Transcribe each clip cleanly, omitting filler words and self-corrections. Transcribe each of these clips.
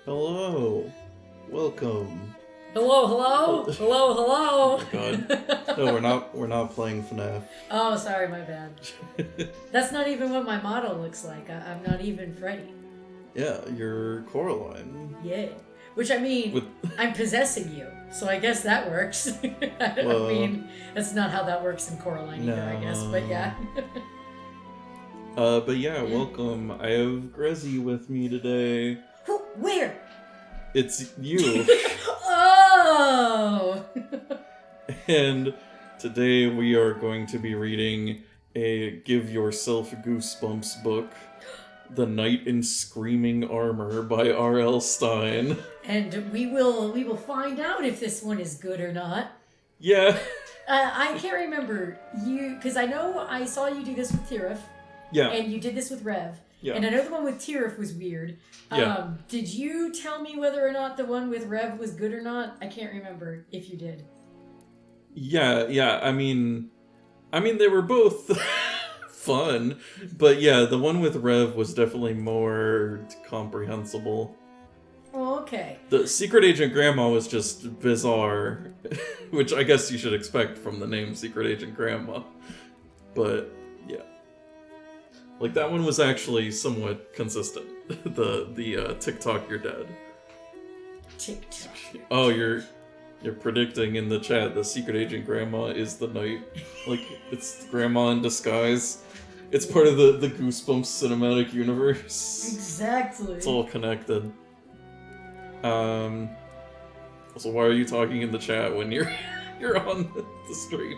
Hello. Welcome. Hello. Oh my god. No, we're not playing FNAF. Oh, sorry, my bad. That's not even what my model looks like. I'm not even Freddy. Yeah, you're Coraline. Yeah. Which, I mean, I'm possessing you, so I guess that works. I mean, that's not how that works in Coraline either, I guess, but yeah. But yeah, welcome. I have Grezy with me today. Where? It's you. Oh! And today we are going to be reading a Give Yourself Goosebumps book, The Knight in Screaming Armor by R.L. Stine. And we will find out if this one is good or not. Yeah. I can't remember you, because I know I saw you do this with Tirif. Yeah. And you did this with Rev. Yeah. And I know the one with Tirif was weird. Yeah. Did you tell me whether or not the one with Rev was good or not? I can't remember if you did. Yeah. I mean, they were both fun, but yeah, the one with Rev was definitely more comprehensible. Oh, okay. The Secret Agent Grandma was just bizarre, which I guess you should expect from the name Secret Agent Grandma. But yeah, like that one was actually somewhat consistent. the TikTok you're dead. TikTok. Oh, you're predicting in the chat the Secret Agent Grandma is the knight. Like, it's Grandma in disguise. It's part of the Goosebumps cinematic universe. Exactly. It's all connected. So why are you talking in the chat when you're on the stream?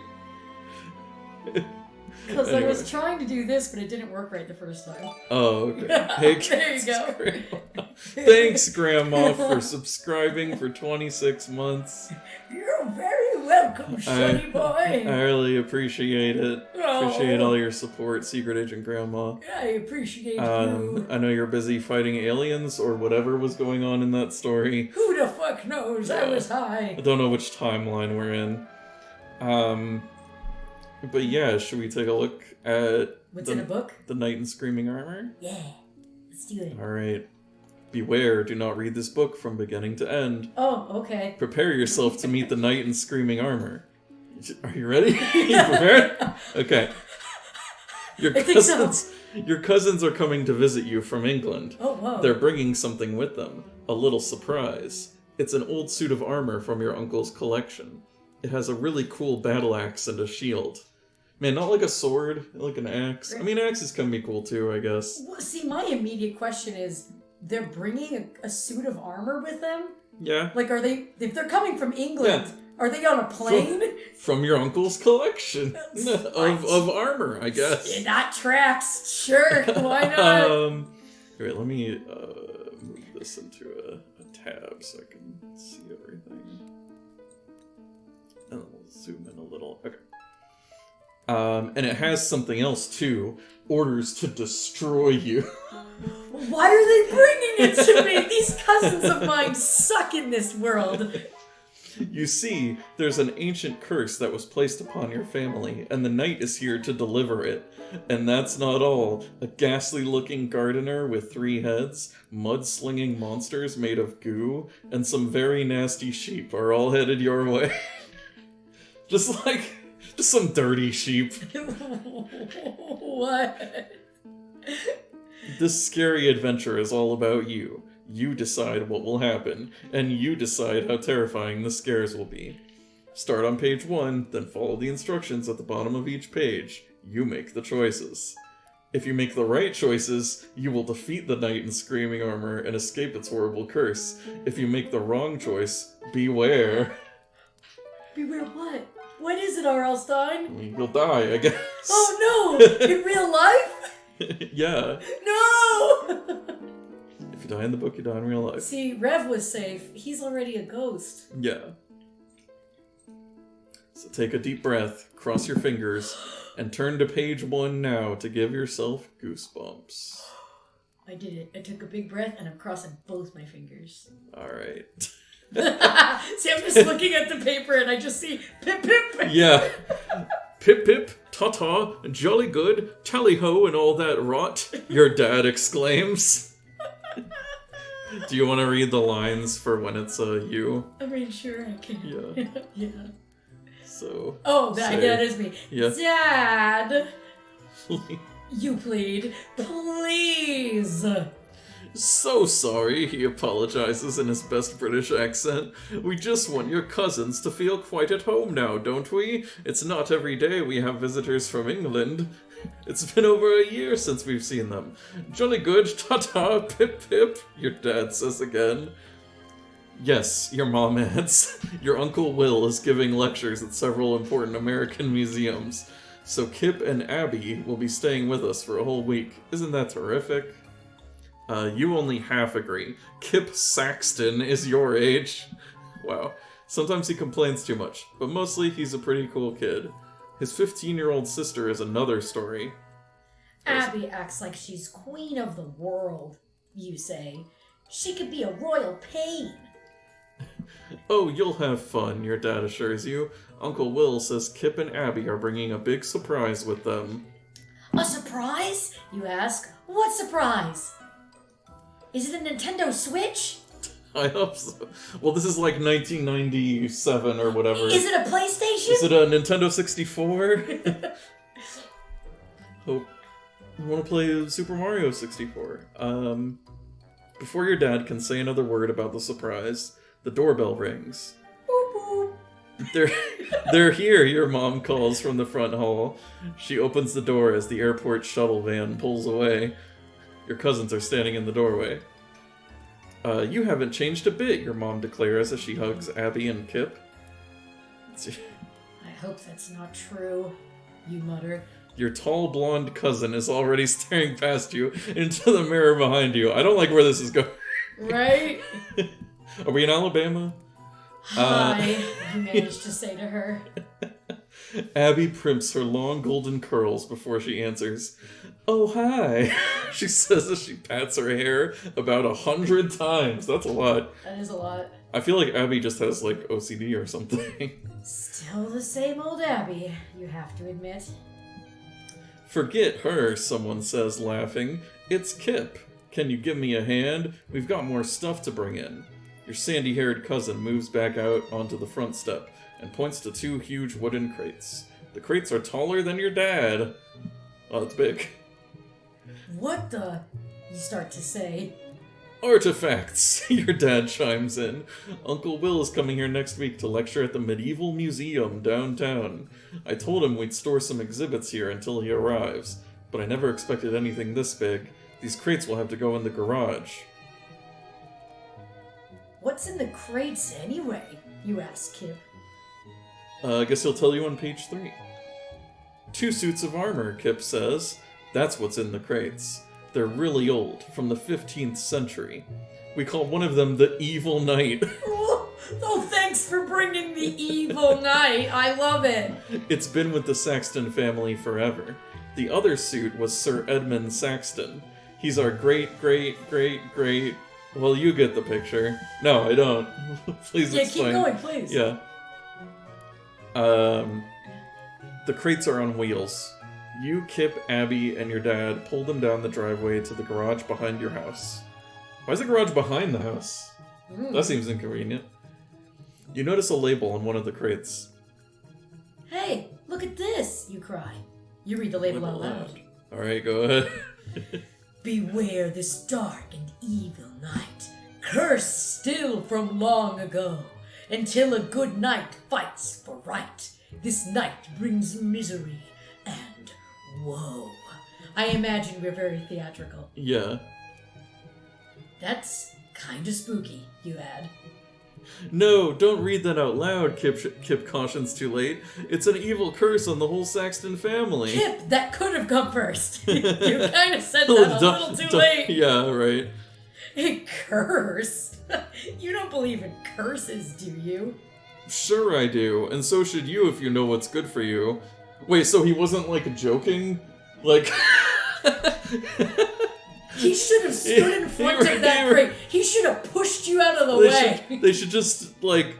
Because I was trying to do this, but it didn't work right the first time. Oh, okay. Hey, there you go. Grandma. Thanks, Grandma, for subscribing for 26 months. You're very welcome, sonny boy. I really appreciate it. Oh. Appreciate all your support, Secret Agent Grandma. I appreciate you. I know you're busy fighting aliens or whatever was going on in that story. Who the fuck knows? I was high. I don't know which timeline we're in. But yeah, should we take a look at what's in a book? The Knight in Screaming Armor? Yeah, let's do it. Alright. Beware, do not read this book from beginning to end. Oh, okay. Prepare yourself to meet the Knight in Screaming Armor. Are you ready? You prepared? Okay. Your cousins are coming to visit you from England. Oh, whoa. They're bringing something with them. A little surprise. It's an old suit of armor from your uncle's collection. It has a really cool battle axe and a shield. Man, not like a sword, like an axe. I mean, axes can be cool too, I guess. Well, see, my immediate question is, they're bringing a suit of armor with them? Yeah. Like, if they're coming from England, are they on a plane? From your uncle's collection of armor, I guess. Yeah, that tracks. Sure, why not? Wait, let me move this into a tab so I can see everything. And we'll zoom in a little. Okay. And it has something else too. Orders to destroy you. Why are they bringing it to me? These cousins of mine suck in this world. You see, there's an ancient curse that was placed upon your family, and the knight is here to deliver it. And that's not all. A ghastly-looking gardener with 3 heads, mud-slinging monsters made of goo, and some very nasty sheep are all headed your way. Just some dirty sheep. What? This scary adventure is all about you. You decide what will happen, and you decide how terrifying the scares will be. Start on page 1, then follow the instructions at the bottom of each page. You make the choices. If you make the right choices, you will defeat the knight in screaming armor and escape its horrible curse. If you make the wrong choice, beware. Beware what? What is it, R.L. Stine? You'll die, I guess. Oh no! In real life? Yeah. No! If you die in the book, you die in real life. See, Rev was safe. He's already a ghost. Yeah. So take a deep breath, cross your fingers, and turn to page 1 now to give yourself goosebumps. I did it. I took a big breath and I'm crossing both my fingers. Alright. See, I'm just looking at the paper and I just see pip pip. Yeah. Pip pip, ta-ta, jolly good, tally-ho and all that rot, your dad exclaims. Do you want to read the lines for when it's you? I mean, sure, I can. Yeah. Yeah. So. Oh, that is me. Yeah. Dad! You plead, please! So sorry, he apologizes in his best British accent. We just want your cousins to feel quite at home now, don't we? It's not every day we have visitors from England. It's been over a year since we've seen them. Jolly good, ta-ta, pip-pip, your dad says again. Yes, your mom adds. Your Uncle Will is giving lectures at several important American museums, so Kip and Abby will be staying with us for a whole week. Isn't that terrific? You only half agree. Kip Saxton is your age. Wow. Sometimes he complains too much, but mostly he's a pretty cool kid. His 15-year-old sister is another story. Abby acts like she's queen of the world, you say. She could be a royal pain. Oh, you'll have fun, your dad assures you. Uncle Will says Kip and Abby are bringing a big surprise with them. A surprise? You ask. What surprise? Is it a Nintendo Switch? I hope so. Well, this is like 1997 or whatever. Is it a PlayStation? Is it a Nintendo 64? Hope you want to play Super Mario 64. Before your dad can say another word about the surprise, the doorbell rings. Boop, boop. They're here, your mom calls from the front hall. She opens the door as the airport shuttle van pulls away. Your cousins are standing in the doorway. You haven't changed a bit, your mom declares as she hugs Abby and Kip. I hope that's not true, you mutter. Your tall blonde cousin is already staring past you into the mirror behind you. I don't like where this is going. Right? Are we in Alabama? Hi, you managed to say to her. Abby primps her long golden curls before she answers. Oh, hi, she says as she pats her hair about 100 times. That's a lot. That is a lot. I feel like Abby just has, like, OCD or something. Still the same old Abby, you have to admit. Forget her, someone says, laughing. It's Kip. Can you give me a hand? We've got more stuff to bring in. Your sandy-haired cousin moves back out onto the front step and points to 2 huge wooden crates. The crates are taller than your dad. Oh, it's big. What the? You start to say. Artifacts, your dad chimes in. Uncle Will is coming here next week to lecture at the Medieval Museum downtown. I told him we'd store some exhibits here until he arrives, but I never expected anything this big. These crates will have to go in the garage. What's in the crates anyway? You ask Kip. I guess he'll tell you on page 3. 2 suits of armor, Kip says. That's what's in the crates. They're really old, from the 15th century. We call one of them the Evil Knight. Oh, thanks for bringing the Evil Knight. I love it. It's been with the Saxton family forever. The other suit was Sir Edmund Saxton. He's our great... Well, you get the picture. No, I don't. Please explain. Yeah, keep going, please. Yeah. The crates are on wheels. You, Kip, Abby, and your dad pull them down the driveway to the garage behind your house. Why is the garage behind the house? That seems inconvenient. You notice a label on one of the crates. Hey, look at this, you cry. You read the label out loud. Alright, go ahead. Beware this dark and evil night, cursed still from long ago, until a good knight fights for right. This night brings misery and woe. I imagine we're very theatrical. Yeah. That's kinda spooky, you add. No, don't read that out loud, Kip cautions too late. It's an evil curse on the whole Saxton family. Kip, that could have come first. You kind of said that a little too late. Yeah, right. A curse? You don't believe in curses, do you? Sure I do, and so should you if you know what's good for you. Wait, so he wasn't, like, joking? Like... He should have stood in front of that crate. He should have pushed you out of the way. They should just, like...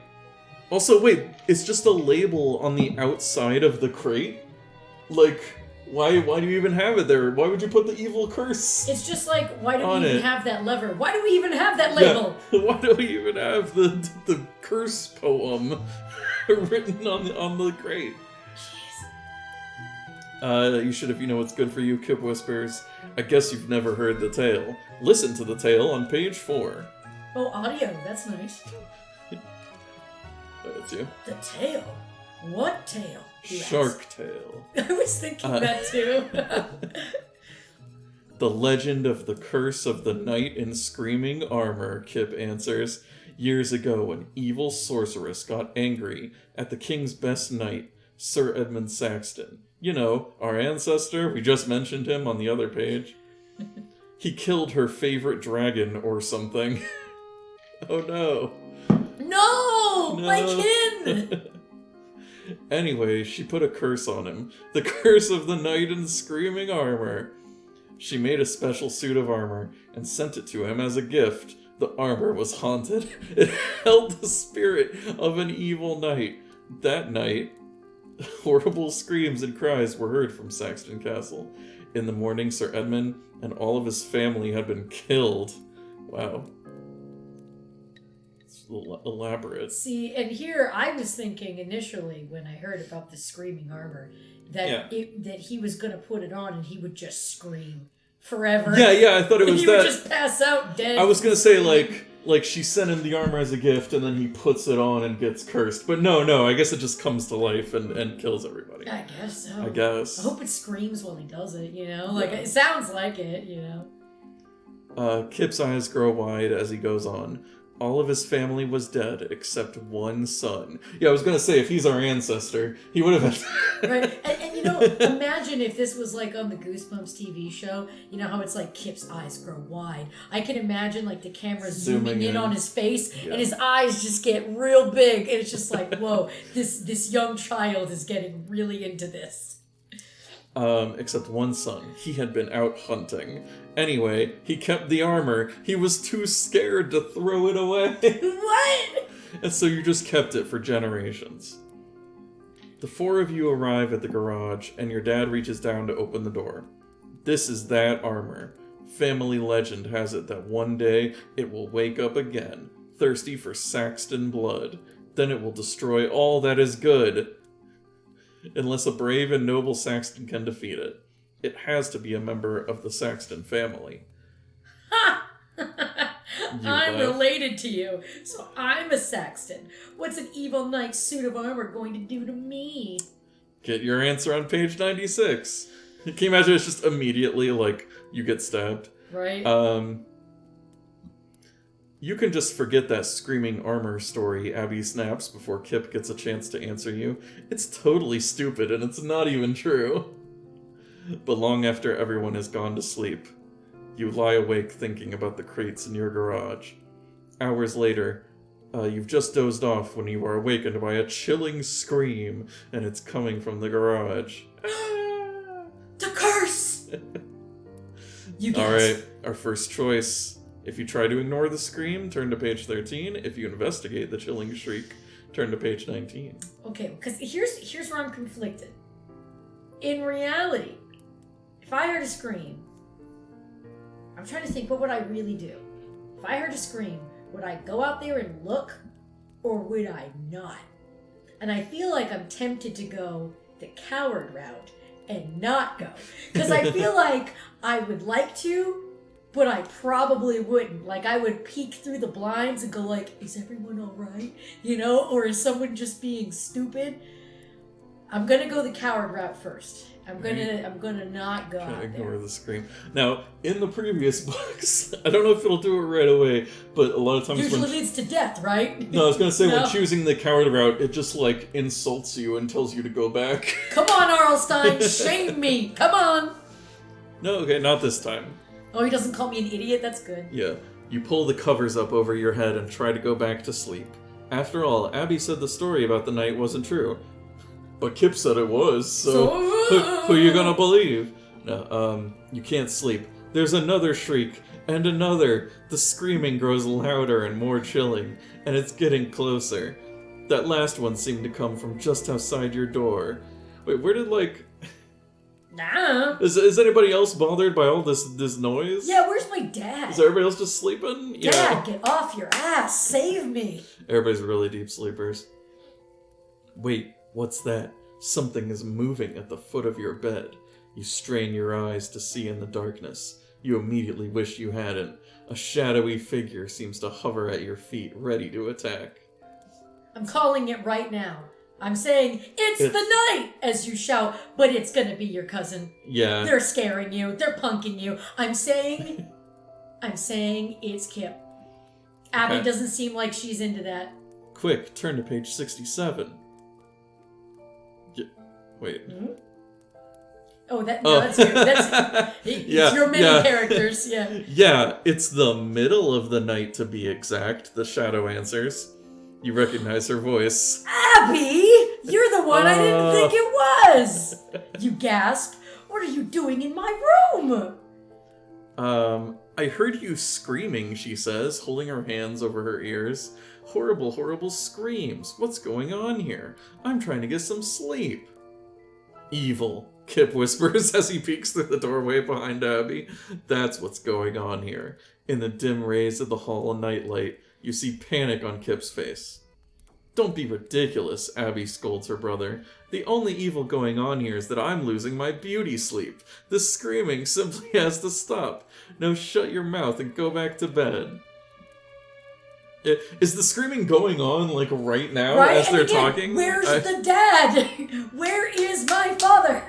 Also, wait, it's just a label on the outside of the crate? Like, Why do you even have it there? Why would you put the evil curse? It's just like, why do we On even it. have that lever? Why do we even have that label? Yeah. Why do we even have the curse poem written on the crate? You should, if you know what's good for you, Kip whispers. I guess you've never heard the tale. Listen to the tale on page 4. Oh, audio. That's nice. That's you. The tale? What tale? Shark Tale. I was thinking that too. The legend of the curse of the knight in screaming armor, Kip answers. Years ago, an evil sorceress got angry at the king's best knight, Sir Edmund Saxton. You know, our ancestor, we just mentioned him on the other page. He killed her favorite dragon or something. Oh no. No! My kin! Anyway, she put a curse on him. The curse of the knight in screaming armor. She made a special suit of armor and sent it to him as a gift. The armor was haunted. It held the spirit of an evil knight. That night, horrible screams and cries were heard from Saxton Castle. In the morning, Sir Edmund and all of his family had been killed. Wow. It's elaborate. See, and here I was thinking initially when I heard about the screaming armor that that he was going to put it on and he would just scream forever. Yeah, I thought it was he that. Would just pass out dead. I was going to say like she sent him the armor as a gift and then he puts it on and gets cursed. But no, I guess it just comes to life and kills everybody. I guess so. I guess. I hope it screams while he does it, you know? Like, it sounds like it, you know? Kip's eyes grow wide as he goes on. All of his family was dead except one son. Yeah, I was gonna say, if he's our ancestor, he would have been... Right, and you know, imagine if this was like on the Goosebumps TV show, you know how it's like Kip's eyes grow wide. I can imagine like the camera zooming in on his face, and his eyes just get real big, and it's just like, whoa, this young child is getting really into this. Except one son. He had been out hunting. Anyway, he kept the armor. He was too scared to throw it away. What? And so you just kept it for generations. The four of you arrive at the garage, and your dad reaches down to open the door. This is that armor. Family legend has it that one day it will wake up again, thirsty for Saxton blood. Then it will destroy all that is good. Unless a brave and noble Saxton can defeat it. It has to be a member of the Saxton family. Ha! I'm laugh. related to you, so I'm a Saxton. What's an evil knight's suit of armor going to do to me? Get your answer on page 96. Can you imagine it's just immediately like you get stabbed? Right? You can just forget that screaming armor story, Abby snaps before Kip gets a chance to answer you. It's totally stupid and it's not even true. But long after everyone has gone to sleep, you lie awake thinking about the crates in your garage. Hours later, you've just dozed off when you are awakened by a chilling scream, and it's coming from the garage. The curse! You guessed. Alright, our first choice. If you try to ignore the scream, turn to page 13. If you investigate the chilling shriek, turn to page 19. Okay, because here's where I'm conflicted. In reality, if I heard a scream, I'm trying to think, what would I really do? If I heard a scream, would I go out there and look, or would I not? And I feel like I'm tempted to go the coward route and not go. Because I feel like I would like to, but I probably wouldn't. Like, I would peek through the blinds and go like, is everyone alright? You know? Or is someone just being stupid? I'm gonna go the coward route first. I'm gonna not go out Ignore there. the scream. Now, in the previous books, I don't know if it'll do it right away, but a lot of times Usually leads to death, right? No, I was gonna say, No? when choosing the coward route, it just, like, insults you and tells you to go back. Come on, Arlstein, shame me! Come on! No, okay, not this time. Oh, he doesn't call me an idiot? That's good. Yeah, you pull the covers up over your head and try to go back to sleep. After all, Abby said the story about the night wasn't true. But Kip said it was, so who you gonna believe? No, you can't sleep. There's another shriek, and another. The screaming grows louder and more chilling, and it's getting closer. That last one seemed to come from just outside your door. Wait, where did, like... Nah. Is anybody else bothered by all this noise? Yeah, where's my dad? Is everybody else just sleeping? Dad, Yeah. get off your ass. Save me. Everybody's really deep sleepers. Wait, what's that? Something is moving at the foot of your bed. You strain your eyes to see in the darkness. You immediately wish you hadn't. A shadowy figure seems to hover at your feet, ready to attack. I'm calling it right now. I'm saying, it's the night, as you shout, but it's gonna be your cousin. Yeah. They're scaring you. They're punking you. I'm saying it's Kip. Abby doesn't seem like she's into that. Quick, turn to page 67. Wait. Hmm? Oh, that's you. It's your mini characters, yeah. Yeah, it's the middle of the night to be exact, the shadow answers. You recognize her voice. Abby! You're the one I didn't think it was! You gasp. What are you doing in my room? I heard you screaming, she says, holding her hands over her ears. Horrible, horrible screams. What's going on here? I'm trying to get some sleep. Evil, Kip whispers as he peeks through the doorway behind Abby. That's what's going on here. In the dim rays of the hall nightlight, you see panic on Kip's face. Don't be ridiculous, Abby scolds her brother. The only evil going on here is that I'm losing my beauty sleep. The screaming simply has to stop. Now shut your mouth and go back to bed. Is the screaming going on, like, right now as they're talking? Where's the dad? Where is my father?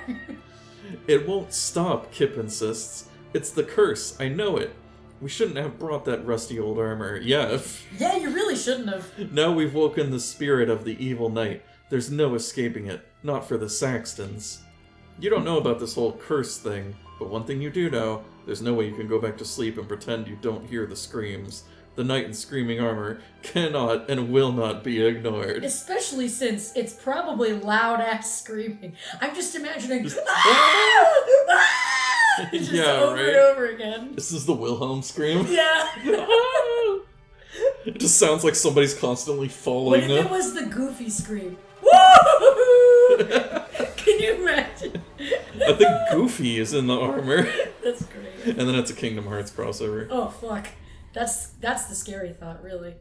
It won't stop, Kip insists. It's the curse, I know it. We shouldn't have brought that rusty old armor. Yeah. Yeah, you really shouldn't have. Now we've woken the spirit of the evil night. There's no escaping it. Not for the Saxtons. You don't know about this whole curse thing, but one thing you do know, there's no way you can go back to sleep and pretend you don't hear the screams. The knight in screaming armor cannot and will not be ignored. Especially since it's probably loud-ass screaming. I'm just imagining... Just yeah, over and over again. This is the Wilhelm scream. Yeah. It just sounds like somebody's constantly falling. What if it was the Goofy scream? Woo! Can you imagine? I think Goofy is in the armor. That's great. And then it's a Kingdom Hearts crossover. Oh, fuck. That's the scary thought, really.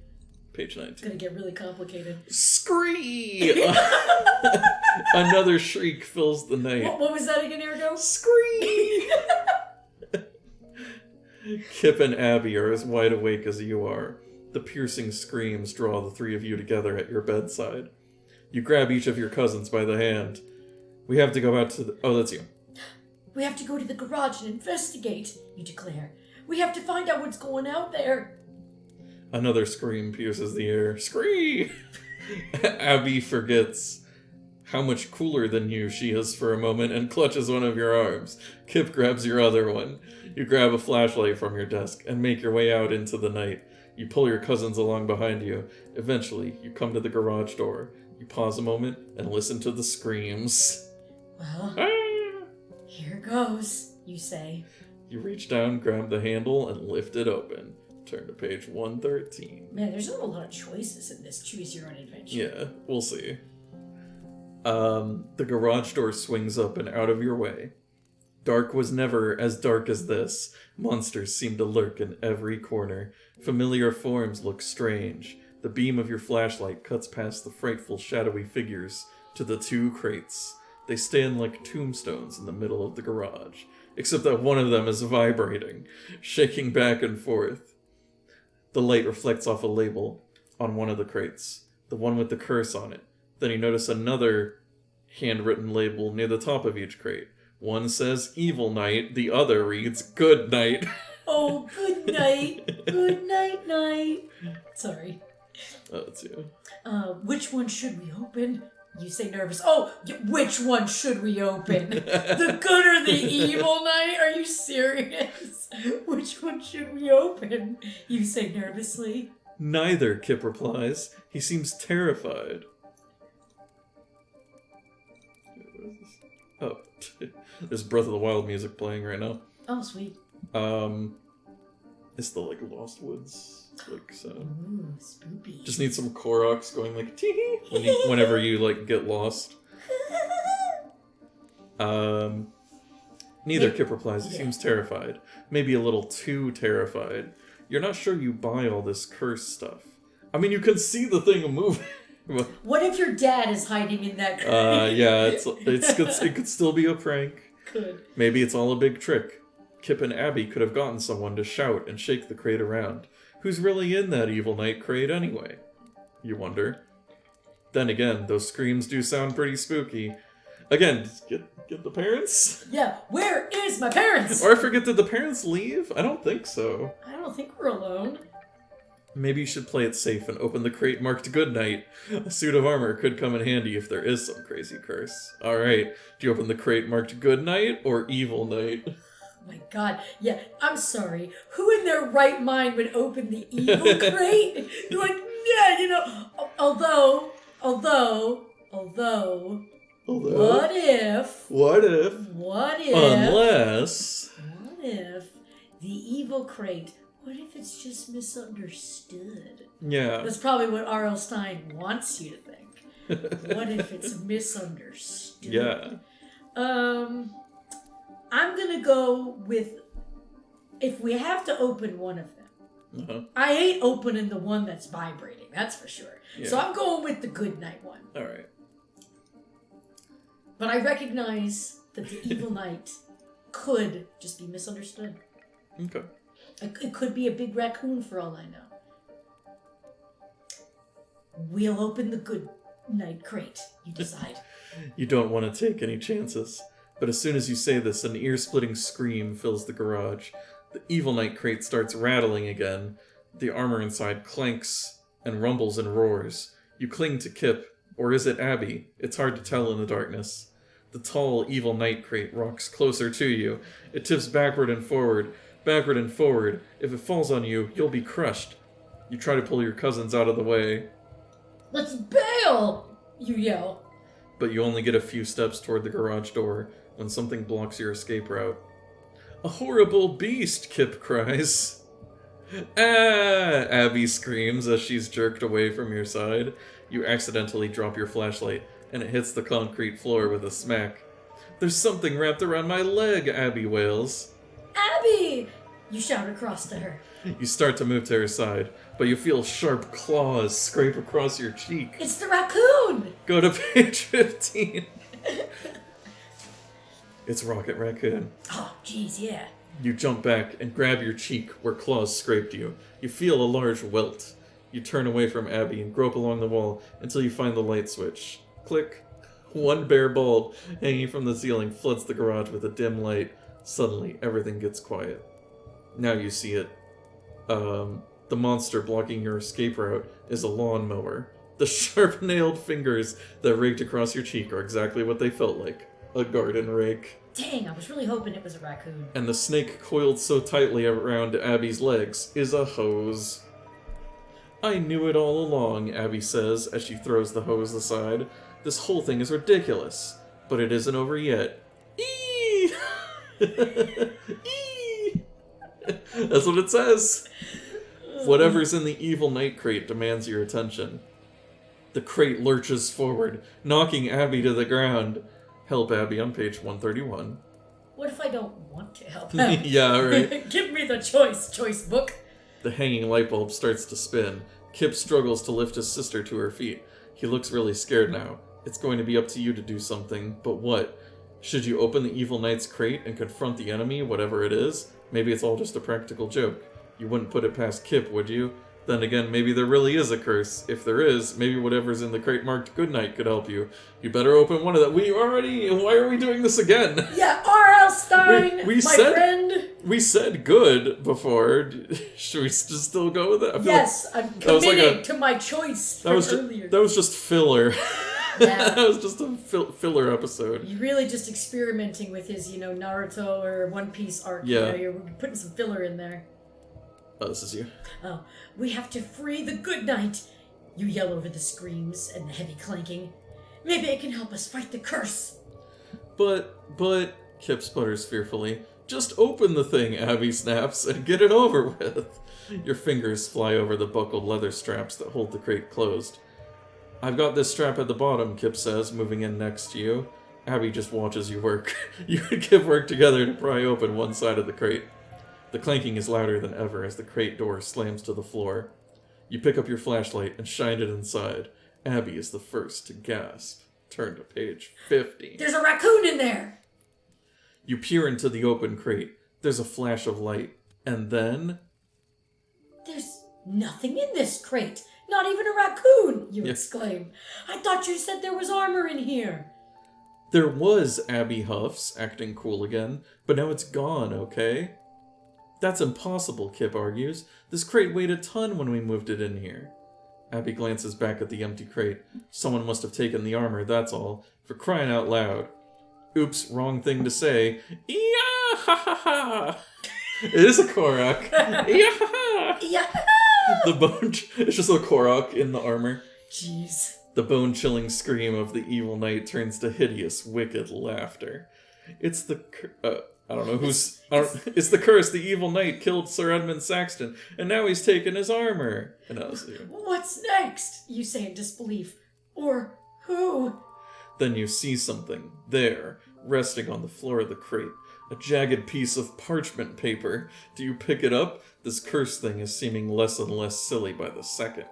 Page 19. It's gonna get really complicated. Scream! Another shriek fills the night. What was that again, Ergo? Scream! Kip and Abby are as wide awake as you are. The piercing screams draw the three of you together at your bedside. You grab each of your cousins by the hand. We have to go out to the... Oh, that's you. We have to go to the garage and investigate, you declare. We have to find out what's going out there. Another scream pierces the air. Scream! Abby forgets how much cooler than you she is for a moment and clutches one of your arms. Kip grabs your other one. You grab a flashlight from your desk and make your way out into the night. You pull your cousins along behind you. Eventually, you come to the garage door. You pause a moment and listen to the screams. Well, here goes, you say. You reach down, grab the handle, and lift it open. Turn to page 113. Man, there's not a lot of choices in this Choose Your Own Adventure. Yeah, we'll see. The garage door swings up and out of your way. Dark was never as dark as this. Monsters seem to lurk in every corner. Familiar forms look strange. The beam of your flashlight cuts past the frightful shadowy figures to the two crates. They stand like tombstones in the middle of the garage, except that one of them is vibrating, shaking back and forth. The light reflects off a label on one of the crates, the one with the curse on it. Then you notice another handwritten label near the top of each crate. One says Evil Night, the other reads Good Night. Oh, good night. Good night, night. Sorry. Oh, that's you. Which one should we open? You say nervous. Oh, which one should we open? The good or the evil night? Are you serious? Which one should we open? You say nervously. Neither, Kip replies. He seems terrified. Oh, there's Breath of the Wild music playing right now. Oh, sweet. It's the, like, Lost Woods, like, so. Ooh, spoopy. Just need some Koroks going, like, tee whenever you, like, get lost. Neither, Kip replies. He seems terrified. Maybe a little too terrified. You're not sure you buy all this curse stuff. I mean, you can see the thing moving. What if your dad is hiding in that crate? Yeah, it could still be a prank. Could. Maybe it's all a big trick. Kip and Abby could have gotten someone to shout and shake the crate around. Who's really in that evil night crate anyway? You wonder. Then again, those screams do sound pretty spooky. Again, get the parents? Yeah, where is my parents? Or I forget, did the parents leave? I don't think so. I don't think we're alone. Maybe you should play it safe and open the crate marked Good Night. A suit of armor could come in handy if there is some crazy curse. Alright, do you open the crate marked Good Night or Evil Night? Oh my god, yeah, I'm sorry. Who in their right mind would open the evil crate? You're like, yeah, you know, although, what if, unless, what if the evil crate, what if it's just misunderstood? Yeah. That's probably what R.L. Stine wants you to think. What if it's misunderstood? Yeah. I'm gonna go with, if we have to open one of them, I hate opening the one that's vibrating, that's for sure. Yeah. So I'm going with the Good Night one. Alright. But I recognize that the evil night could just be misunderstood. Okay. It could be a big raccoon for all I know. We'll open the Good Night crate, you decide. You don't want to take any chances. But as soon as you say this, an ear-splitting scream fills the garage. The evil night crate starts rattling again. The armor inside clanks and rumbles and roars. You cling to Kip, or is it Abby? It's hard to tell in the darkness. The tall, evil night crate rocks closer to you. It tips backward and forward. If it falls on you, you'll be crushed. You try to pull your cousins out of the way. Let's bail! You yell. But you only get a few steps toward the garage door when something blocks your escape route. A horrible beast, Kip cries. Ah! Abby screams as she's jerked away from your side. You accidentally drop your flashlight, and it hits the concrete floor with a smack. There's something wrapped around my leg, Abby wails. Abby! You shout across to her. You start to move to her side, but you feel sharp claws scrape across your cheek. It's the raccoon! Go to page 15. It's Rocket Raccoon. Oh, jeez, yeah. You jump back and grab your cheek where claws scraped you. You feel a large welt. You turn away from Abby and grope along the wall until you find the light switch. Click. One bare bulb hanging from the ceiling floods the garage with a dim light. Suddenly, everything gets quiet. Now you see it. The monster blocking your escape route is a lawnmower. The sharp-nailed fingers that raked across your cheek are exactly what they felt like. A garden rake. Dang, I was really hoping it was a raccoon. And the snake coiled so tightly around Abby's legs is a hose. I knew it all along, Abby says as she throws the hose aside. This whole thing is ridiculous, but it isn't over yet. Eee! Eee! That's what it says. Whatever's in the evil night crate demands your attention. The crate lurches forward, knocking Abby to the ground. Help Abby on page 131. What if I don't want to help Abby? Yeah, right. Give me the choice book. The hanging light bulb starts to spin. Kip struggles to lift his sister to her feet. He looks really scared now. It's going to be up to you to do something, but what? Should you open the evil knight's crate and confront the enemy, whatever it is? Maybe it's all just a practical joke. You wouldn't put it past Kip, would you? Then again, maybe there really is a curse. If there is, maybe whatever's in the crate marked Goodnight could help you. You better open one of them. Why are we doing this again? Yeah, R.L. Stine, friend. We said good before. Should we just still go with it? Yes, I'm committed to my choice from earlier. That was just filler. Yeah. That was just a filler episode. You're really just experimenting with his, Naruto or One Piece arc. Yeah. You're putting some filler in there. Oh, this is you. Oh, we have to free the Good Night. You yell over the screams and the heavy clanking. Maybe it can help us fight the curse. But, Kip sputters fearfully. Just open the thing, Abby snaps, and get it over with. Your fingers fly over the buckled leather straps that hold the crate closed. I've got this strap at the bottom, Kip says, moving in next to you. Abby just watches you work. You and Kip work together to pry open one side of the crate. The clanking is louder than ever as the crate door slams to the floor. You pick up your flashlight and shine it inside. Abby is the first to gasp. Turn to page 50. There's a raccoon in there! You peer into the open crate. There's a flash of light. And then... There's nothing in this crate. Not even a raccoon, you Yeah. exclaim. I thought you said there was armor in here. There was, Abby huffs, acting cool again, but now it's gone, okay? That's impossible, Kip argues. This crate weighed a ton when we moved it in here. Abby glances back at the empty crate. Someone must have taken the armor, that's all. For crying out loud. Oops, wrong thing to say. Yeah, ha ha ha! It is a Korok. Yeah, ha ha! Yeah. The bone... It's just a Korok in the armor. Jeez. The bone-chilling scream of the evil knight turns to hideous, wicked laughter. It's the... I don't know who's... it's the curse. The evil knight killed Sir Edmund Saxton, and now he's taken his armor. And I was... What's next? You say in disbelief. Or who? Then you see something. There, resting on the floor of the crate. A jagged piece of parchment paper. Do you pick it up? This cursed thing is seeming less and less silly by the second.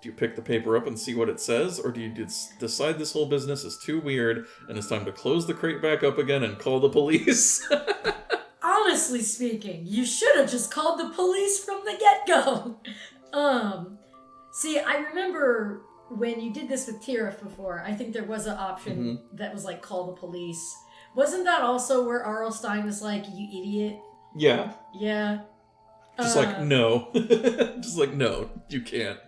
Do you pick the paper up and see what it says, or do you decide this whole business is too weird and it's time to close the crate back up again and call the police? Honestly speaking, you should have just called the police from the get-go. See, I remember when you did this with Tirith before, I think there was an option that was like, call the police. Wasn't that also where R.L. Stine was like, you idiot? Yeah. Yeah. Just like, no. Just like, no, you can't.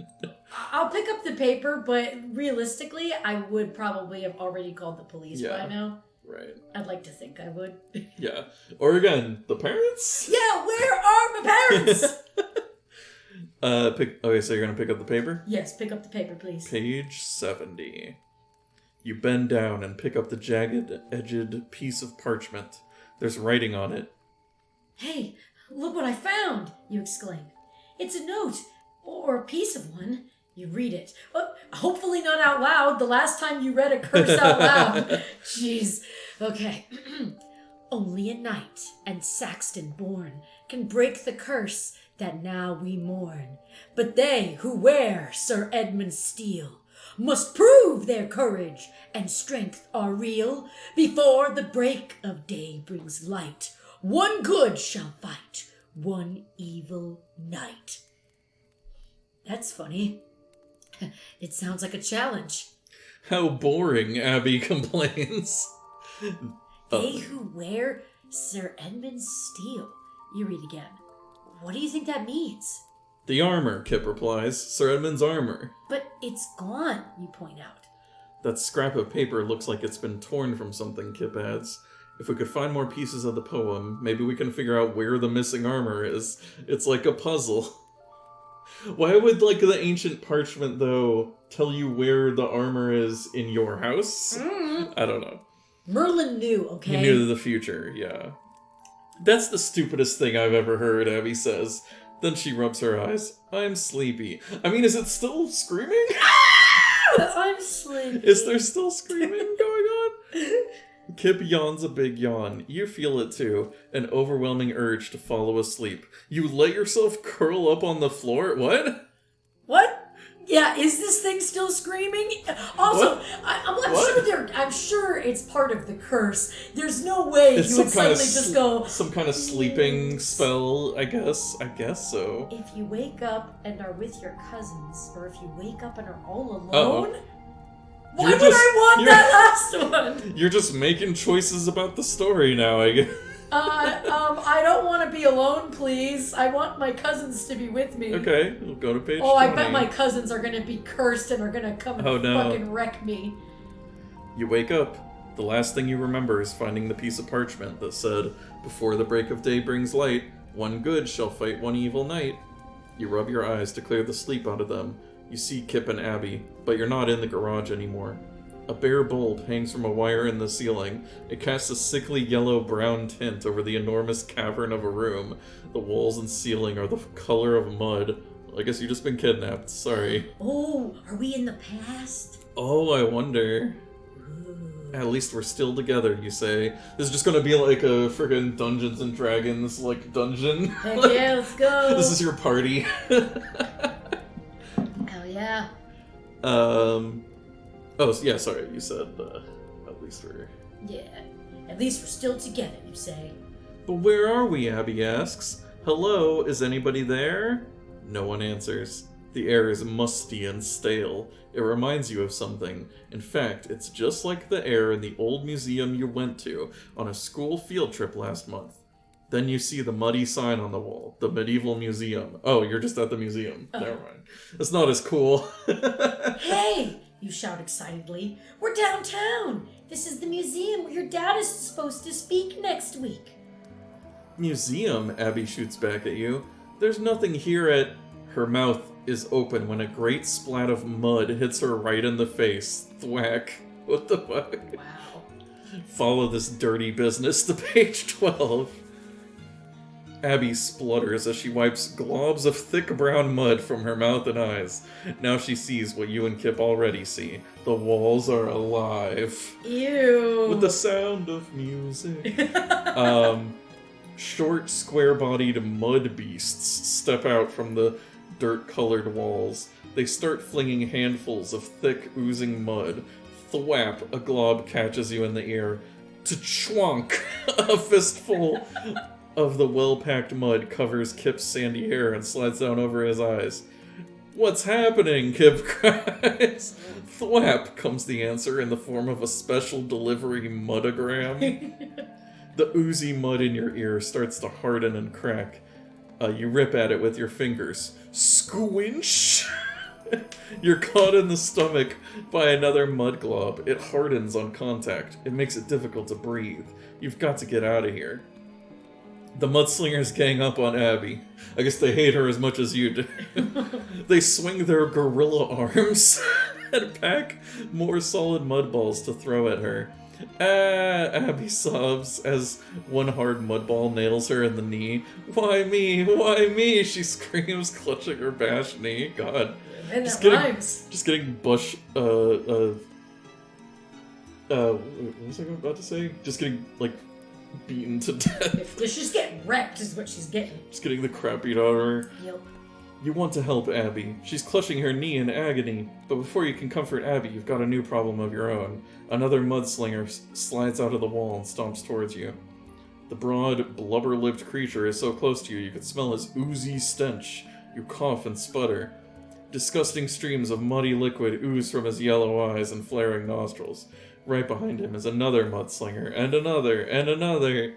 I'll pick up the paper, but realistically, I would probably have already called the police by now. Right. I'd like to think I would. Yeah. Or again, the parents? Yeah, where are my parents? Okay, so you're gonna pick up the paper? Yes, pick up the paper, please. Page 70. You bend down and pick up the jagged-edged piece of parchment. There's writing on it. Hey, look what I found, you exclaim. It's a note, or a piece of one. You read it. Hopefully not out loud. The last time you read a curse out loud. Jeez. Okay. Only a knight and Saxton born can break the curse that now we mourn. But they who wear Sir Edmund's steel must prove their courage and strength are real before the break of day brings light. One good shall fight, one evil knight. That's funny. It sounds like a challenge. How boring, Abby complains. They who wear Sir Edmund's steel. You read again. What do you think that means? The armor, Kip replies. Sir Edmund's armor. But it's gone, you point out. That scrap of paper looks like it's been torn from something, Kip adds. If we could find more pieces of the poem, maybe we can figure out where the missing armor is. It's like a puzzle. Why would, like, the ancient parchment, though, tell you where the armor is in your house? I don't know. Merlin knew, okay? He knew the future, yeah. That's the stupidest thing I've ever heard, Abby says. Then she rubs her eyes. I'm sleepy. I mean, is it still screaming? I'm sleepy. Is there still screaming going on? Kip yawns a big yawn. You feel it too. An overwhelming urge to fall asleep. You let yourself curl up on the floor? What? What? Yeah, is this thing still screaming? Also, I'm sure it's part of the curse. There's no way It's you would suddenly just go... Some kind of sleeping spell, I guess. I guess so. If you wake up and are with your cousins, or if you wake up and are all alone... Uh-oh. Why would I want that last one? You're just making choices about the story now, I guess. I don't want to be alone, please. I want my cousins to be with me. Okay, we'll go to page 20. I bet my cousins are gonna be cursed and are gonna come and fucking wreck me. You wake up. The last thing you remember is finding the piece of parchment that said, "Before the break of day brings light, one good shall fight one evil knight." You rub your eyes to clear the sleep out of them. You see Kip and Abby, but you're not in the garage anymore. A bare bulb hangs from a wire in the ceiling. It casts a sickly yellow-brown tint over the enormous cavern of a room. The walls and ceiling are the color of mud. I guess you've just been kidnapped. Sorry. Oh, are we in the past? Oh, I wonder. Ooh. At least we're still together, you say. This is just gonna be like a friggin' Dungeons and Dragons, like, dungeon. Heck yeah, let's go. This is your party. Hell yeah. Oh, yeah, sorry, you said, at least we're... Yeah. At least we're still together, you say. But where are we, Abby asks. Hello, is anybody there? No one answers. The air is musty and stale. It reminds you of something. In fact, it's just like the air in the old museum you went to on a school field trip last month. Then you see the muddy sign on the wall, the medieval museum. Oh, you're just at the museum. Never mind. It's not as cool. Hey! You shout excitedly. We're downtown! This is the museum where your dad is supposed to speak next week. Museum, Abby shoots back at you. There's nothing here at... Her mouth is open when a great splat of mud hits her right in the face. Thwack. What the fuck? Wow. Follow this dirty business to page 12. Abby splutters as she wipes globs of thick brown mud from her mouth and eyes. Now she sees what you and Kip already see. The walls are alive. Ew. With the sound of music. Short, square-bodied mud beasts step out from the dirt-colored walls. They start flinging handfuls of thick, oozing mud. Thwap, a glob catches you in the ear. Tchwonk, a fistful of the well-packed mud covers Kip's sandy hair and slides down over his eyes. What's happening? Kip cries. Thwap, comes the answer in the form of a special delivery mudogram. The oozy mud in your ear starts to harden and crack. You rip at it with your fingers. Squinch! You're caught in the stomach by another mud glob. It hardens on contact. It makes it difficult to breathe. You've got to get out of here. The mudslingers gang up on Abby. I guess they hate her as much as you do. They swing their gorilla arms and pack more solid mud balls to throw at her. Abby sobs as one hard mud ball nails her in the knee. Why me? Why me? She screams, clutching her bashed knee. God. Man, that rhymes. Just getting bush, what was I about to say? Just getting, like, beaten to death. She's just getting wrecked is what she's getting. Just getting the crap beat out of her. Yep. You want to help Abby. She's clutching her knee in agony. But before you can comfort Abby, you've got a new problem of your own. Another mudslinger slides out of the wall and stomps towards you. The broad, blubber-lipped creature is so close to you you can smell his oozy stench. You cough and sputter. Disgusting streams of muddy liquid ooze from his yellow eyes and flaring nostrils. Right behind him is another mudslinger, and another, and another.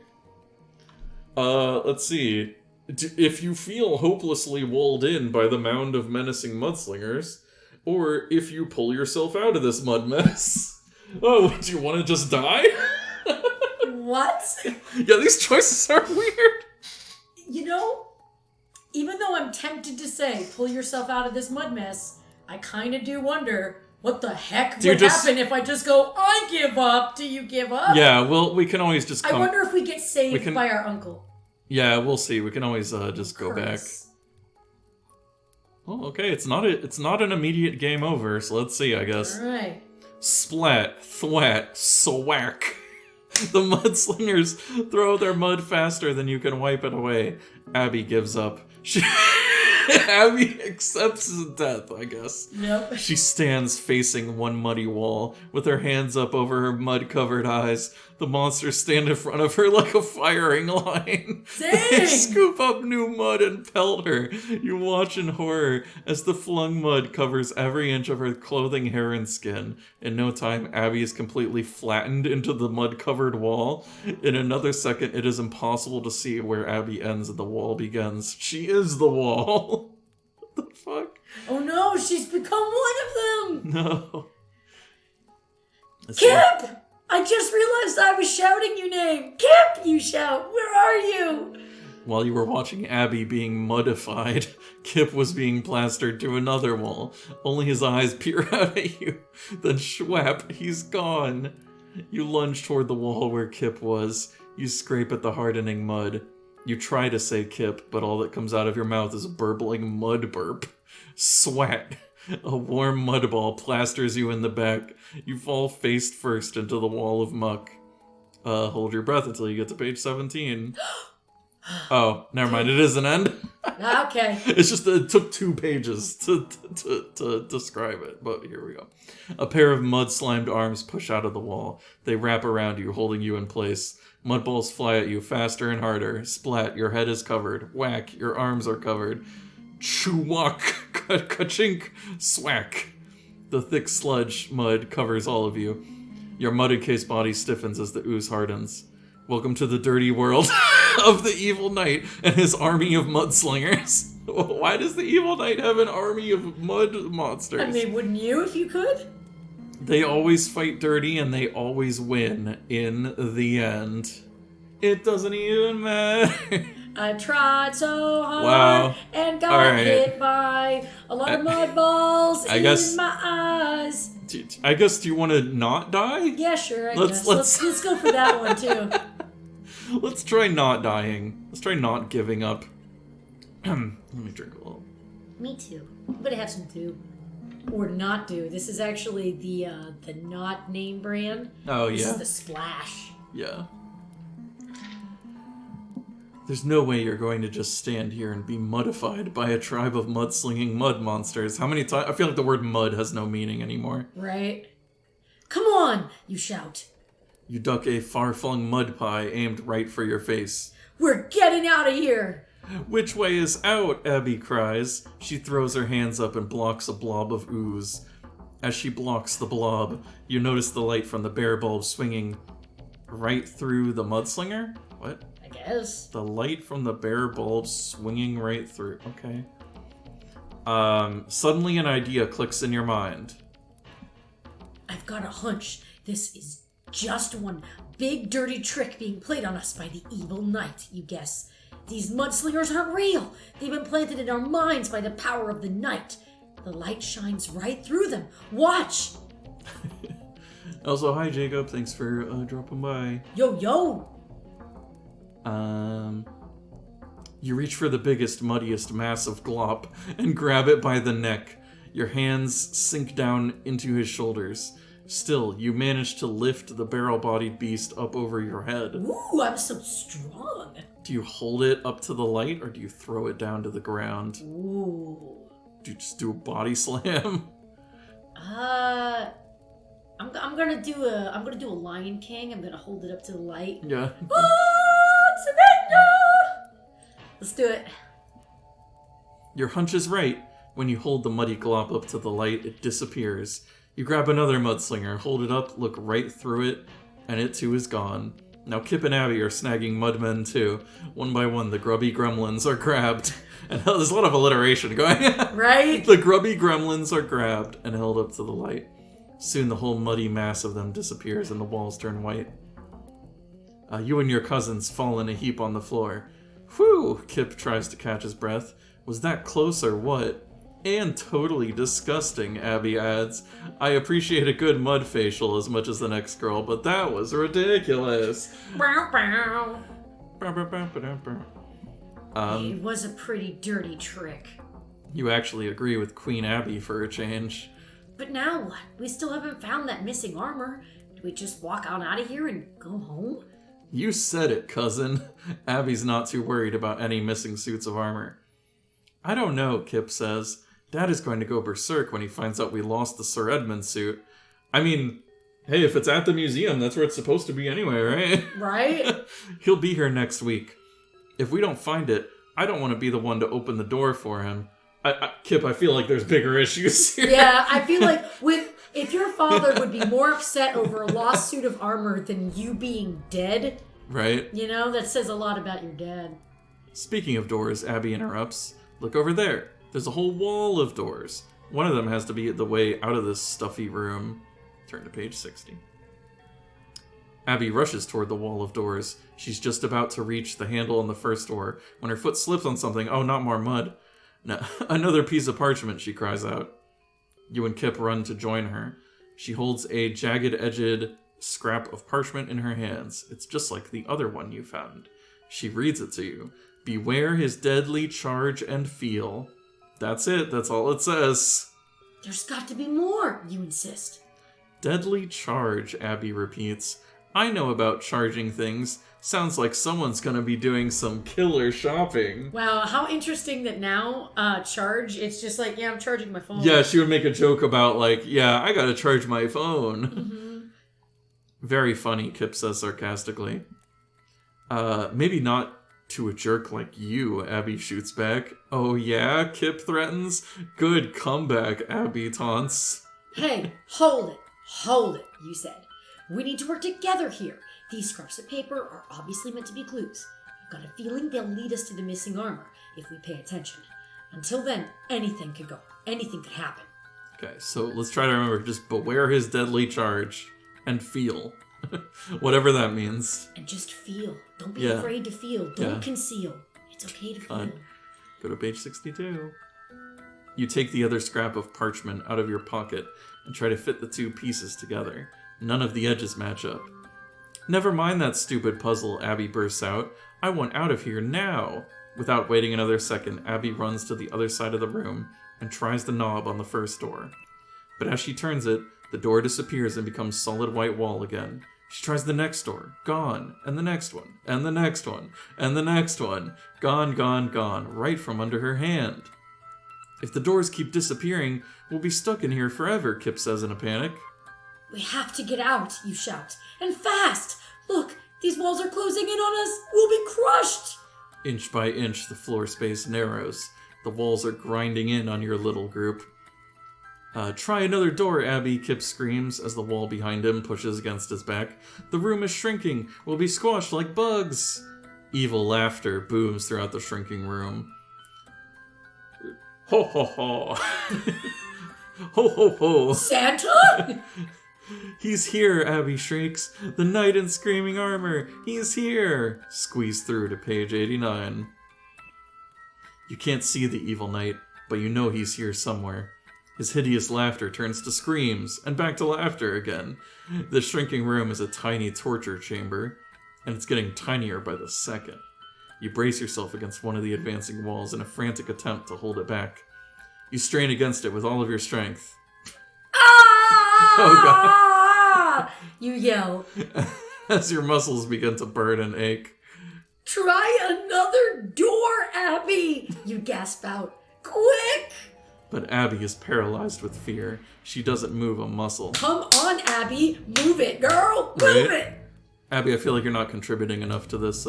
Let's see. If you feel hopelessly walled in by the mound of menacing mudslingers, or if you pull yourself out of this mud mess. Oh, do you want to just die? What? Yeah, these choices are weird. You know, even though I'm tempted to say, pull yourself out of this mud mess, I kind of do wonder, what the heck would happen if I just go, I give up? Do you give up? Yeah, well, we can always just I wonder if we get saved by our uncle. Yeah, we'll see. We can always just go back. Oh, okay. It's not an immediate game over, so let's see, I guess. Alright. Splat, thwat, swack. The mudslingers throw their mud faster than you can wipe it away. Abby gives up. Abby accepts his death, I guess. Yep. She stands facing one muddy wall, with her hands up over her mud-covered eyes. The monsters stand in front of her like a firing line. Dang! They scoop up new mud and pelt her. You watch in horror as the flung mud covers every inch of her clothing, hair, and skin. In no time, Abby is completely flattened into the mud-covered wall. In another second, it is impossible to see where Abby ends and the wall begins. She is the wall. What the fuck? Oh no, she's become one of them! No. Kip! I just realized I was shouting your name. Kip, you shout. Where are you? While you were watching Abby being muddified, Kip was being plastered to another wall. Only his eyes peer out at you. Then schwap, he's gone. You lunge toward the wall where Kip was. You scrape at the hardening mud. You try to say Kip, but all that comes out of your mouth is a burbling mud burp. Swat. A warm mud ball plasters you in the back. You fall face first into the wall of muck. Hold your breath until you get to page 17. Oh, never mind. It is an end. Okay. It's just that it took 2 pages to describe it, but here we go. A pair of mud-slimed arms push out of the wall. They wrap around you, holding you in place. Mud balls fly at you faster and harder. Splat, your head is covered. Whack, your arms are covered. Choo-wok, ka-chink, swack. The thick sludge mud covers all of you. Your mud-encased body stiffens as the ooze hardens. Welcome to the dirty world of the Evil Knight and his army of mudslingers. Why does the Evil Knight have an army of mud monsters? I mean, wouldn't you if you could? They always fight dirty and they always win in the end. It doesn't even matter. I tried so hard and got hit by a lot of mud balls in my eyes. I guess, do you want to not die? Yeah, sure, I guess. Let's go for that one, too. Let's try not dying. Let's try not giving up. Let me drink a little. Me too. I'm gonna have some too. Or not do. This is actually the not name brand. Oh, yeah. This is the Splash. Yeah. There's no way you're going to just stand here and be muddified by a tribe of mudslinging mud monsters. How many times? I feel like the word mud has no meaning anymore. Right? Come on, you shout. You duck a far-flung mud pie aimed right for your face. We're getting out of here! Which way is out? Abby cries. She throws her hands up and blocks a blob of ooze. As she blocks the blob, you notice the light from the bear bulb swinging right through the mudslinger? What? I guess. The light from the bear bulb swinging right through. Okay. Suddenly an idea clicks in your mind. I've got a hunch. This is just one big dirty trick being played on us by the Evil Knight, you guess. These mudslingers aren't real. They've been planted in our minds by the power of the night. The light shines right through them. Watch! Also, hi Jacob. Thanks for dropping by. Yo, yo! You reach for the biggest, muddiest mass of glop and grab it by the neck. Your hands sink down into his shoulders. Still, you manage to lift the barrel-bodied beast up over your head. Ooh, I'm so strong. Do you hold it up to the light, or do you throw it down to the ground? Ooh. Do you just do a body slam? I'm gonna do a Lion King. I'm gonna hold it up to the light. Yeah. Surrender! Let's do it. Your hunch is right. When you hold the muddy glop up to the light, it disappears. You grab another mudslinger, hold it up, look right through it, and it too is gone. Now Kip and Abby are snagging mudmen too. One by one, the grubby gremlins are grabbed. And there's a lot of alliteration going on. Right? The grubby gremlins are grabbed and held up to the light. Soon the whole muddy mass of them disappears and the walls turn white. You and your cousins fall in a heap on the floor. Whew! Kip tries to catch his breath. Was that close or what? And totally disgusting, Abby adds. I appreciate a good mud facial as much as the next girl, but that was ridiculous. It was a pretty dirty trick. You actually agree with Queen Abby for a change. But now what? We still haven't found that missing armor. Do we just walk on out of here and go home? You said it, cousin. Abby's not too worried about any missing suits of armor. I don't know, Kip says. Dad is going to go berserk when he finds out we lost the Sir Edmund suit. I mean, hey, if it's at the museum, that's where it's supposed to be anyway, right? Right? He'll be here next week. If we don't find it, I don't want to be the one to open the door for him. Kip, I feel like there's bigger issues here. Yeah, I feel like if your father would be more upset over a lost suit of armor than you being dead, right? You know, that says a lot about your dad. Speaking of doors, Abby interrupts. Look over there. There's a whole wall of doors. One of them has to be the way out of this stuffy room. Turn to page 60. Abby rushes toward the wall of doors. She's just about to reach the handle on the first door when her foot slips on something. Oh, not more mud. No, another piece of parchment, she cries out. You and Kip run to join her. She holds a jagged-edged scrap of parchment in her hands. It's just like the other one you found. She reads it to you. Beware his deadly charge and feel. That's it. That's all it says. There's got to be more, you insist. Deadly charge, Abby repeats. I know about charging things. Sounds like someone's gonna be doing some killer shopping. Wow, how interesting that now, charge, it's just like, yeah, I'm charging my phone. Yeah, she would make a joke about, like, yeah, I gotta charge my phone. Mm-hmm. Very funny, Kip says sarcastically. Maybe not to a jerk like you, Abby shoots back. Oh yeah, Kip threatens. Good comeback, Abby taunts. Hey, hold it, you said. We need to work together here. These scraps of paper are obviously meant to be clues. I've got a feeling they'll lead us to the missing armor if we pay attention. Until then, anything could go. Anything could happen. Okay, so let's try to remember, just beware his deadly charge. And feel. Whatever that means. And just feel. Don't be afraid to feel. Don't conceal. It's okay to feel. Go to page 62. You take the other scrap of parchment out of your pocket and try to fit the two pieces together. None of the edges match up. Never mind that stupid puzzle, Abby bursts out. I want out of here now. Without waiting another second, Abby runs to the other side of the room and tries the knob on the first door. But as she turns it, the door disappears and becomes solid white wall again. She tries the next door. Gone. And the next one. And the next one. And the next one. Gone, gone, gone. Right from under her hand. If the doors keep disappearing, we'll be stuck in here forever, Kip says in a panic. We have to get out, you shout. And fast! Look, these walls are closing in on us. We'll be crushed! Inch by inch, the floor space narrows. The walls are grinding in on your little group. Try another door, Abby, Kip screams as the wall behind him pushes against his back. The room is shrinking. We'll be squashed like bugs. Evil laughter booms throughout the shrinking room. Ho ho ho. Ho ho ho. Santa? He's here, Abby shrieks. The knight in screaming armor. He's here. Squeeze through to page 89. You can't see the evil knight, but you know he's here somewhere. His hideous laughter turns to screams, and back to laughter again. The shrinking room is a tiny torture chamber, and it's getting tinier by the second. You brace yourself against one of the advancing walls in a frantic attempt to hold it back. You strain against it with all of your strength. Ah! Oh god. You yell. As your muscles begin to burn and ache. Try another door, Abby! You gasp out. Quick! But Abby is paralyzed with fear. She doesn't move a muscle. Come on, Abby! Move it, girl! Move it! Abby, I feel like you're not contributing enough to this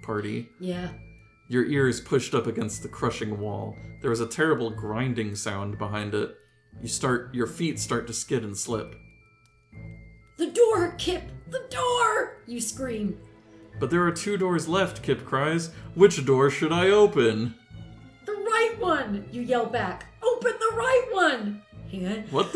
party. Yeah. Your ear is pushed up against the crushing wall. There is a terrible grinding sound behind it. Your feet start to skid and slip. The door, Kip! The door! You scream. But there are 2 doors left, Kip cries. Which door should I open? The right one! You yell back. Open the right one! Hang on. What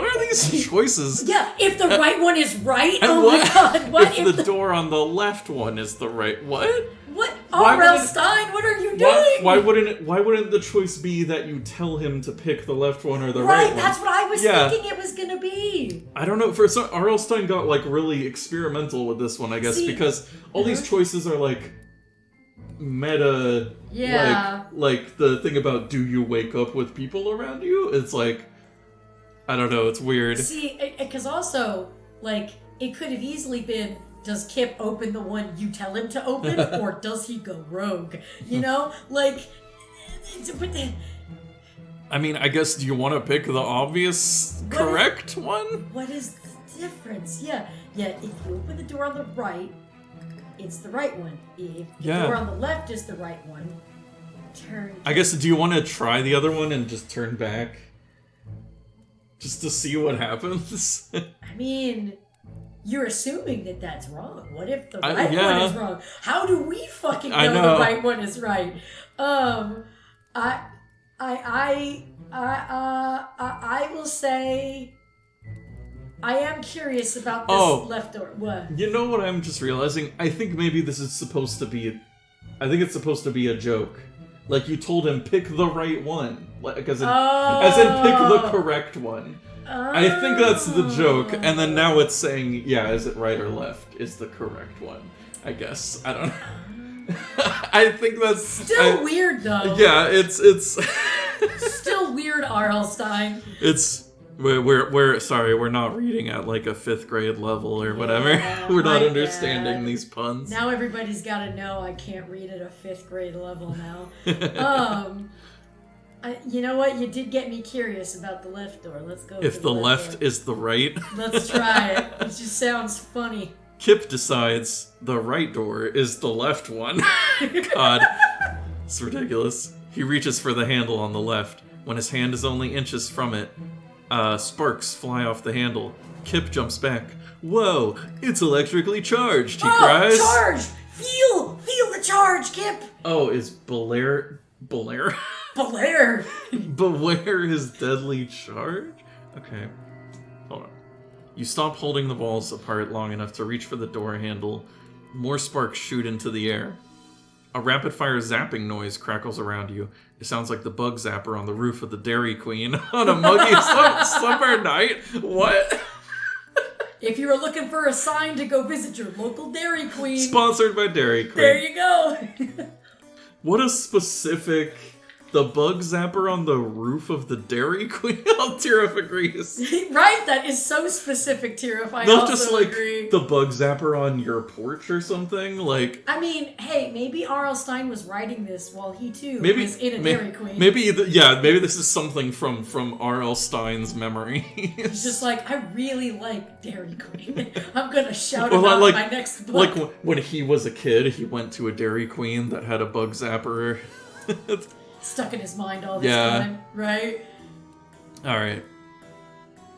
are these choices? Yeah, if the right one is right, And oh my god, what if the door on the left one is the right? What? What? R.L. Stein, what are you doing? Why wouldn't the choice be that you tell him to pick the left one or the right one? Right, that's what I was thinking it was gonna be. I don't know. For some, R.L. Stein got like really experimental with this one, I guess, because all these choices are like meta. Yeah. Like the thing about do you wake up with people around you? It's like, I don't know. It's weird. See, because also like it could have easily been. Does Kip open the one you tell him to open, or does he go rogue? You know, like. I mean, I guess. Do you want to pick the obvious correct one? What is the difference? Yeah. If you open the door on the right, it's the right one. If the door on the left is the right one, turn. I guess. Do you want to try the other one and just turn back, just to see what happens? I mean. You're assuming that that's wrong. What if the right one is wrong? How do we fucking know the right one is right? I will say I am curious about this left door. What? You know what I'm just realizing? I think maybe this is supposed to be it's supposed to be a joke. Like you told him pick the right one. Like as in pick the correct one. I think that's the joke, and then now it's saying, is it right or left is the correct one. I guess. I don't know. I think that's... Still weird, though. Yeah, it's... Still weird R.L. Stein. We're sorry, we're not reading at like a 5th grade level or whatever. Yeah, We're not my understanding bad. these puns. Now everybody's got to know I can't read at a 5th grade level now. You know what? You did get me curious about the left door. Let's go. If the left is the right. Let's try it. It just sounds funny. Kip decides the right door is the left one. God, it's ridiculous. He reaches for the handle on the left. When his hand is only inches from it, sparks fly off the handle. Kip jumps back. Whoa, it's electrically charged, he cries. Charge! Feel the charge, Kip! Oh, is Beware his deadly charge? Okay, hold on. You stop holding the walls apart long enough to reach for the door handle. More sparks shoot into the air. A rapid-fire zapping noise crackles around you. It sounds like the bug zapper on the roof of the Dairy Queen on a muggy summer night. What? If you were looking for a sign to go visit your local Dairy Queen... Sponsored by Dairy Queen. There you go. What a specific... The bug zapper on the roof of the Dairy Queen? Tira agrees. Right? That is so specific, Tira. I Not also just like agree. the bug zapper on your porch or something. Like, I mean, hey, maybe R.L. Stein was writing this while he too was in a Dairy Queen. Maybe this is something from R.L. Stein's memory. He's just like, I really like Dairy Queen. I'm gonna shout about my next book. Like when he was a kid, he went to a Dairy Queen that had a bug zapper. Stuck in his mind all this time, right? Alright.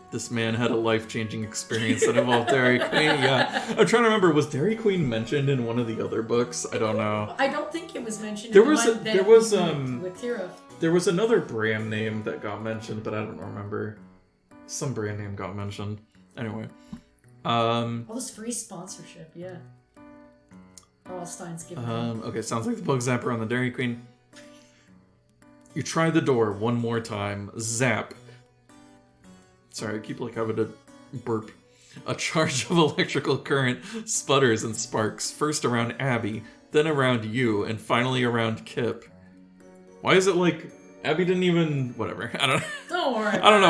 This man had a life-changing experience that involved Dairy Queen. Yeah. I'm trying to remember, was Dairy Queen mentioned in one of the other books? I don't know. I don't think it was mentioned with Tira. There was another brand name that got mentioned, but I don't remember. Some brand name got mentioned. Anyway. All this free sponsorship, yeah. R.L. Stein's giving okay, sounds like the bug zapper on the Dairy Queen. You try the door one more time. Zap. Sorry, I keep like having to burp. A charge of electrical current sputters and sparks, first around Abby, then around you, and finally around Kip. Why is it like Abby didn't even... Whatever. I don't know. Don't worry. I don't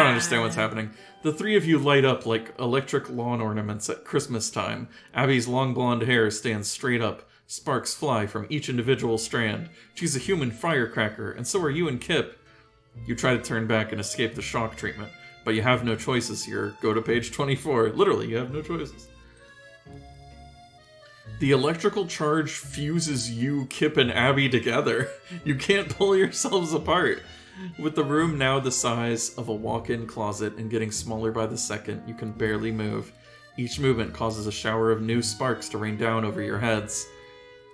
understand what's happening. The three of you light up like electric lawn ornaments at Christmas time. Abby's long blonde hair stands straight up. Sparks fly from each individual strand. She's a human firecracker, and so are you and Kip. You try to turn back and escape the shock treatment, but you have no choices here. Go to page 24. Literally, you have no choices. The electrical charge fuses you, Kip, and Abby together. You can't pull yourselves apart. With the room now the size of a walk-in closet and getting smaller by the second, you can barely move. Each movement causes a shower of new sparks to rain down over your heads.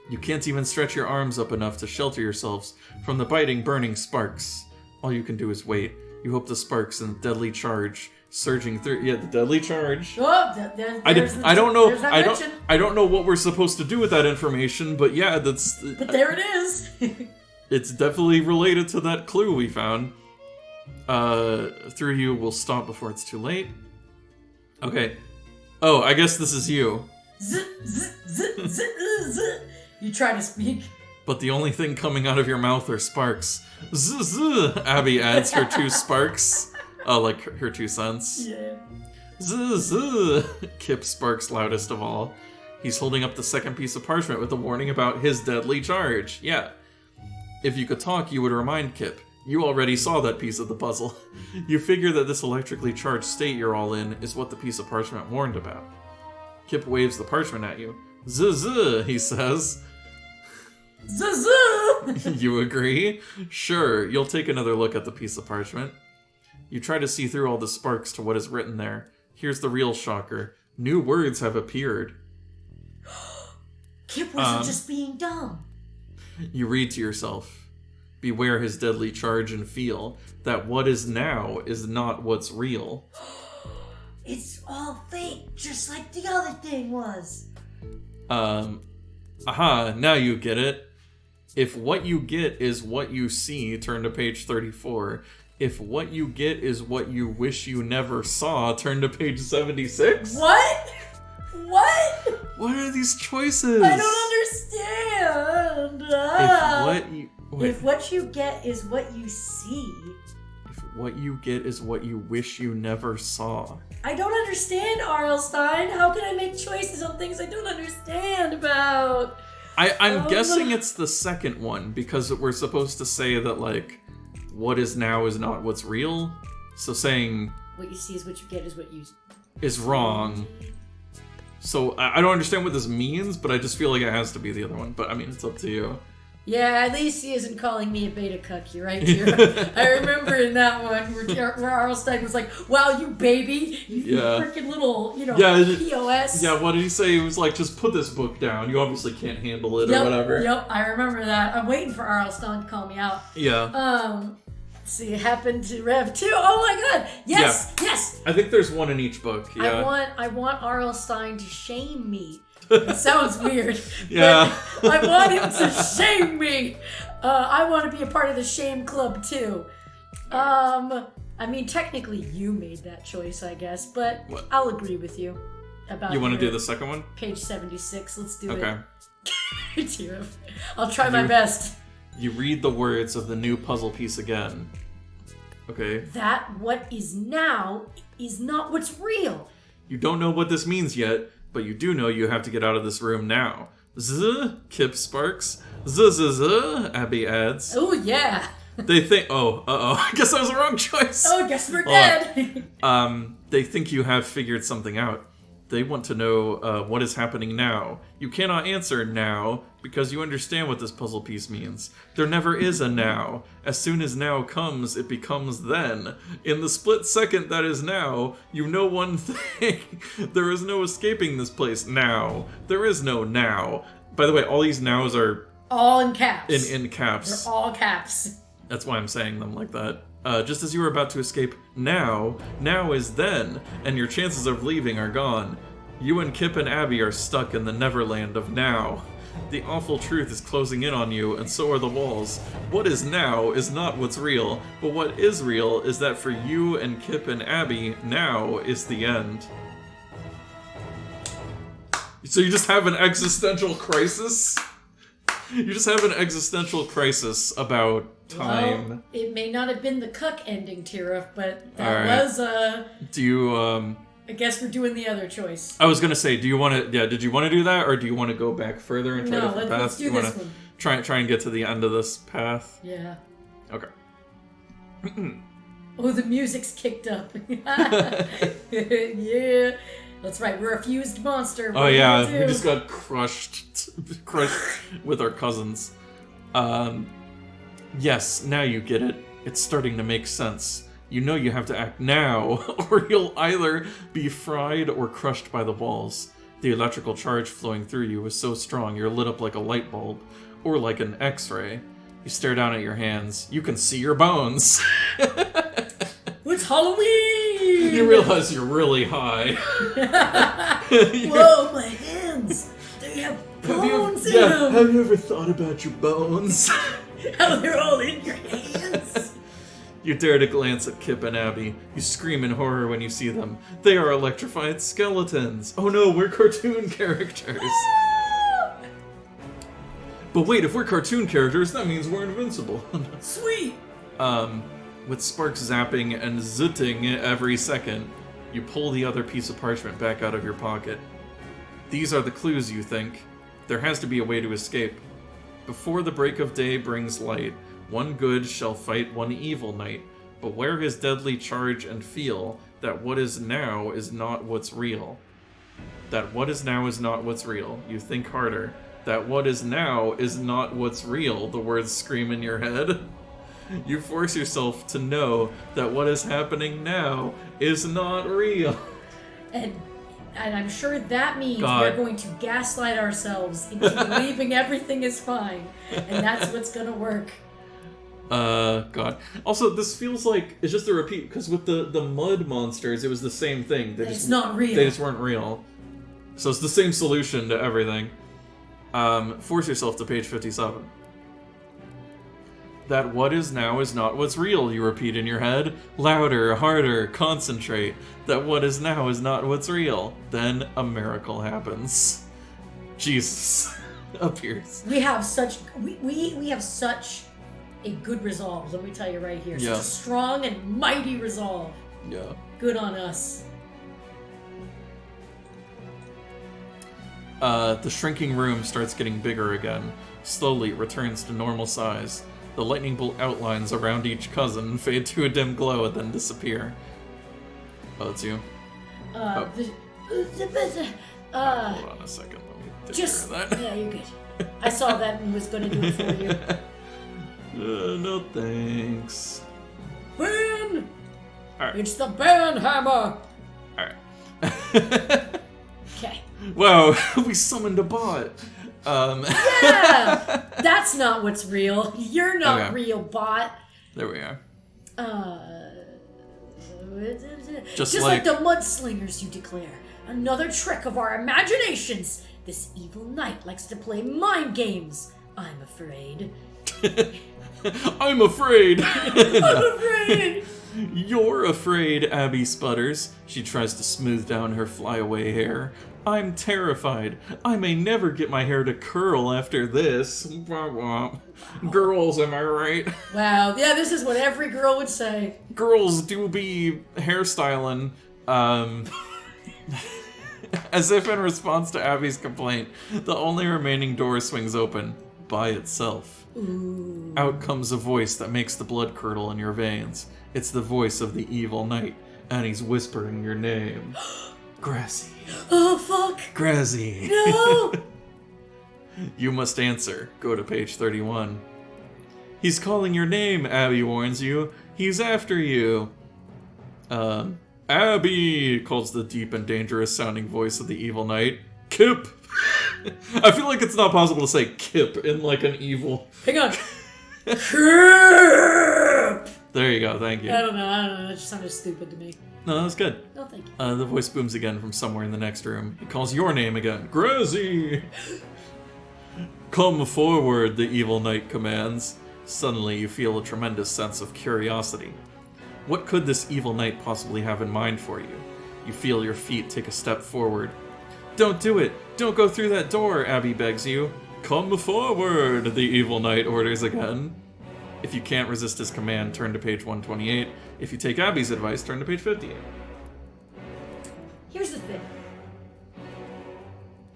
You can't even stretch your arms up enough to shelter yourselves from the biting, burning sparks. All you can do is wait. You hope the sparks and the deadly charge surging through. Yeah, the deadly charge. Oh, I don't know. I don't know what we're supposed to do with that information, but yeah, that's. But there it is. It's definitely related to that clue we found. Through you will stop before it's too late. Okay. Oh, I guess this is you. You try to speak. But the only thing coming out of your mouth are sparks. Zzz. Abby adds her 2 sparks. Like her 2 cents. Yeah. Zzz. Kip sparks loudest of all. He's holding up the second piece of parchment with a warning about his deadly charge. Yeah. If you could talk, you would remind Kip. You already saw that piece of the puzzle. You figure that this electrically charged state you're all in is what the piece of parchment warned about. Kip waves the parchment at you. Zzz, he says. Zzz. You agree? Sure, you'll take another look at the piece of parchment. You try to see through all the sparks to what is written there. Here's the real shocker. New words have appeared. Kip wasn't just being dumb. You read to yourself. Beware his deadly charge and feel that what is now is not what's real. It's all fake, just like the other thing was. Aha, now you get it. If what you get is what you see, turn to page 34. If what you get is what you wish you never saw, turn to page 76. What? What are these choices? I don't understand. If what you If what you get is what you see. What you get is what you wish you never saw. I don't understand, R.L. Stein. How can I make choices on things I don't understand about? I'm guessing it's the second one, because we're supposed to say that, like, what is now is not what's real. So saying... What you see is what you get is what you... is wrong. So I don't understand what this means, but I just feel like it has to be the other one. But, I mean, it's up to you. Yeah, at least he isn't calling me a beta cuck, you're right, Tira. I remember in that one where R.L. Stein was like, wow, you baby, you freaking little, POS. Yeah, what did he say? He was like, just put this book down. You obviously can't handle it or whatever. Yep, I remember that. I'm waiting for R.L. Stein to call me out. Yeah. See, it happened to Rev too. Oh my god! Yes! Yeah. Yes! I think there's one in each book, yeah. I want R.L. Stein to shame me. It sounds weird. Yeah. But I want him to shame me. I want to be a part of the shame club too. I mean, technically you made that choice, I guess, but what? I'll agree with you. You want to do the second one? Page 76. Let's do it. Okay. I'll try my best. You read the words of the new puzzle piece again. Okay. That what is now is not what's real. You don't know what this means yet, but you do know you have to get out of this room now. Zzz, Kip sparks. Zzz, Abby adds. Oh, yeah. They think... Oh, I guess that was the wrong choice. Oh, guess we're dead. They think you have figured something out. They want to know what is happening now. You cannot answer now because you understand what this puzzle piece means. There never is a now. As soon as now comes, it becomes then. In the split second that is now, you know one thing. There is no escaping this place now. There is no now. By the way, all these nows are... all in caps. In caps. They're all caps. That's why I'm saying them like that. Just as you were about to escape now is then, and your chances of leaving are gone. You and Kip and Abby are stuck in the Neverland of now. The awful truth is closing in on you, and so are the walls. What is now is not what's real, but what is real is that for you and Kip and Abby, now is the end. So you just have an existential crisis? You just have an existential crisis about time. Well, it may not have been the cuck ending, Tira, but that was Do you I guess we're doing the other choice. I was gonna say, do you want to? Yeah, did you want to do that, or do you want to go back further and try different paths? Let's do this one. Try and get to the end of this path. Yeah. Okay. Oh, the music's kicked up. Yeah. That's right, we're a fused monster. Oh yeah, we just got crushed with our cousins. Yes, now you get it. It's starting to make sense. You know you have to act now, or you'll either be fried or crushed by the walls. The electrical charge flowing through you is so strong you're lit up like a light bulb, or like an X-ray. You stare down at your hands. You can see your bones. It's Halloween! You realize you're really high. Whoa, my hands! They have bones in them! Have you ever thought about your bones? How they're all in your hands! You dare to glance at Kip and Abby. You scream in horror when you see them. They are electrified skeletons. Oh no, we're cartoon characters. But wait, if we're cartoon characters, that means we're invincible. Sweet! With sparks zapping and zitting every second, you pull the other piece of parchment back out of your pocket. These are the clues, you think. There has to be a way to escape. Before the break of day brings light, one good shall fight one evil knight. Beware his deadly charge and feel that what is now is not what's real. That what is now is not what's real. You think harder. That what is now is not what's real. The words scream in your head. You force yourself to know that what is happening now is not real. And I'm sure that means we're going to gaslight ourselves into believing everything is fine. And that's what's going to work. God. Also, this feels like it's just a repeat, because with the mud monsters, it was the same thing. It's not real. They just weren't real. So it's the same solution to everything. Force yourself to page 57. That what is now is not what's real, you repeat in your head. Louder, harder, concentrate. That what is now is not what's real. Then a miracle happens. Jesus appears. We have such a good resolve. Let me tell you right here. Yeah. Such a strong and mighty resolve. Yeah. Good on us. The shrinking room starts getting bigger again. Slowly it returns to normal size. The lightning bolt outlines around each cousin fade to a dim glow and then disappear. Oh, it's you? Hold on a second. Let me take just care of that. yeah, you're good. I saw that and was going to do it for you. No thanks. Ben! Alright. It's the Ben Hammer! Alright. Okay. Wow, we summoned a bot. Yeah! That's not what's real. You're not Okay. real, bot. There we are. Just like the mudslingers you declare. Another trick of our imaginations. This evil knight likes to play mind games. I'm afraid. I'm afraid. I'm afraid. You're afraid, Abby sputters. She tries to smooth down her flyaway hair. I'm terrified. I may never get my hair to curl after this. Wah, wah. Girls, am I right? Wow, yeah, this is what every girl would say. Girls do be hairstyling. As if in response to Abby's complaint, the only remaining door swings open by itself. Ooh. Out comes a voice that makes the blood curdle in your veins. It's the voice of the evil knight, and he's whispering your name. Grezy. Oh, fuck. Grezy. No! You must answer. Go to page 31. He's calling your name, Abby warns you. He's after you. Abby, calls the deep and dangerous sounding voice of the evil knight. Kip! I feel like it's not possible to say Kip in like an evil... Hang on. Kip! There you go, thank you. I don't know, that just sounded stupid to me. No, that was good. No, thank you. The voice booms again from somewhere in the next room. He calls your name again. Grezy! Come forward, the evil knight commands. Suddenly you feel a tremendous sense of curiosity. What could this evil knight possibly have in mind for you? You feel your feet take a step forward. Don't do it! Don't go through that door, Abby begs you. Come forward, the evil knight orders again. If you can't resist his command, turn to page 128. If you take Abby's advice, turn to page 58. Here's the thing.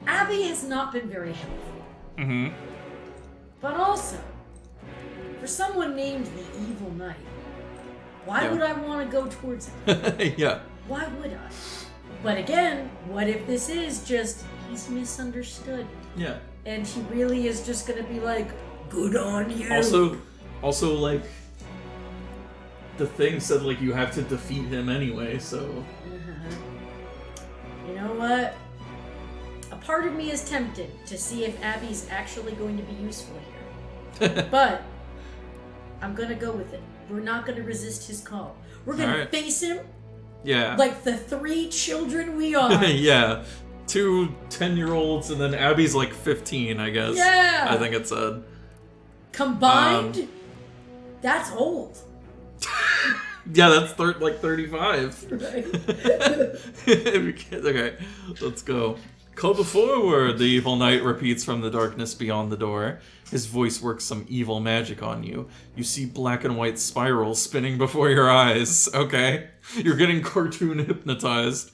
Abby has not been very helpful. Mm-hmm. But also, for someone named the Evil Knight, why would I want to go towards him? Yeah. Why would I? But again, what if this is just, he's misunderstood? Yeah. And he really is just gonna be like, good on you. Also, like, the thing said, like, you have to defeat him anyway, so... You know what? A part of me is tempted to see if Abby's actually going to be useful here. But I'm gonna go with it. We're not gonna resist his call. We're gonna face him like the 3 children we are. Yeah. 2 10-year-olds, and then Abby's like 15, I guess. Yeah! I think it said. Combined, that's old. Yeah, that's like 35. Right. Okay, let's go. Come forward, the evil knight repeats from the darkness beyond the door. His voice works some evil magic on you. You see black and white spirals spinning before your eyes. Okay, you're getting cartoon hypnotized.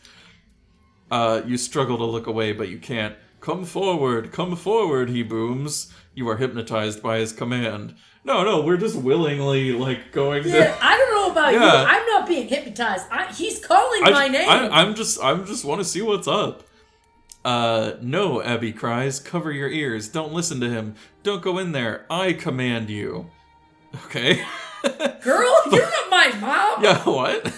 You struggle to look away, but you can't. Come forward, he booms. You are hypnotized by his command. No, we're just willingly, like, going to... I don't know about you. I'm not being hypnotized. He's calling my name. I'm just want to see what's up. No, Abby cries. Cover your ears. Don't listen to him. Don't go in there. I command you. Okay. Girl, you're not my mom. Yeah, what?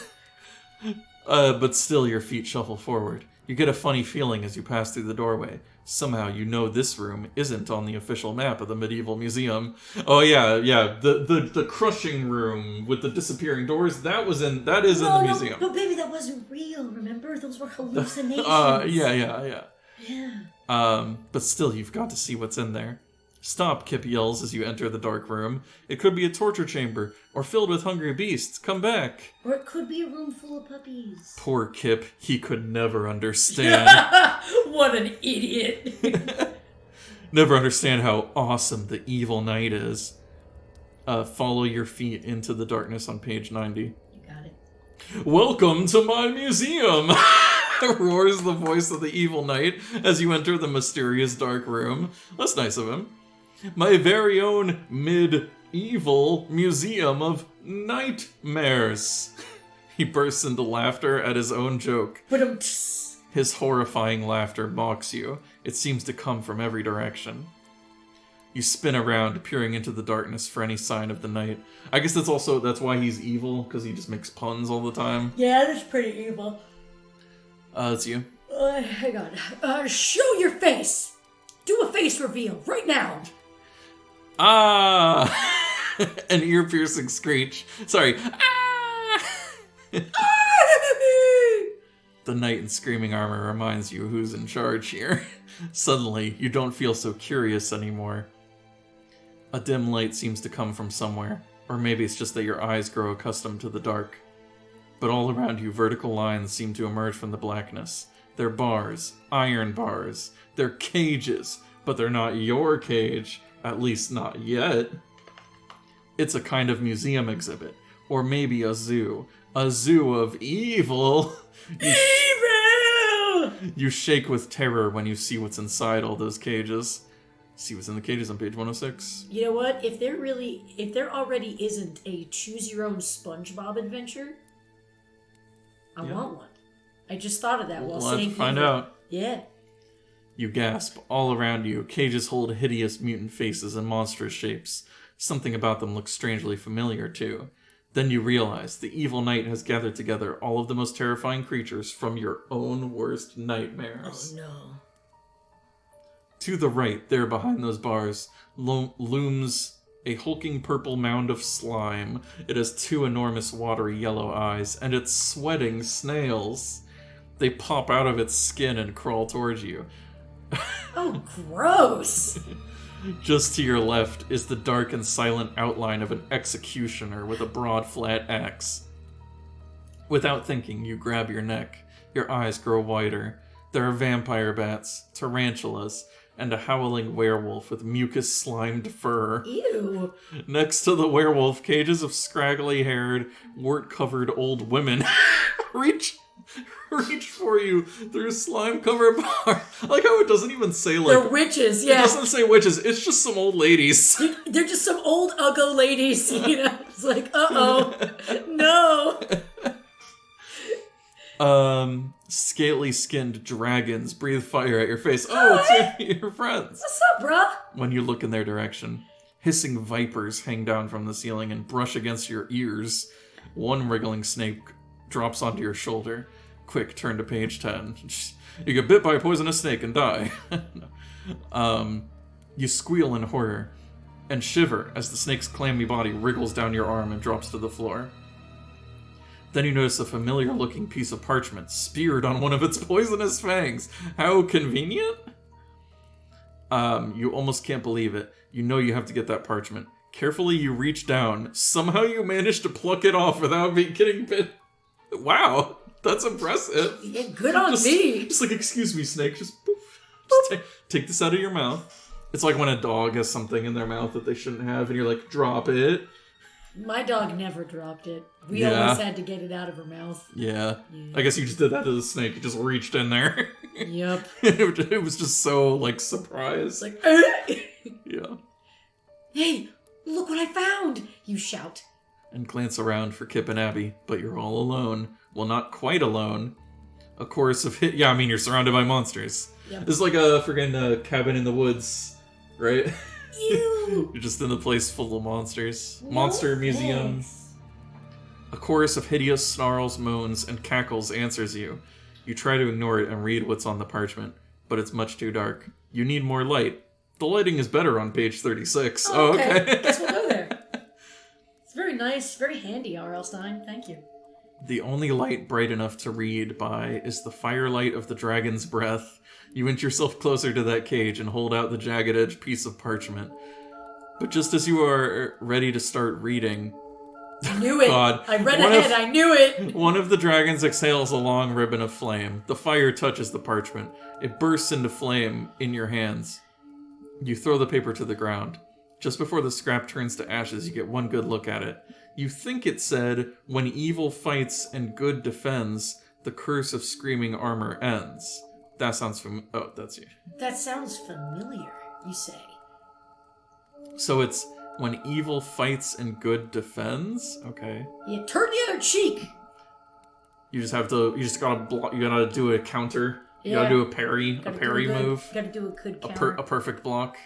But still your feet shuffle forward. You get a funny feeling as you pass through the doorway. Somehow you know this room isn't on the official map of the Medieval Museum. Oh yeah. The crushing room with the disappearing doors, that is in the museum. No, baby, that wasn't real, remember? Those were hallucinations. Yeah. But still you've got to see what's in there. Stop, Kip yells as you enter the dark room. It could be a torture chamber, or filled with hungry beasts. Come back. Or it could be a room full of puppies. Poor Kip. He could never understand. What an idiot. Never understand how awesome the evil knight is. Follow your feet into the darkness on page 90. You got it. Welcome to my museum! Roars the voice of the evil knight as you enter the mysterious dark room. That's nice of him. My very own medieval museum of nightmares. He bursts into laughter at his own joke. His horrifying laughter mocks you. It seems to come from every direction. You spin around, peering into the darkness for any sign of the night. I guess that's why he's evil, because he just makes puns all the time. Yeah, that's pretty evil. It's you. Hang on. Show your face! Do a face reveal, right now! Ah! An ear-piercing screech. Sorry. Ah! The knight in screaming armor reminds you who's in charge here. Suddenly, you don't feel so curious anymore. A dim light seems to come from somewhere, or maybe it's just that your eyes grow accustomed to the dark. But all around you, vertical lines seem to emerge from the blackness. They're bars, iron bars. They're cages, but they're not your cage, at least not yet. It's a kind of museum exhibit, or maybe a zoo of evil. Evil! You shake with terror when you see what's inside all those cages. See what's in the cages on page 106. You know what? If there already isn't a choose your own SpongeBob adventure, I want one. I just thought of that while We'll have saying to find evil. out. Yeah. You gasp. All around you, cages hold hideous mutant faces and monstrous shapes. Something about them looks strangely familiar, too. Then you realize the evil knight has gathered together all of the most terrifying creatures from your own worst nightmares. Oh no. To the right, there behind those bars, looms a hulking purple mound of slime. It has two enormous watery yellow eyes, and it's sweating snails. They pop out of its skin and crawl towards you. Oh, gross! Just to your left is the dark and silent outline of an executioner with a broad flat axe. Without thinking, you grab your neck. Your eyes grow wider. There are vampire bats, tarantulas, and a howling werewolf with mucus slimed fur. Ew. Next to the werewolf, cages of scraggly-haired, wart-covered old women reach for you through slime-covered bars. I like how it doesn't even say, like... They're witches, yeah. It doesn't say witches, it's just some old ladies. They're just some old uggo ladies, you know? It's like, uh-oh. No. Scaly-skinned dragons breathe fire at your face. Oh, it's your friends. What's up, bruh? When you look in their direction, hissing vipers hang down from the ceiling and brush against your ears. One wriggling snake drops onto your shoulder. Quick, turn to page 10. You get bit by a poisonous snake and die. You squeal in horror and shiver as the snake's clammy body wriggles down your arm and drops to the floor. Then you notice a familiar-looking piece of parchment speared on one of its poisonous fangs. How convenient? You almost can't believe it. You know you have to get that parchment. Carefully, you reach down. Somehow you manage to pluck it off without getting bit. Wow, that's impressive. Yeah, good on me. Just like, excuse me, snake. Just poof. Just take this out of your mouth. It's like when a dog has something in their mouth that they shouldn't have, and you're like, drop it. My dog never dropped it. We always had to get it out of her mouth. Yeah. I guess you just did that to the snake. You just reached in there. Yep. It was just so, like, surprised. Like, Yeah. Hey, look what I found! You shout. And glance around for Kip and Abby, but you're all alone. Well, not quite alone. A chorus of yeah, I mean, you're surrounded by monsters. Yep. This is like a friggin' cabin in the woods, right? Ew. You're just in a place full of monsters. No Monster museum. thanks. A chorus of hideous snarls, moans, and cackles answers you. You try to ignore it and read what's on the parchment, but it's much too dark. You need more light. The lighting is better on page 36. Oh, okay. Guess we'll go there. It's very nice, very handy, R.L. Stein. Thank you. The only light bright enough to read by is the firelight of the dragon's breath. You inch yourself closer to that cage and hold out the jagged-edged piece of parchment. But just as you are ready to start reading... I knew it! God, I read ahead, I knew it! One of the dragons exhales a long ribbon of flame. The fire touches the parchment. It bursts into flame in your hands. You throw the paper to the ground. Just before the scrap turns to ashes, you get one good look at it. You think it said, when evil fights and good defends, the curse of screaming armor ends. That sounds oh, that's you. That sounds familiar, you say. So it's when evil fights and good defends? Okay. Yeah, turn the other cheek! You just gotta block, you gotta do a counter. You gotta do a parry move. Gotta do a good counter. A perfect block.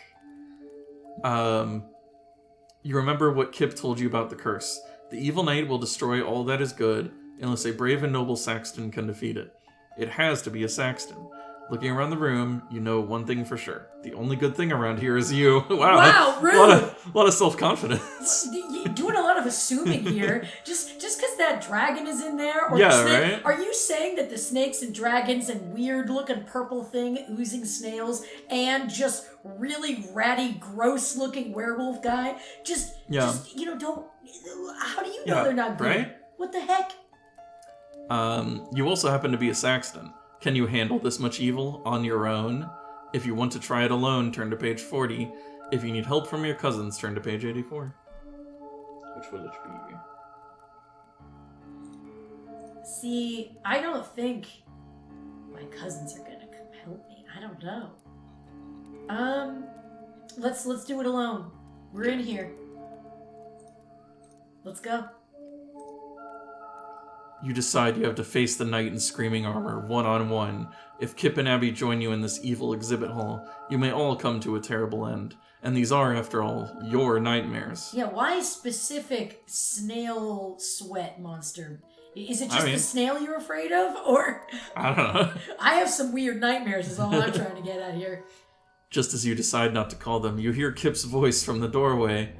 You remember what Kip told you about the curse. The evil knight will destroy all that is good, unless a brave and noble Saxton can defeat it. It has to be a Saxton. Looking around the room, you know one thing for sure. The only good thing around here is you. Wow, rude! A lot of self-confidence. You're doing a lot of assuming here. Just because that dragon is in there, or yeah, the snake, right? Are you saying that the snakes and dragons and weird-looking purple thing oozing snails and just really ratty, gross-looking werewolf guy just don't? How do you know they're not good? Right? What the heck? You also happen to be a Saxton. Can you handle this much evil on your own? If you want to try it alone, turn to page 40. If you need help from your cousins, turn to page 84. Which will it be? See, I don't think my cousins are gonna come help me. I don't know. Let's do it alone. We're in here. Let's go. You decide you have to face the knight in screaming armor, one-on-one. If Kip and Abby join you in this evil exhibit hall, you may all come to a terrible end. And these are, after all, your nightmares. Yeah, why specific snail sweat monster? Is it just the snail you're afraid of, or... I don't know. I have some weird nightmares is all I'm trying to get at here. Just as you decide not to call them, you hear Kip's voice from the doorway.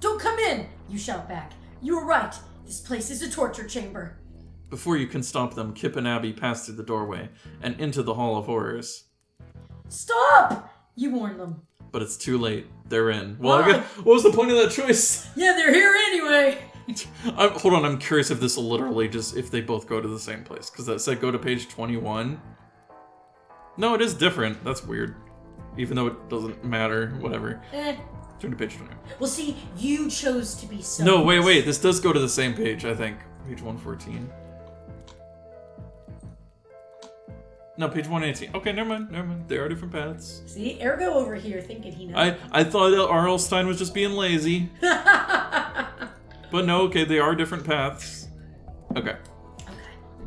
Don't come in, you shout back. You were right. This place is a torture chamber. Before you can stop them, Kip and Abby pass through the doorway and into the Hall of Horrors. Stop! You warn them. But it's too late. They're in. Well, again, what was the point of that choice? Yeah, they're here anyway. Hold on, I'm curious if this will literally just, if they both go to the same place. Because that said go to page 21. No, it is different. That's weird. Even though it doesn't matter. Whatever. Turn to page 21. Well, see, you chose to be so. No, wait. This does go to the same page, I think. Page 114. No, page 118. Okay, never mind. They are different paths. See, Ergo over here thinking he knows. I thought R.L. Stein was just being lazy. But no, okay, they are different paths. Okay.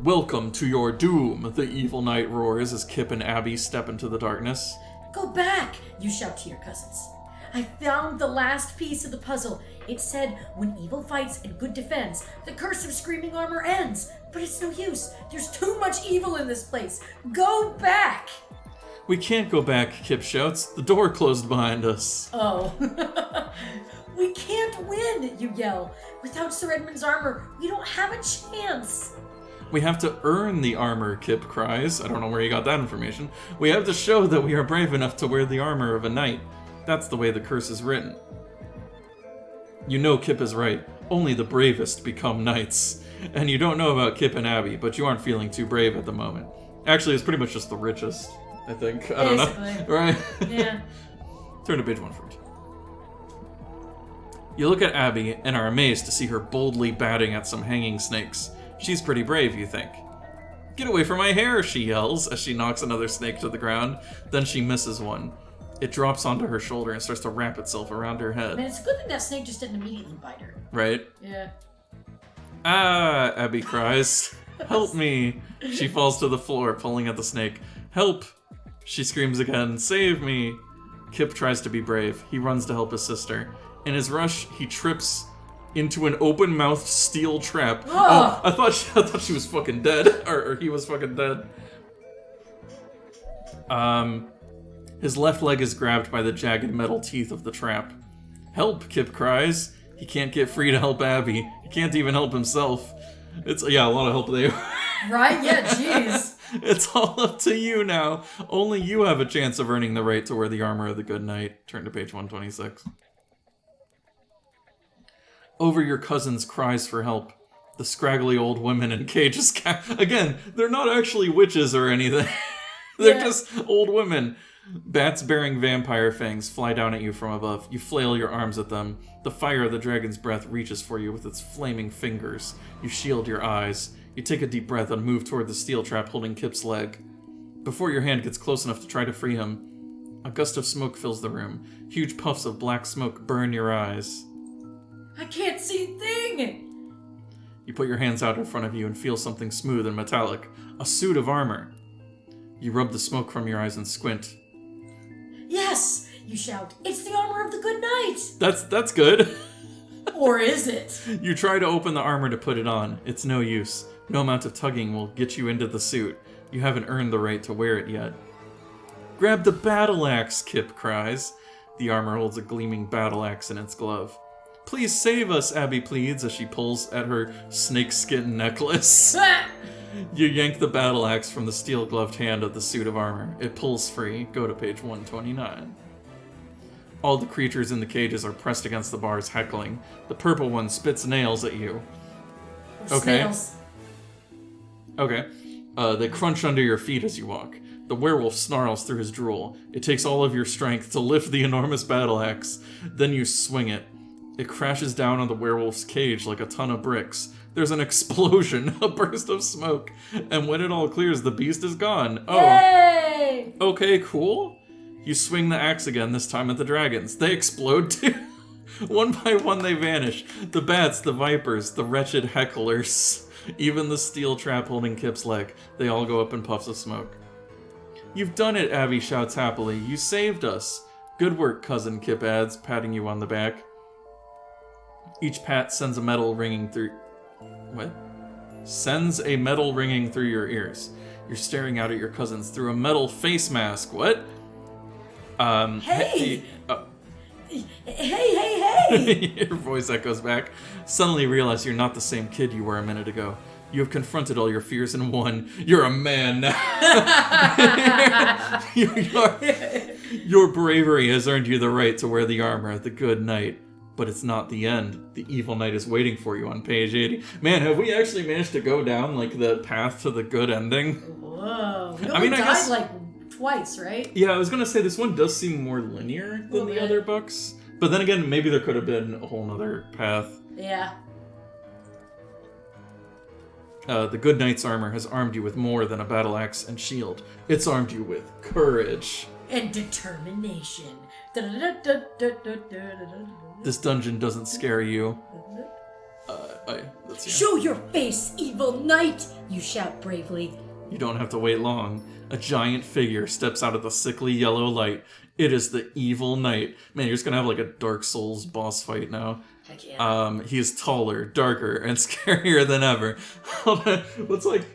Welcome to your doom, the evil knight roars as Kip and Abby step into the darkness. Go back, you shout to your cousins. I found the last piece of the puzzle. It said, when evil fights and good defends, the curse of screaming armor ends. But it's no use. There's too much evil in this place. Go back! We can't go back, Kip shouts. The door closed behind us. Oh. We can't win, you yell. Without Sir Edmund's armor, we don't have a chance. We have to earn the armor, Kip cries. I don't know where you got that information. We have to show that we are brave enough to wear the armor of a knight. That's the way the curse is written. You know Kip is right. Only the bravest become knights. And you don't know about Kip and Abby, but you aren't feeling too brave at the moment. Actually, it's pretty much just the richest, I think. I don't know. Right? Yeah. Turn to page 114. You look at Abby and are amazed to see her boldly batting at some hanging snakes. She's pretty brave, you think. Get away from my hair, she yells as she knocks another snake to the ground. Then she misses one. It drops onto her shoulder and starts to wrap itself around her head. Man, it's a good thing that snake just didn't immediately bite her. Right? Yeah. Ah, Abby cries. Help me. She falls to the floor, pulling at the snake. Help! She screams again. Save me! Kip tries to be brave. He runs to help his sister. In his rush, he trips into an open-mouthed steel trap. Oh, I thought she was fucking dead. Or he was fucking dead. His left leg is grabbed by the jagged metal teeth of the trap. Help, Kip cries. He can't get free to help Abby. He can't even help himself. It's, a lot of help there. Right? Yeah, jeez. It's all up to you now. Only you have a chance of earning the right to wear the armor of the good knight. Turn to page 126. Over your cousin's cries for help. The scraggly old women in cages again, they're not actually witches or anything. They're just old women. Bats bearing vampire fangs fly down at you from above. You flail your arms at them. The fire of the dragon's breath reaches for you with its flaming fingers. You shield your eyes. You take a deep breath and move toward the steel trap holding Kip's leg. Before your hand gets close enough to try to free him, a gust of smoke fills the room. Huge puffs of black smoke burn your eyes. I can't see a thing! You put your hands out in front of you and feel something smooth and metallic. A suit of armor. You rub the smoke from your eyes and squint. Yes! You shout, it's the armor of the good knight! That's good. Or is it? You try to open the armor to put it on. It's no use. No amount of tugging will get you into the suit. You haven't earned the right to wear it yet. Grab the battle axe, Kip cries. The armor holds a gleaming battle axe in its glove. Please save us, Abby pleads as she pulls at her snakeskin necklace. You yank the battle axe from the steel-gloved hand of the suit of armor. It pulls free. Go to page 129. All the creatures in the cages are pressed against the bars, heckling. The purple one spits nails at you. Okay. Snails. Okay. They crunch under your feet as you walk. The werewolf snarls through his drool. It takes all of your strength to lift the enormous battle axe. Then you swing it. It crashes down on the werewolf's cage like a ton of bricks. There's an explosion, a burst of smoke, and when it all clears, the beast is gone. Oh. Yay! Okay, cool. You swing the axe again, this time at the dragons. They explode too. One by one they vanish. The bats, the vipers, the wretched hecklers, even the steel trap holding Kip's leg. They all go up in puffs of smoke. You've done it, Abby shouts happily. You saved us. Good work, cousin, Kip adds, patting you on the back. Each pat sends a metal ringing through... What? Sends a metal ringing through your ears. You're staring out at your cousins through a metal face mask. What? Hey! Hey! Your voice echoes back. Suddenly you realize you're not the same kid you were a minute ago. You have confronted all your fears in one. You're a man now. Your bravery has earned you the right to wear the armor, the good knight. But it's not the end. The evil knight is waiting for you on page 80. Man, have we actually managed to go down, like, the path to the good ending? Whoa. You I mean, only I died, guess... like, twice, right? Yeah, I was gonna say, this one does seem more linear than the other books. But then again, maybe there could have been a whole nother path. Yeah. The good knight's armor has armed you with more than a battle axe and shield. It's armed you with courage. And determination. This dungeon doesn't scare you. Let's see. Show your face, evil knight! You shout bravely. You don't have to wait long. A giant figure steps out of the sickly yellow light. It is the evil knight. Man, you're just gonna have like a Dark Souls boss fight now. Heck yeah. He is taller, darker, and scarier than ever. What's like...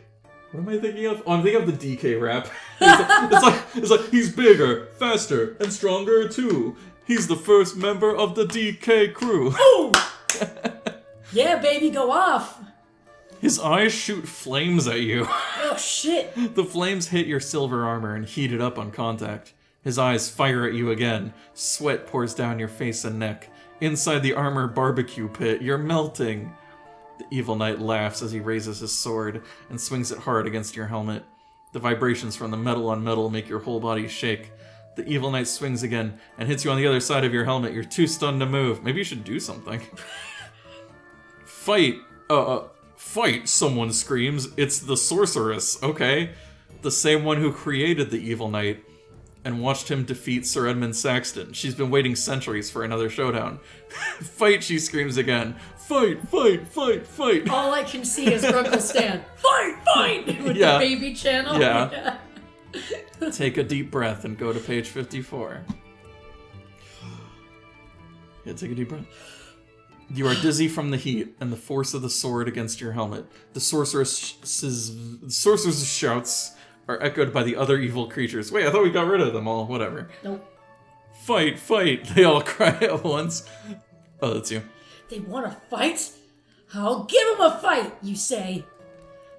What am I thinking of? Oh, I'm thinking of the DK rap. It's like he's bigger, faster, and stronger too. He's the first member of the DK crew. Oh! Yeah, baby, go off! His eyes shoot flames at you. Oh, shit. The flames hit your silver armor and heat it up on contact. His eyes fire at you again. Sweat pours down your face and neck. Inside the armor barbecue pit, you're melting. The evil knight laughs as he raises his sword and swings it hard against your helmet. The vibrations from the metal on metal make your whole body shake. The evil knight swings again and hits you on the other side of your helmet. You're too stunned to move. Maybe you should do something. Fight! Fight, someone screams. It's the sorceress, okay? The same one who created the evil knight and watched him defeat Sir Edmund Saxton. She's been waiting centuries for another showdown. Fight, she screams again. Fight, fight, fight, fight. All I can see is Grunkle Stan. Fight, fight! With the baby channel. Yeah. Take a deep breath and go to page 54. Yeah, take a deep breath. You are dizzy from the heat and the force of the sword against your helmet. The sorceress's shouts are echoed by the other evil creatures. Wait, I thought we got rid of them all. Whatever. Nope. Fight, fight! They all cry at once. Oh, that's you. They want to fight? I'll give them a fight, you say.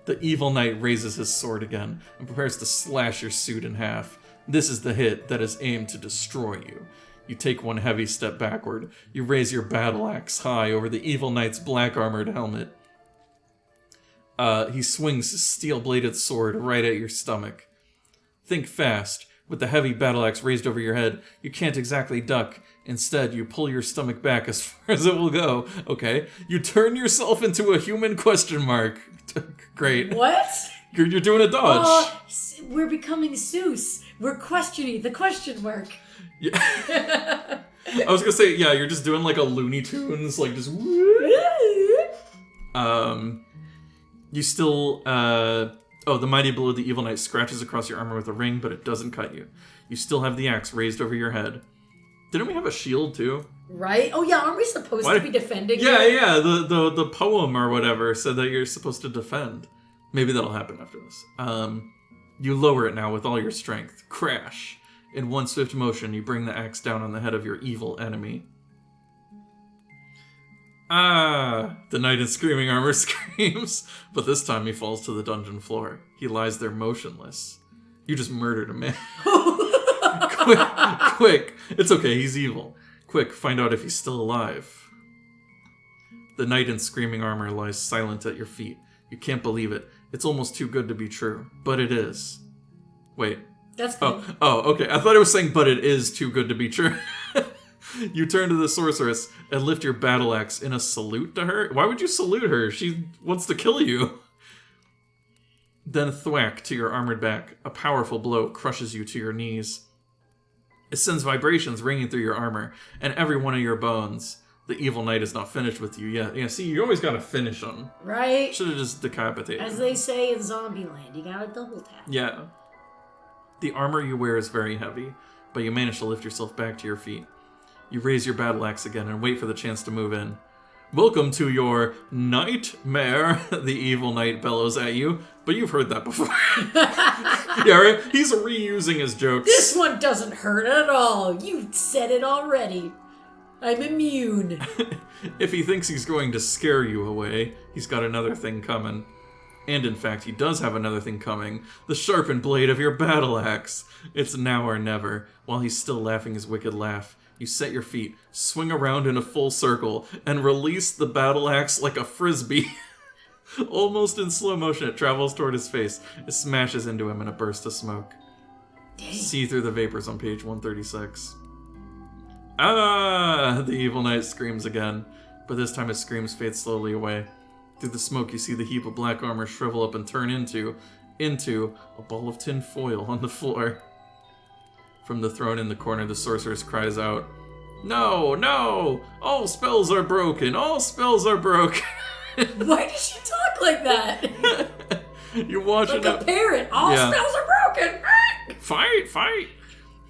The evil knight raises his sword again and prepares to slash your suit in half. This is the hit that is aimed to destroy you. You take one heavy step backward. You raise your battle axe high over the evil knight's black-armored helmet. He swings his steel-bladed sword right at your stomach. Think fast. With the heavy battle axe raised over your head, you can't exactly duck. Instead, you pull your stomach back as far as it will go. Okay. You turn yourself into a human question mark. Great. What? You're doing a dodge. We're becoming Seuss. We're questioning the question mark. Yeah. I was gonna say, yeah, you're just doing like a Looney Tunes, like just. You still. The mighty blow of the evil knight scratches across your armor with a ring, but it doesn't cut you. You still have the axe raised over your head. Didn't we have a shield too? Right? Oh yeah, aren't we supposed to be defending? Yeah. The poem or whatever said that you're supposed to defend. Maybe that'll happen after this. You lower it now with all your strength. Crash. In one swift motion, you bring the axe down on the head of your evil enemy. Ah! The knight in screaming armor screams, but this time he falls to the dungeon floor. He lies there motionless. You just murdered a man. Quick! It's okay, he's evil. Quick, find out if he's still alive. The knight in screaming armor lies silent at your feet. You can't believe it. It's almost too good to be true. But it is. Wait. That's good. Oh, okay. I thought it was saying, but it is too good to be true. You turn to the sorceress and lift your battle axe in a salute to her. Why would you salute her? She wants to kill you. Then thwack to your armored back. A powerful blow crushes you to your knees. It sends vibrations ringing through your armor and every one of your bones. The evil knight is not finished with you yet. Yeah, see, you always gotta finish them. Right? Should have just decapitated As they say in Zombieland, you gotta double tap. Yeah. The armor you wear is very heavy, but you manage to lift yourself back to your feet. You raise your battle axe again and wait for the chance to move in. Welcome to your nightmare, the evil knight bellows at you. But you've heard that before. Yeah, right? He's reusing his jokes. This one doesn't hurt at all. You've said it already. I'm immune. If he thinks he's going to scare you away, he's got another thing coming. And in fact, he does have another thing coming. The sharpened blade of your battle axe. It's now or never. While he's still laughing his wicked laugh, you set your feet, swing around in a full circle, and release the battle axe like a frisbee. Almost in slow motion, it travels toward his face. It smashes into him in a burst of smoke. Dang. See through the vapors on page 136. Ah! The evil knight screams again, but this time his screams fade slowly away. Through the smoke, you see the heap of black armor shrivel up and turn into a ball of tin foil on the floor. From the throne in the corner, the sorceress cries out, "No, no! All spells are broken! All spells are broken!" Why does she talk like that? You're watching like a parrot. All spells are broken! Fight, fight!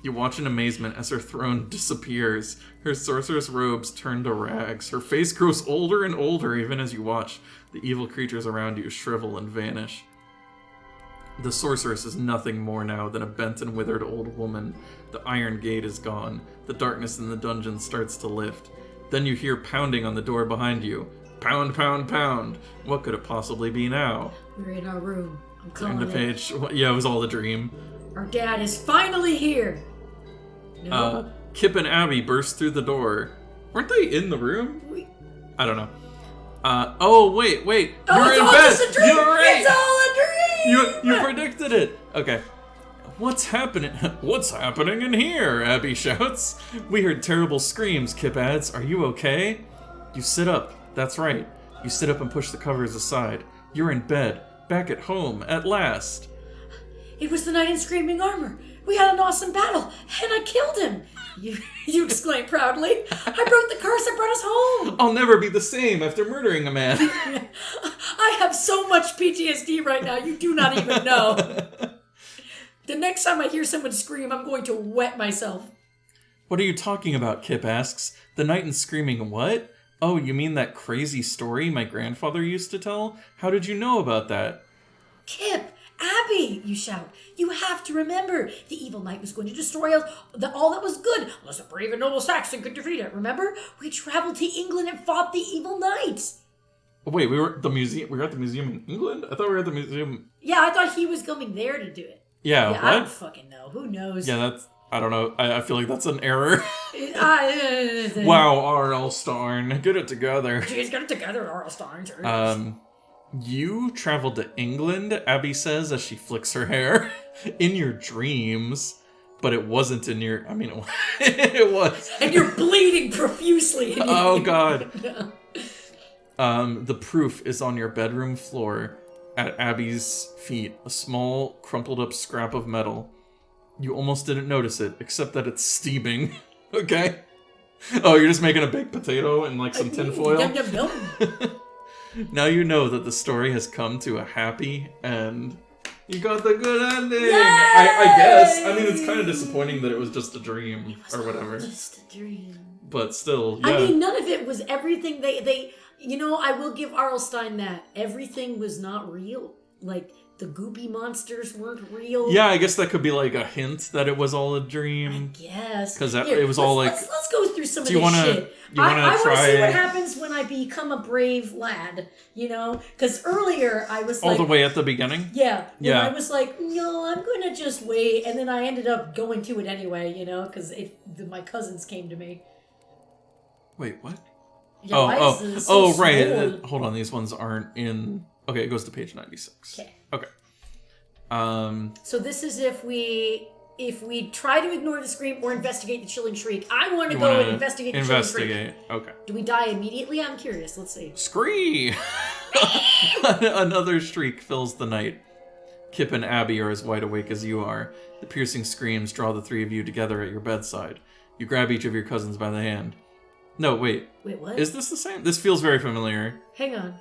You watch in amazement as her throne disappears. Her sorceress robes turn to rags. Her face grows older and older even as you watch. The evil creatures around you shrivel and vanish. The sorceress is nothing more now than a bent and withered old woman. The iron gate is gone. The darkness in the dungeon starts to lift. Then you hear pounding on the door behind you. Pound, pound, pound. What could it possibly be now? We're in our room. I'm calling Turn to page. Yeah, it was all a dream. Our dad is finally here. No. Kip and Abby burst through the door. Weren't they in the room? I don't know. Wait. Oh, You're it's in all bed. just a dream. You're right. It's all a dream. You predicted it. Okay. What's happening? What's happening in here? Abby shouts. We heard terrible screams, Kip adds. Are you okay? You sit up. That's right. You sit up and push the covers aside. You're in bed. Back at home. At last. It was the knight in screaming armor. We had an awesome battle, and I killed him. You exclaim proudly. I broke the curse that brought us home. I'll never be the same after murdering a man. I have so much PTSD right now, you do not even know. The next time I hear someone scream, I'm going to wet myself. What are you talking about? Kip asks. The knight in screaming what? Oh, you mean that crazy story my grandfather used to tell? How did you know about that? Kip! Abby, you shout. You have to remember, the evil knight was going to destroy all that was good, unless a brave and noble Saxon could defeat it. Remember? We traveled to England and fought the evil knight. Wait, we were at the museum in England? I thought we were at the museum. Yeah, I thought he was coming there to do it. Yeah, what? I don't fucking know. Who knows? Yeah, I don't know. I feel like that's an error. Wow, R.L. Starn. Get it together. Jeez, get it together, R.L. Starn. You traveled to England, Abby says as she flicks her hair. In your dreams. but it wasn't in your... I mean, it was. And you're bleeding profusely. Oh, God. The proof is on your bedroom floor at Abby's feet. A small, crumpled up scrap of metal. You almost didn't notice it, except that it's steaming. Okay? Oh, you're just making a baked potato and like some tinfoil? Yum, yum, yum. Now you know that the story has come to a happy end. You got the good ending! Yay! I guess. I mean, it's kind of disappointing that it was just a dream or whatever. Just a dream. But still, yeah. I mean, none of it was everything they you know, I will give Arlstein that. Everything was not real. Like, the goopy monsters weren't real. Yeah, I guess that could be like a hint that it was all a dream. I guess. Because it was all like... Let's go through some of Do you this wanna, shit. you want to I want to try... see what happens when I become a brave lad, you know? Because earlier I was all like... the way at the beginning? Yeah. Yeah. I was like, no, I'm going to just wait. And then I ended up going to it anyway, you know? Because my cousins came to me. Wait, what? Yeah, why is this so right. slow? Hold on, these ones aren't in... Okay, it goes to page 96. Okay. So this is if we try to ignore the scream or investigate the chilling shriek. I want to go and investigate the chilling shriek. Okay. Do we die immediately? I'm curious. Let's see. Scree! Another shriek fills the night. Kip and Abby are as wide awake as you are. The piercing screams draw the three of you together at your bedside. You grab each of your cousins by the hand. No, wait. Wait, what? Is this the same? This feels very familiar. Hang on.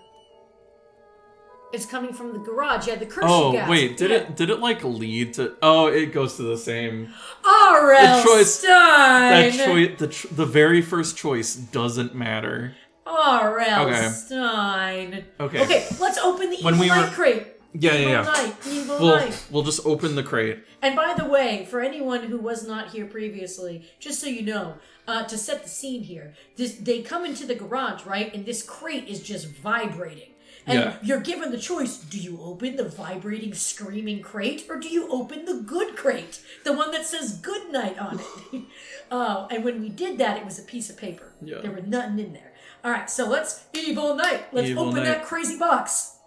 It's coming from the garage. Yeah, the curse gas. Wait, did it like lead to... Oh, it goes to the same... R.L. Stein! The very first choice doesn't matter. R.L. Stein. Okay. Okay, let's open the evil night crate. Evil night. We'll just open the crate. And by the way, for anyone who was not here previously, just so you know, to set the scene here, they come into the garage, right? And this crate is just vibrating. And you're given the choice, do you open the vibrating, screaming crate, or do you open the good crate? The one that says good night on it. And when we did that, it was a piece of paper. Yeah. There was nothing in there. All right, so let's open that crazy box.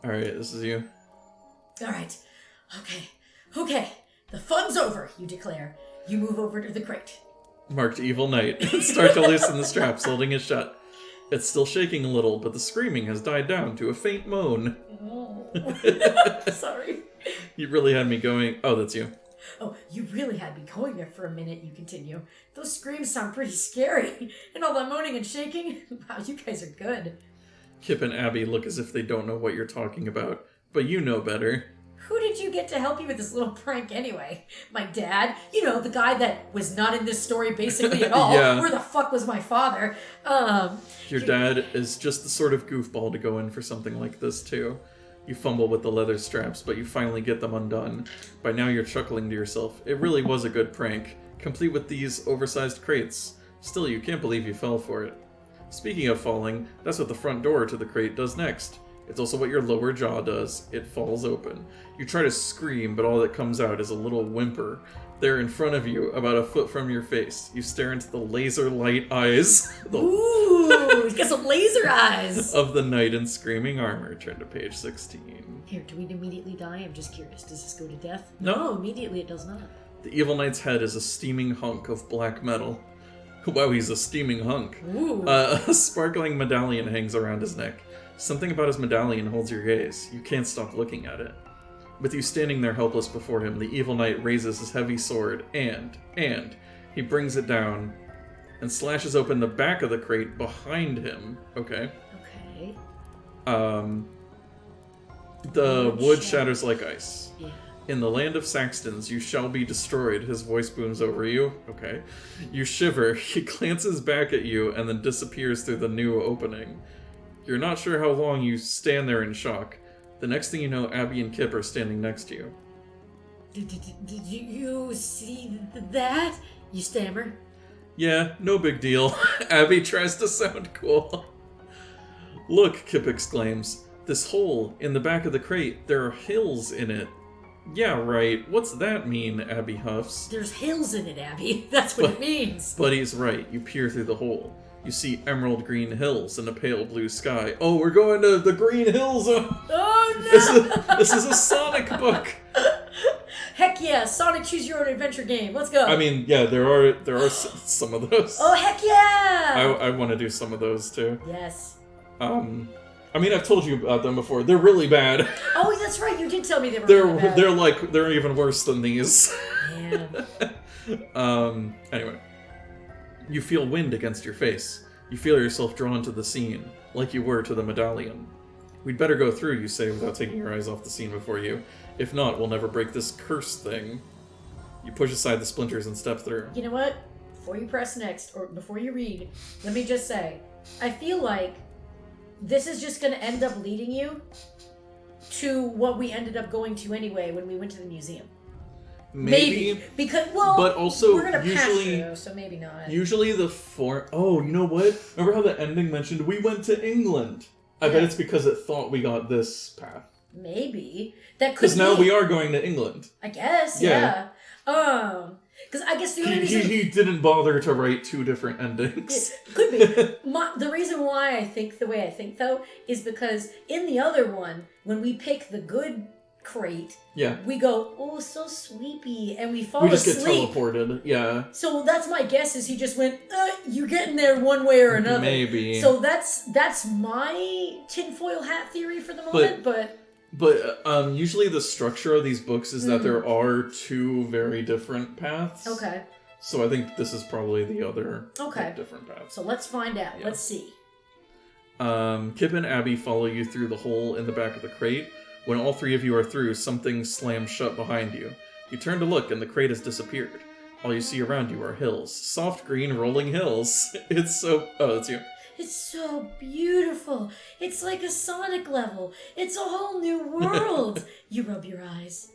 All right, this is you. All right. Okay. The fun's over, you declare. You move over to the crate. Marked Evil Night. Start to loosen the straps, holding it shut. It's still shaking a little, but the screaming has died down to a faint moan. Oh. Sorry. You really had me going... Oh, that's you. Oh, you really had me going there for a minute, you continue. Those screams sound pretty scary. And all that moaning and shaking. Wow, you guys are good. Kip and Abby look as if they don't know what you're talking about, but you know better. Who did you get to help you with this little prank anyway? My dad? You know, the guy that was not in this story basically at all. Yeah. Where the fuck was my father? Your dad is just the sort of goofball to go in for something like this, too. You fumble with the leather straps, but you finally get them undone. By now you're chuckling to yourself. It really was a good prank, complete with these oversized crates. Still, you can't believe you fell for it. Speaking of falling, that's what the front door to the crate does next. It's also what your lower jaw does. It falls open. You try to scream, but all that comes out is a little whimper. There in front of you, about a foot from your face, you stare into the laser light eyes. Ooh, he's got some laser eyes. Of the knight in screaming armor. Turn to page 16. Here, do we immediately die? I'm just curious. Does this go to death? No, immediately it does not. The evil knight's head is a steaming hunk of black metal. Wow, he's a steaming hunk. Ooh. A sparkling medallion hangs around his neck. Something about his medallion holds your gaze. You can't stop looking at it. With you standing there helpless before him, the evil knight raises his heavy sword and he brings it down and slashes open the back of the crate behind him. Okay. The wood shatters like ice. Yeah. In the land of Saxtons, you shall be destroyed, his voice booms over you. Okay. You shiver, he glances back at you and then disappears through the new opening. You're not sure how long you stand there in shock. The next thing you know, Abby and Kip are standing next to you. Did you see that? You stammer. Yeah, no big deal. Abby tries to sound cool. Look, Kip exclaims. This hole in the back of the crate, there are hills in it. Yeah, right. What's that mean, Abby huffs. There's hills in it, Abby. That's what it means. But he's right. You peer through the hole. You see emerald green hills and a pale blue sky. Oh, we're going to the green hills! Oh, no! This is a Sonic book! Heck yeah, Sonic Choose Your Own Adventure game. Let's go. I mean, yeah, there are some of those. Oh, heck yeah! I want to do some of those too. Yes. I mean, I've told you about them before. They're really bad. Oh, that's right. You did tell me they were really bad. They're even worse than these. Man. Anyway. You feel wind against your face. You feel yourself drawn to the scene, like you were to the medallion. We'd better go through, you say, without taking your eyes off the scene before you. If not, we'll never break this cursed thing. You push aside the splinters and step through. You know what? Before you press next, or before you read, let me just say, I feel like this is just going to end up leading you to what we ended up going to anyway when we went to the museum. Maybe. Because, well, but also, we're going to pass usually, through, so maybe not. Usually the Oh, you know what? Remember how the ending mentioned we went to England? I bet it's because it thought we got this path. Maybe. That could be. Because now we are going to England. I guess, yeah. Because I guess the only reason... He didn't bother to write two different endings. Yeah, could be. The reason why I think the way I think, though, is because in the other one, when we pick the good crate, we go, oh, so sleepy, and we fall asleep. We just get teleported, yeah. So that's my guess, is he just went, you're getting there one way or another. Maybe. So that's my tinfoil hat theory for the moment, But usually the structure of these books is that there are two very different paths. Okay. So I think this is probably the other different path. So let's find out. Yeah. Let's see. Kip and Abby follow you through the hole in the back of the crate. When all three of you are through, something slams shut behind you. You turn to look, and the crate has disappeared. All you see around you are hills. Soft green rolling hills. It's so... Oh, that's you. It's so beautiful. It's like a Sonic level. It's a whole new world. You rub your eyes.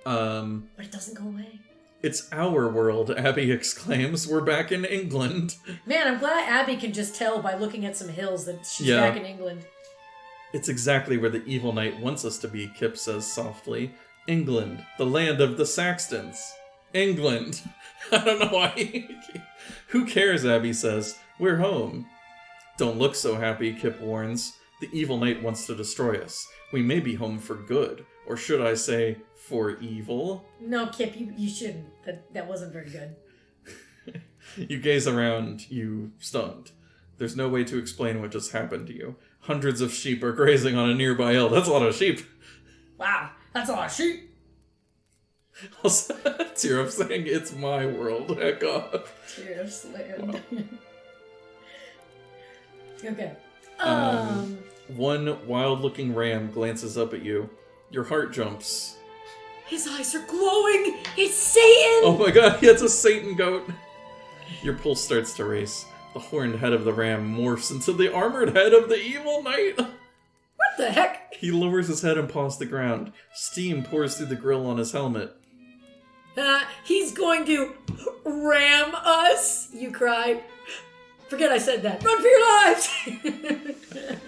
But it doesn't go away. It's our world, Abby exclaims. We're back in England. Man, I'm glad Abby can just tell by looking at some hills that she's back in England. It's exactly where the evil knight wants us to be, Kip says softly. England, the land of the Saxtons. England. I don't know why. Who cares, Abby says. We're home. Don't look so happy, Kip warns. The evil knight wants to destroy us. We may be home for good. Or should I say, for evil? No, Kip, you shouldn't. That wasn't very good. You gaze around, you stunned. There's no way to explain what just happened to you. Hundreds of sheep are grazing on a nearby hill. That's a lot of sheep. Wow, that's a lot of sheep. Also, Tear of saying, it's my world. Heck off. Tear of slammed. Wow. Okay. One wild-looking ram glances up at you. Your heart jumps. His eyes are glowing! It's Satan! Oh my god, it's a Satan goat! Your pulse starts to race. The horned head of the ram morphs into the armored head of the evil knight! What the heck? He lowers his head and paws the ground. Steam pours through the grill on his helmet. He's going to ram us, you cried. Forget I said that. Run for your lives!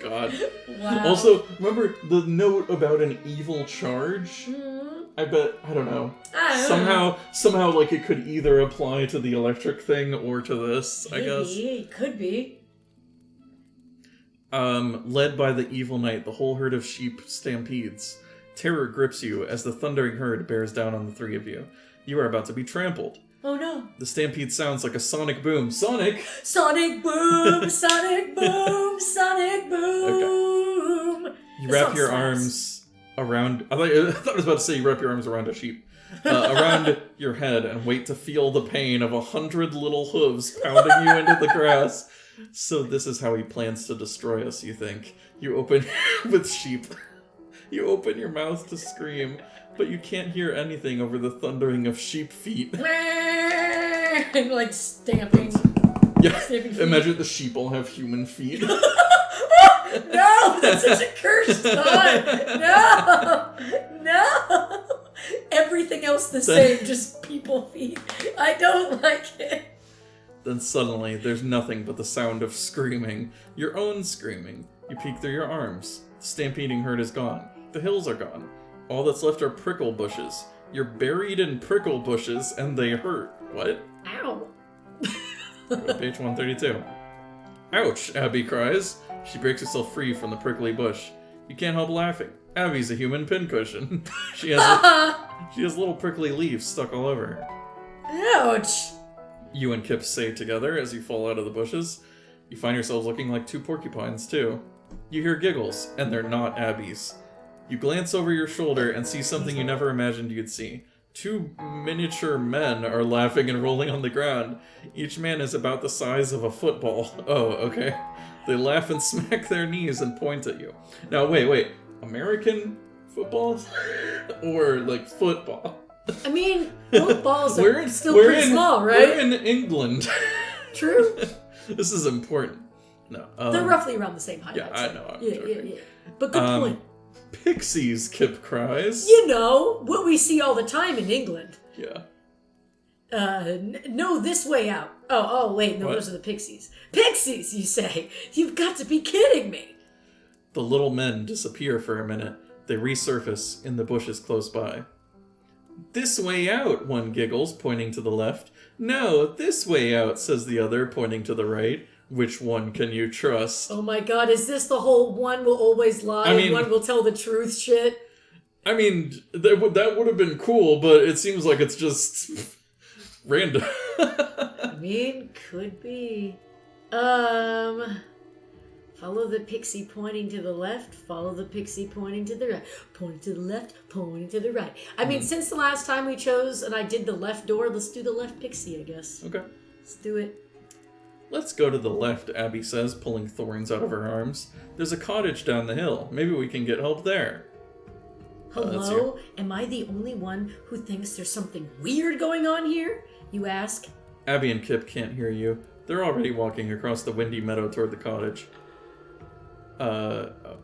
God. Wow. Also, remember the note about an evil charge? Mm-hmm. I don't know. I Somehow, like, it could either apply to the electric thing or to this, I guess. It could be. Led by the evil knight, the whole herd of sheep stampedes. Terror grips you as the thundering herd bears down on the three of you. You are about to be trampled. Oh no. The stampede sounds like a sonic boom. Sonic! Sonic boom! Sonic boom! Sonic boom! Okay. You wrap your arms around... I thought I was about to say you wrap your arms around a sheep. Around your head and wait to feel the pain of 100 little hooves pounding you into the grass. So this is how he plans to destroy us, you think. You open... with sheep. You open your mouth to scream, but you can't hear anything over the thundering of sheep feet. Like stamping. Yeah, stamping feet. Imagine the sheep all have human feet. No, that's such a cursed thought. No. Everything else the same, just people feet. I don't like it. Then suddenly, there's nothing but the sound of screaming. Your own screaming. You peek through your arms. The stampeding herd is gone. The hills are gone. All that's left are prickle bushes. You're buried in prickle bushes, and they hurt. What? Ow. Page 132. Ouch, Abby cries. She breaks herself free from the prickly bush. You can't help laughing. Abby's a human pincushion. She has little prickly leaves stuck all over her. Ouch! You and Kip say together as you fall out of the bushes. You find yourselves looking like two porcupines, too. You hear giggles, and they're not Abby's. You glance over your shoulder and see something you never imagined you'd see. Two miniature men are laughing and rolling on the ground. Each man is about the size of a football. Oh, okay. They laugh and smack their knees and point at you. Now, wait. American footballs? Or, like, football? I mean, both balls are still pretty small, right? We're in England. True. This is important. No. They're roughly around the same height. Yeah, I know. I'm joking. Yeah. But good point. Pixies, Kip cries. You know, what we see all the time in England. Yeah. No, this way out. Oh, wait, no, What? those are the pixies. Pixies, you say? You've got to be kidding me. The little men disappear for a minute. They resurface in the bushes close by. This way out, one giggles, pointing to the left. No, this way out, says the other, pointing to the right. Which one can you trust? Oh my god, is this the whole one will always lie and one will tell the truth shit? I mean, that would have been cool, but it seems like it's just random. I mean, could be. Follow the pixie pointing to the left, follow the pixie pointing to the right. Pointing to the left, pointing to the right. I mean, since the last time we chose and I did the left door, let's do the left pixie, I guess. Okay. Let's do it. Let's go to the left, Abby says, pulling thorns out of her arms. There's a cottage down the hill. Maybe we can get help there. Hello? Am I the only one who thinks there's something weird going on here? You ask. Abby and Kip can't hear you. They're already walking across the windy meadow toward the cottage.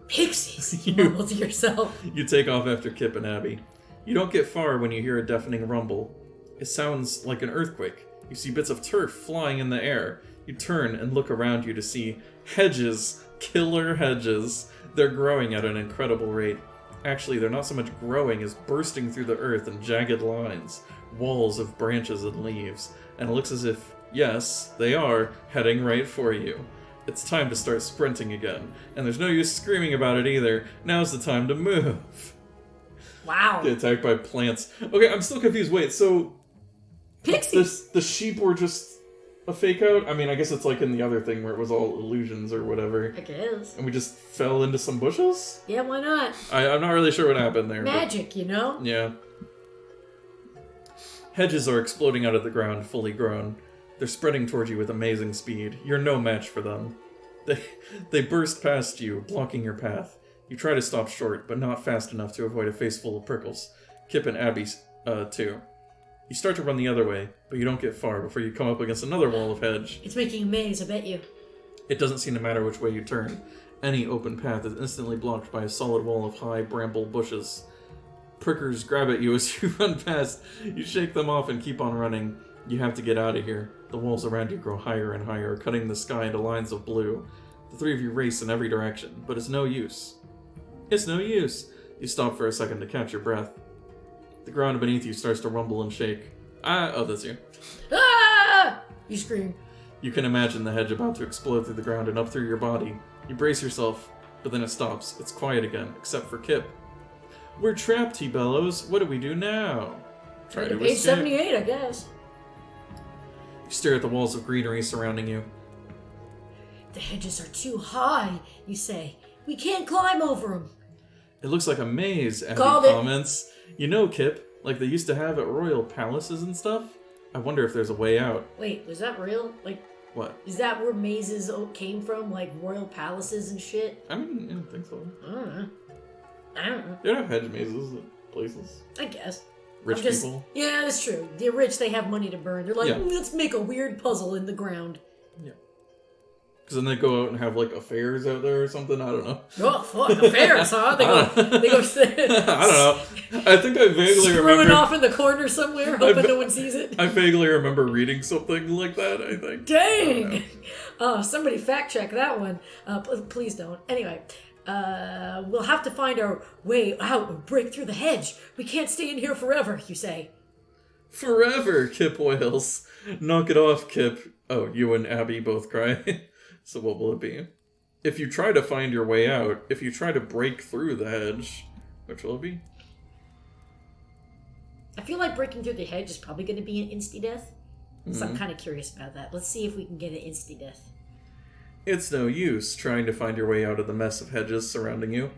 Pixies, you mumble to yourself. You take off after Kip and Abby. You don't get far when you hear a deafening rumble. It sounds like an earthquake. You see bits of turf flying in the air. You turn and look around you to see hedges, killer hedges. They're growing at an incredible rate. Actually, they're not so much growing as bursting through the earth in jagged lines, walls of branches and leaves. And it looks as if, yes, they are heading right for you. It's time to start sprinting again. And there's no use screaming about it either. Now's the time to move. Wow. Get attacked by plants. Okay, I'm still confused. Wait, so... Pixies. The sheep were just a fake out? I mean, I guess it's like in the other thing where it was all illusions or whatever. I guess. And we just fell into some bushes? Yeah, why not? I'm not really sure what happened there. Magic, you know? Yeah. Hedges are exploding out of the ground, fully grown. They're spreading toward you with amazing speed. You're no match for them. They burst past you, blocking your path. You try to stop short, but not fast enough to avoid a face full of prickles. Kip and Abby, too. You start to run the other way, but you don't get far before you come up against another wall of hedge. It's making a maze, I bet you. It doesn't seem to matter which way you turn. Any open path is instantly blocked by a solid wall of high bramble bushes. Prickers grab at you as you run past. You shake them off and keep on running. You have to get out of here. The walls around you grow higher and higher, cutting the sky into lines of blue. The three of you race in every direction, but it's no use. It's no use. You stop for a second to catch your breath. The ground beneath you starts to rumble and shake. Oh, that's you. Ah! You scream. You can imagine the hedge about to explode through the ground and up through your body. You brace yourself, but then it stops. It's quiet again, except for Kip. We're trapped, he bellows. What do we do now? Try to Page escape. 78, I guess. You stare at the walls of greenery surrounding you. The hedges are too high, you say. We can't climb over them. It looks like a maze, Abby Called it. comments. You know, Kip, like they used to have at royal palaces and stuff? I wonder if there's a way out. Wait, was that real? Like, What? is that where mazes came from? Like royal palaces and shit? I mean, I don't think so. I don't know. They don't have hedge mazes at places. I guess. Rich people. Yeah, that's true. The rich, they have money to burn. They're like, Yeah. Let's make a weird puzzle in the ground. Yeah. Because then they go out and have, like, affairs out there or something. I don't know. Oh, fuck, affairs, huh? They go I don't know. I think I vaguely screwing remember... off in the corner somewhere, hoping no one sees it. I vaguely remember reading something like that, I think. Dang! Oh, somebody fact check that one. Please don't. Anyway, we'll have to find our way out or break through the hedge. We can't stay in here forever, you say. Forever, Kip wails. Knock it off, Kip. Oh, you and Abby both cry. So what will it be? If you try to find your way out, if you try to break through the hedge, which will it be? I feel like breaking through the hedge is probably going to be an insta-death. So I'm kind of curious about that. Let's see if we can get an insta-death. It's no use trying to find your way out of the mess of hedges surrounding you.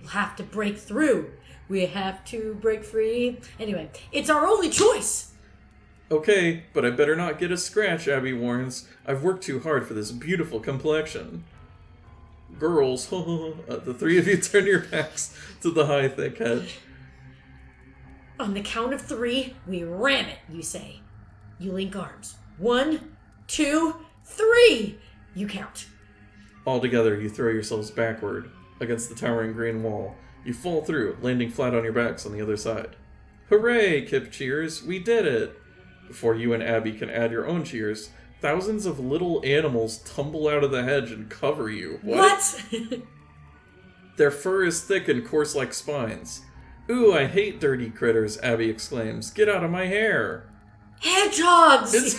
We'll have to break through. We have to break free. Anyway, it's our only choice. Okay, but I better not get a scratch, Abby warns. I've worked too hard for this beautiful complexion. Girls, the three of you turn your backs to the high, thick hedge. On the count of 3, we ram it, you say. You link arms. 1, 2, 3. You count. All together, you throw yourselves backward against the towering green wall. You fall through, landing flat on your backs on the other side. Hooray, Kip cheers. We did it. Before you and Abby can add your own cheers, thousands of little animals tumble out of the hedge and cover you. What? Their fur is thick and coarse like spines. Ooh, I hate dirty critters, Abby exclaims. Get out of my hair. Hedgehogs! It's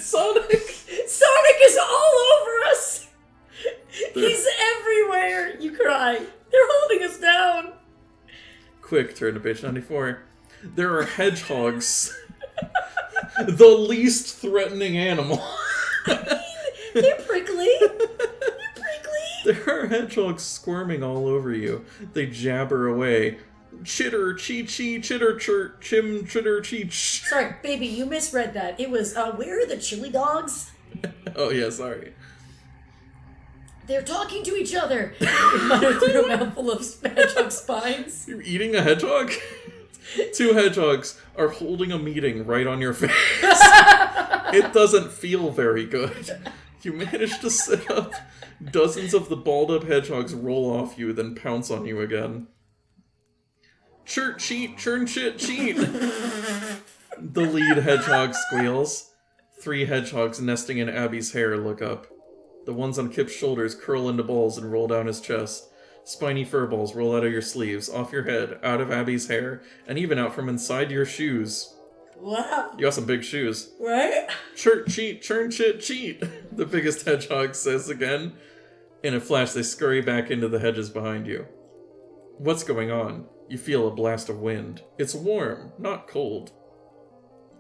Sonic! Sonic is all over us! He's everywhere! You cry. They're holding us down. Quick, turn to page 94. There are hedgehogs. The least threatening animal. They're prickly. They're prickly. There are hedgehogs squirming all over you. They jabber away. Chitter, chee-chee, chitter, chim, chitter, cheech. Sorry, baby, you misread that. It was, where are the chili dogs? Oh, yeah, sorry. They're talking to each other. Muttered through a mouthful of hedgehog spines. You're eating a hedgehog? 2 hedgehogs are holding a meeting right on your face. It doesn't feel very good. You manage to sit up. Dozens of the balled-up hedgehogs roll off you, then pounce on you again. Churt, cheat, churn, shit, cheat! The lead hedgehog squeals. 3 hedgehogs nesting in Abby's hair look up. The ones on Kip's shoulders curl into balls and roll down his chest. Spiny fur balls roll out of your sleeves, off your head, out of Abby's hair, and even out from inside your shoes. Wow. You got some big shoes. Right? Churt, cheat, churn, shit, cheat! The biggest hedgehog says again. In a flash, they scurry back into the hedges behind you. What's going on? You feel a blast of wind. It's warm, not cold.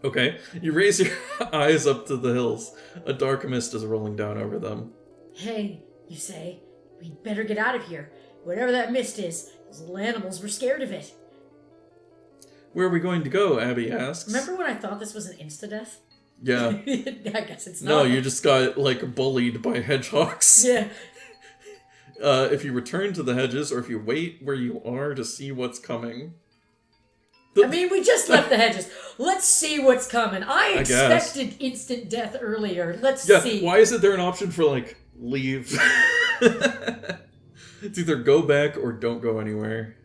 Okay, you raise your eyes up to the hills. A dark mist is rolling down over them. Hey, you say, we'd better get out of here. Whatever that mist is, those little animals were scared of it. Where are we going to go? Abby asks. Remember when I thought this was an insta-death? Yeah. I guess it's not. No, you just got, bullied by hedgehogs. Yeah. If you return to the hedges, or if you wait where you are to see what's coming. We just left the hedges. Let's see what's coming. I guess. expected instant death earlier. Let's Yeah, see. why isn't there an option for, leave? It's either go back or don't go anywhere.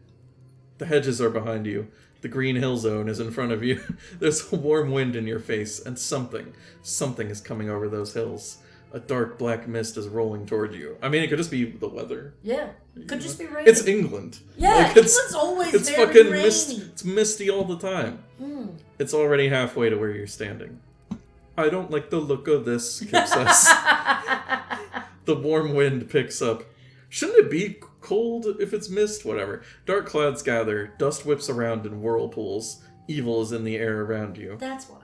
The hedges are behind you. The green hill zone is in front of you. There's a warm wind in your face, and something is coming over those hills. A dark black mist is rolling toward you. It could just be the weather. Yeah, could just be rain. It's England. Yeah, England's always it's very fucking rainy. It's misty all the time. It's already halfway to where you're standing. I don't like the look of this, Kip says. The warm wind picks up. Shouldn't it be cold if it's mist? Whatever. Dark clouds gather. Dust whips around in whirlpools. Evil is in the air around you. That's why.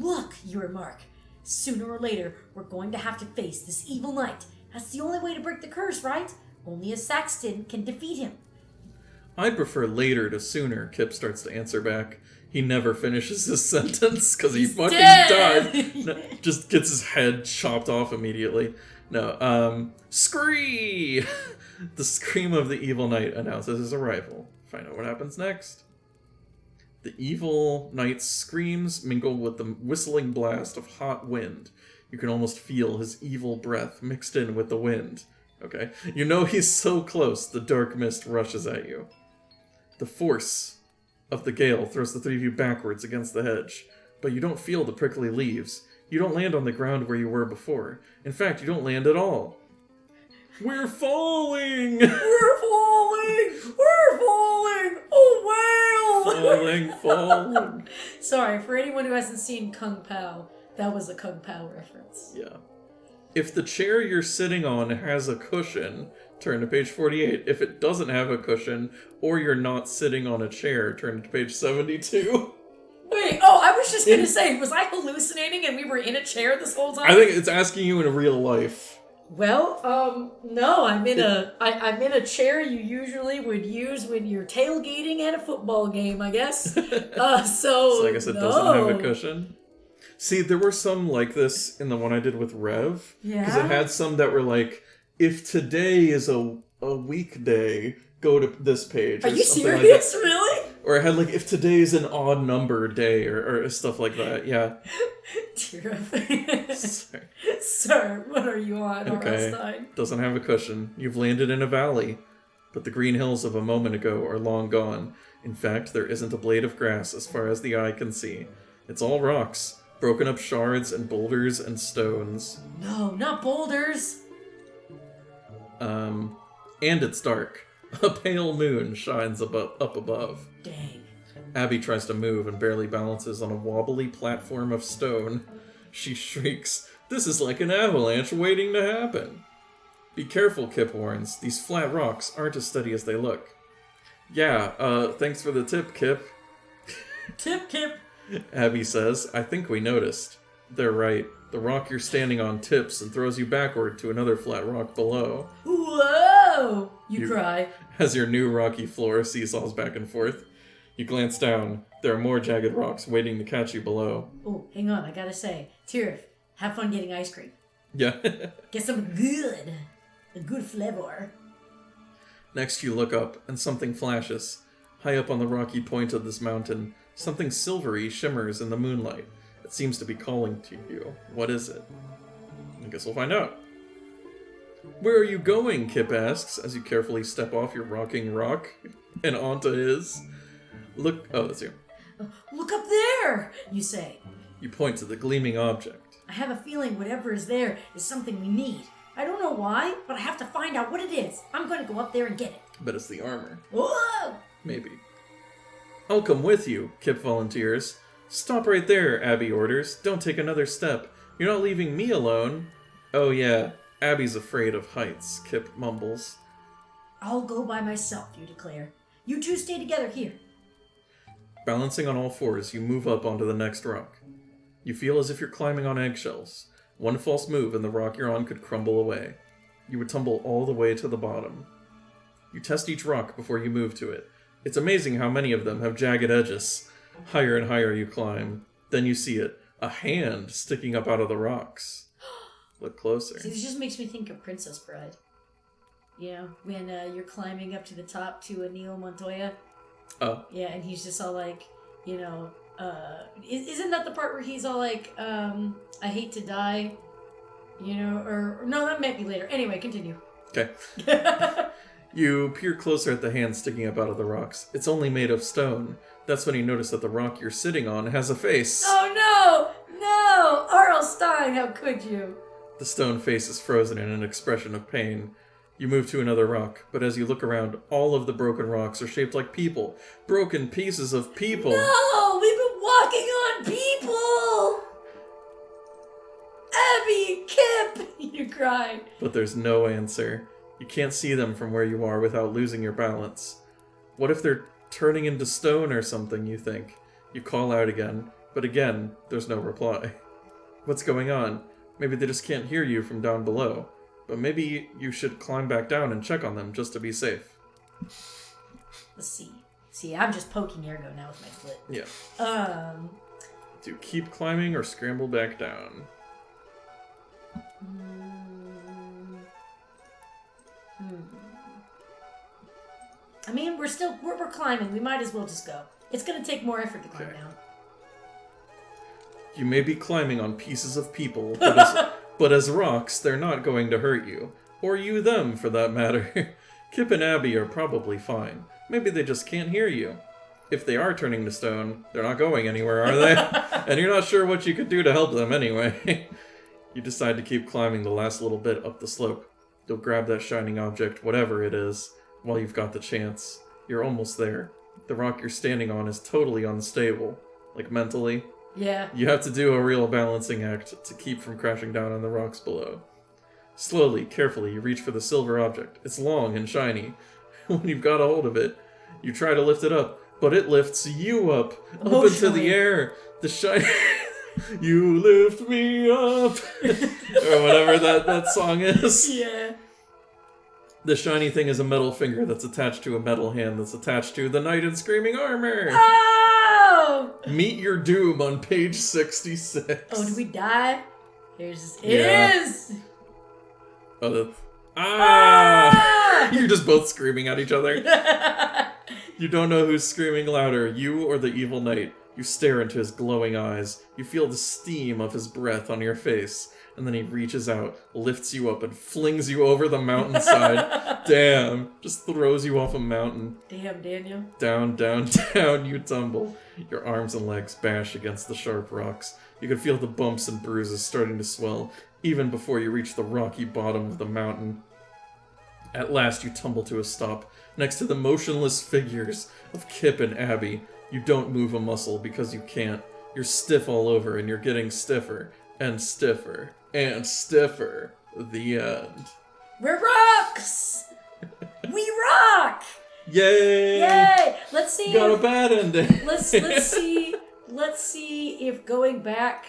Look, you remark. Sooner or later, we're going to have to face this evil knight. That's the only way to break the curse, right? Only a Saxton can defeat him. I'd prefer later to sooner, Kip starts to answer back. He never finishes his sentence because he fucking died. No, just gets his head chopped off immediately. No, scree! The scream of the evil knight announces his arrival. Find out what happens next. The evil knight's screams mingle with the whistling blast of hot wind. You can almost feel his evil breath mixed in with the wind. Okay? You know he's so close, the dark mist rushes at you. The force of the gale throws the 3 of you backwards against the hedge, but you don't feel the prickly leaves. You don't land on the ground where you were before. In fact, you don't land at all. We're falling! We're falling! We're falling! Oh, whale! Falling. Sorry, for anyone who hasn't seen Kung Pao, that was a Kung Pao reference. Yeah. If the chair you're sitting on has a cushion, turn to page 48. If it doesn't have a cushion, or you're not sitting on a chair, turn to page 72. Wait, oh, I was just gonna say, was I hallucinating and we were in a chair this whole time? I think it's asking you in real life. Well, no, I'm in a chair you usually would use when you're tailgating at a football game, I guess. So I guess it doesn't have a cushion. See, there were some like this in the one I did with Rev. Yeah. Because it had some that were like, if today is a weekday, go to this page. Are or you something serious? Like that. Really? Or it had like, if today is an odd number day, or stuff like that. Yeah. Sorry. Sir, what are you on, Okay. Stein? Doesn't have a cushion. You've landed in a valley. But the green hills of a moment ago are long gone. In fact, there isn't a blade of grass as far as the eye can see. It's all rocks. Broken up shards and boulders and stones. No, not boulders. And it's dark. A pale moon shines up above. Dang. Abby tries to move and barely balances on a wobbly platform of stone. She shrieks, "This is like an avalanche waiting to happen." Be careful, Kip warns. These flat rocks aren't as steady as they look. Yeah, thanks for the tip, Kip. Tip, Kip. Abby says, I think we noticed. They're right. The rock you're standing on tips and throws you backward to another flat rock below. Whoa! You cry. As your new rocky floor seesaws back and forth. You glance down. There are more jagged rocks waiting to catch you below. Oh, hang on, I gotta say. Tirith, have fun getting ice cream. Yeah. Get some good. A good flavor. Next you look up, and something flashes. High up on the rocky point of this mountain, something silvery shimmers in the moonlight. It seems to be calling to you. What is it? I guess we'll find out. Where are you going? Kip asks, as you carefully step off your rocking rock and onto his. Look, oh, that's you. Look up there, you say. You point to the gleaming object. I have a feeling whatever is there is something we need. I don't know why, but I have to find out what it is. I'm going to go up there and get it. Bet it's the armor. Whoa! Maybe. I'll come with you, Kip volunteers. Stop right there, Abby orders. Don't take another step. You're not leaving me alone. Oh yeah, Abby's afraid of heights, Kip mumbles. I'll go by myself, you declare. You two stay together here. Balancing on all fours, you move up onto the next rock. You feel as if you're climbing on eggshells. One false move and the rock you're on could crumble away. You would tumble all the way to the bottom. You test each rock before you move to it. It's amazing how many of them have jagged edges. Higher and higher you climb. Then you see it. A hand sticking up out of the rocks. Look closer. See, this just makes me think of Princess Bride. You know, when you're climbing up to the top to Inigo Montoya. Oh. Yeah, and he's just all like, you know, isn't that the part where he's all like, I hate to die, you know, or no, that might be later. Anyway, continue. Okay. You peer closer at the hand sticking up out of the rocks. It's only made of stone. That's when you notice that the rock you're sitting on has a face. Oh no! No! R.L. Stein, how could you? The stone face is frozen in an expression of pain. You move to another rock, but as you look around, all of the broken rocks are shaped like people. Broken pieces of people. No! We've been walking on people! Abby! Kip! You cry. But there's no answer. You can't see them from where you are without losing your balance. What if they're turning into stone or something, you think? You call out again, but again, there's no reply. What's going on? Maybe they just can't hear you from down below. But maybe you should climb back down and check on them just to be safe. Let's see. See, I'm just poking Ergo now with my foot. Yeah. Do you keep climbing or scramble back down? I mean, we're climbing. We might as well just go. It's gonna take more effort to climb down. You may be climbing on pieces of people, but as rocks, they're not going to hurt you. Or you them, for that matter. Kip and Abby are probably fine. Maybe they just can't hear you. If they are turning to stone, they're not going anywhere, are they? And you're not sure what you could do to help them anyway. You decide to keep climbing the last little bit up the slope. You'll grab that shining object, whatever it is, while you've got the chance. You're almost there. The rock you're standing on is totally unstable. Like mentally. Yeah. You have to do a real balancing act to keep from crashing down on the rocks below. Slowly, carefully, you reach for the silver object. It's long and shiny. When you've got a hold of it, you try to lift it up, but it lifts you up into the air. The shiny... You lift me up. Or whatever that song is. Yeah. The shiny thing is a metal finger that's attached to a metal hand that's attached to the knight in screaming armor. Oh! Meet your doom on page 66. Oh, did we die? It Yeah. is! Oh, You're just both screaming at each other. You don't know who's screaming louder, you or the evil knight. You stare into his glowing eyes. You feel the steam of his breath on your face. And then he reaches out, lifts you up, and flings you over the mountainside. Damn. Just throws you off a mountain. Damn, Daniel. Down, down, down you tumble. Your arms and legs bash against the sharp rocks. You can feel the bumps and bruises starting to swell, even before you reach the rocky bottom of the mountain. At last you tumble to a stop, next to the motionless figures of Kip and Abby. You don't move a muscle because you can't. You're stiff all over and you're getting stiffer and stiffer and stiffer. The end. We're rocks! We rock! Yay! Yay! Let's see. Got a bad ending. Let's see if going back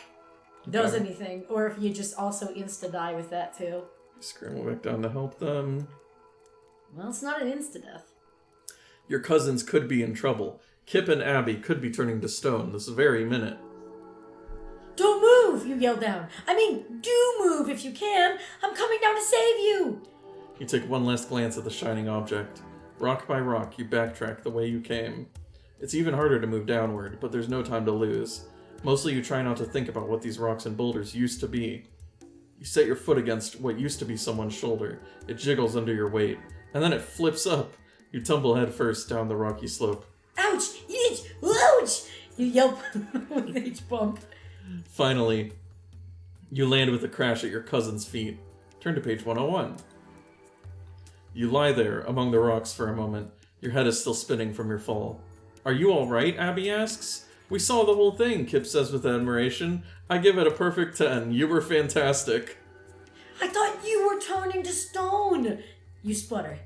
does anything, or if you just also insta die with that too. Scramble back down to help them. Well, it's not an insta death. Your cousins could be in trouble. Kip and Abby could be turning to stone this very minute. Don't move! You yell down. I mean, do move if you can. I'm coming down to save you. You take one last glance at the shining object. Rock by rock, you backtrack the way you came. It's even harder to move downward, but there's no time to lose. Mostly you try not to think about what these rocks and boulders used to be. You set your foot against what used to be someone's shoulder. It jiggles under your weight, and then it flips up. You tumble headfirst down the rocky slope. Ouch! Each! Ouch! You yelp with each bump. Finally, you land with a crash at your cousin's feet. Turn to page 101. You lie there among the rocks for a moment. Your head is still spinning from your fall. Are you alright? Abby asks. We saw the whole thing, Kip says with admiration. I give it a perfect 10. You were fantastic. I thought you were turning to stone. You sputter.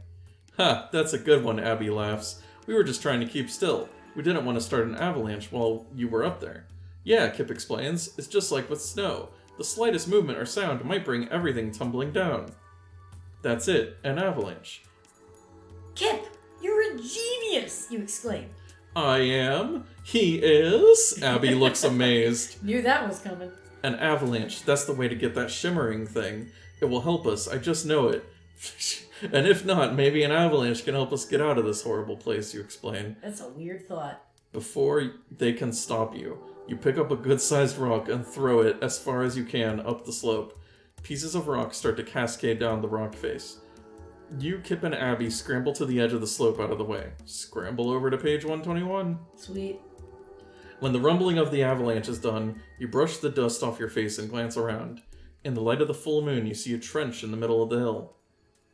Ha, that's a good one, Abby laughs. We were just trying to keep still. We didn't want to start an avalanche while you were up there. Yeah, Kip explains. It's just like with snow. The slightest movement or sound might bring everything tumbling down. That's it, an avalanche. Kip, you're a genius, you exclaim. I am. He is. Abby looks amazed. Knew that was coming. An avalanche, that's the way to get that shimmering thing. It will help us, I just know it. And if not, maybe an avalanche can help us get out of this horrible place, you explain. That's a weird thought. Before they can stop you, you pick up a good-sized rock and throw it as far as you can up the slope. Pieces of rock start to cascade down the rock face. You, Kip, and Abby scramble to the edge of the slope out of the way. Scramble over to page 121. Sweet. When the rumbling of the avalanche is done, you brush the dust off your face and glance around. In the light of the full moon, you see a trench in the middle of the hill.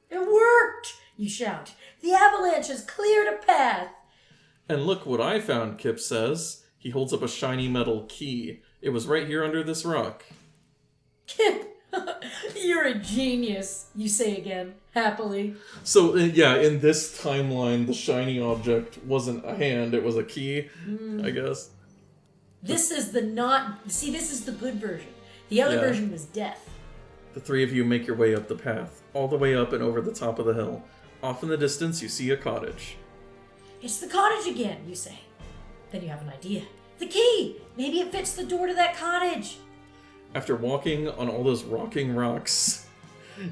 It worked! You shout. The avalanche has cleared a path. And look what I found, Kip says. He holds up a shiny metal key. It was right here under this rock. Kip, you're a genius, you say again, happily. So, yeah, in this timeline, the shiny object wasn't a hand, it was a key, I guess. This is the this is the good version. The other version was death. The three of you make your way up the path, all the way up and over the top of the hill. Off in the distance, you see a cottage. It's the cottage again, you say. Then you have an idea. The key! Maybe it fits the door to that cottage. After walking on all those rocking rocks,